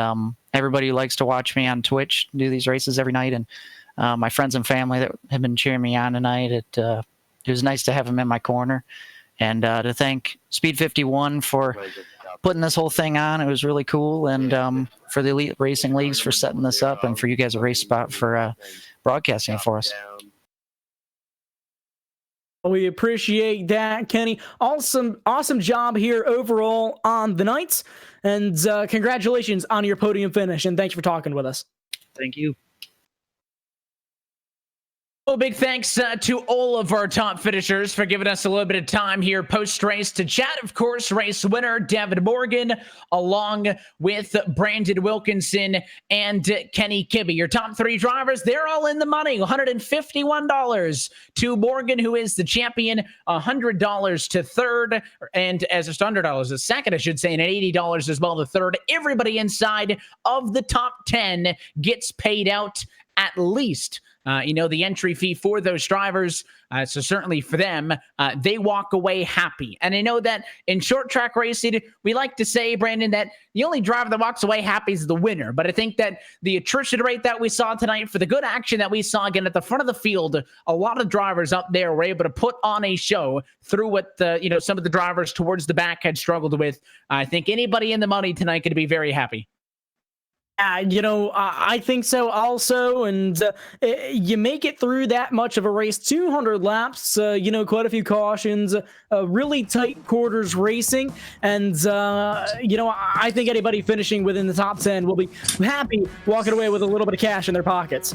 everybody who likes to watch me on Twitch do these races every night, and my friends and family that have been cheering me on tonight. It was nice to have them in my corner, and to thank Speed 51 for putting this whole thing on. It was really cool, and for the Elite Racing Leagues for setting this up, and for you guys at RaceSpot for broadcasting it for us. We appreciate that, Kenny. Awesome job here overall on the night. And congratulations on your podium finish. And thanks for talking with us. Thank you. Well, big thanks to all of our top finishers for giving us a little bit of time here post-race to chat. Of course, race winner Devin Morgan, along with Brandon Wilkinson and Kenny Kibbe. Your top 3 drivers, they're all in the money. $151 to Morgan, who is the champion, $100 to third, and as just $100 a second, I should say, and $80 as well to third. Everybody inside of the top 10 gets paid out at least the entry fee for those drivers. So certainly for them, they walk away happy. And I know that in short track racing, we like to say, Brandon, that the only driver that walks away happy is the winner. But I think that the attrition rate that we saw tonight, for the good action that we saw again at the front of the field, a lot of drivers up there were able to put on a show through what some of the drivers towards the back had struggled with. I think anybody in the money tonight could be very happy. I think so also, and you make it through that much of a race, 200 laps, quite a few cautions, really tight quarters racing, and, I think anybody finishing within the top 10 will be happy walking away with a little bit of cash in their pockets.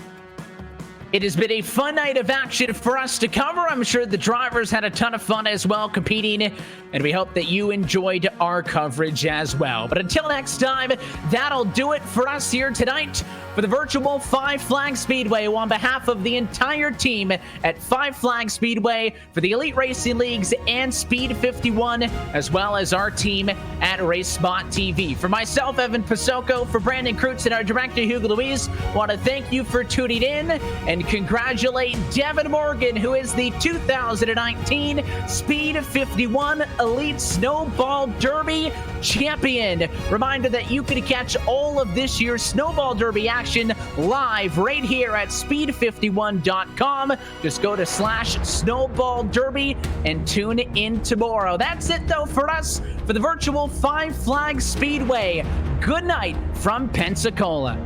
It has been a fun night of action for us to cover. I'm sure the drivers had a ton of fun as well competing, and we hope that you enjoyed our coverage as well. But until next time, that'll do it for us here tonight for the virtual Five Flag Speedway. On behalf of the entire team at Five Flag Speedway, for the Elite Racing Leagues and Speed 51, as well as our team at RaceSpotTV. For myself, Evan Pasoko, for Brandon Kreutz and our director, Hugo Luis, want to thank you for tuning in and congratulate Devin Morgan, who is the 2019 Speed 51 Elite Snowball Derby champion. Reminder that you can catch all of this year's Snowball Derby action live right here at speed51.com. Just go to /Snowball Derby and tune in tomorrow. That's it though for us for the virtual Five Flag Speedway. Good night from Pensacola.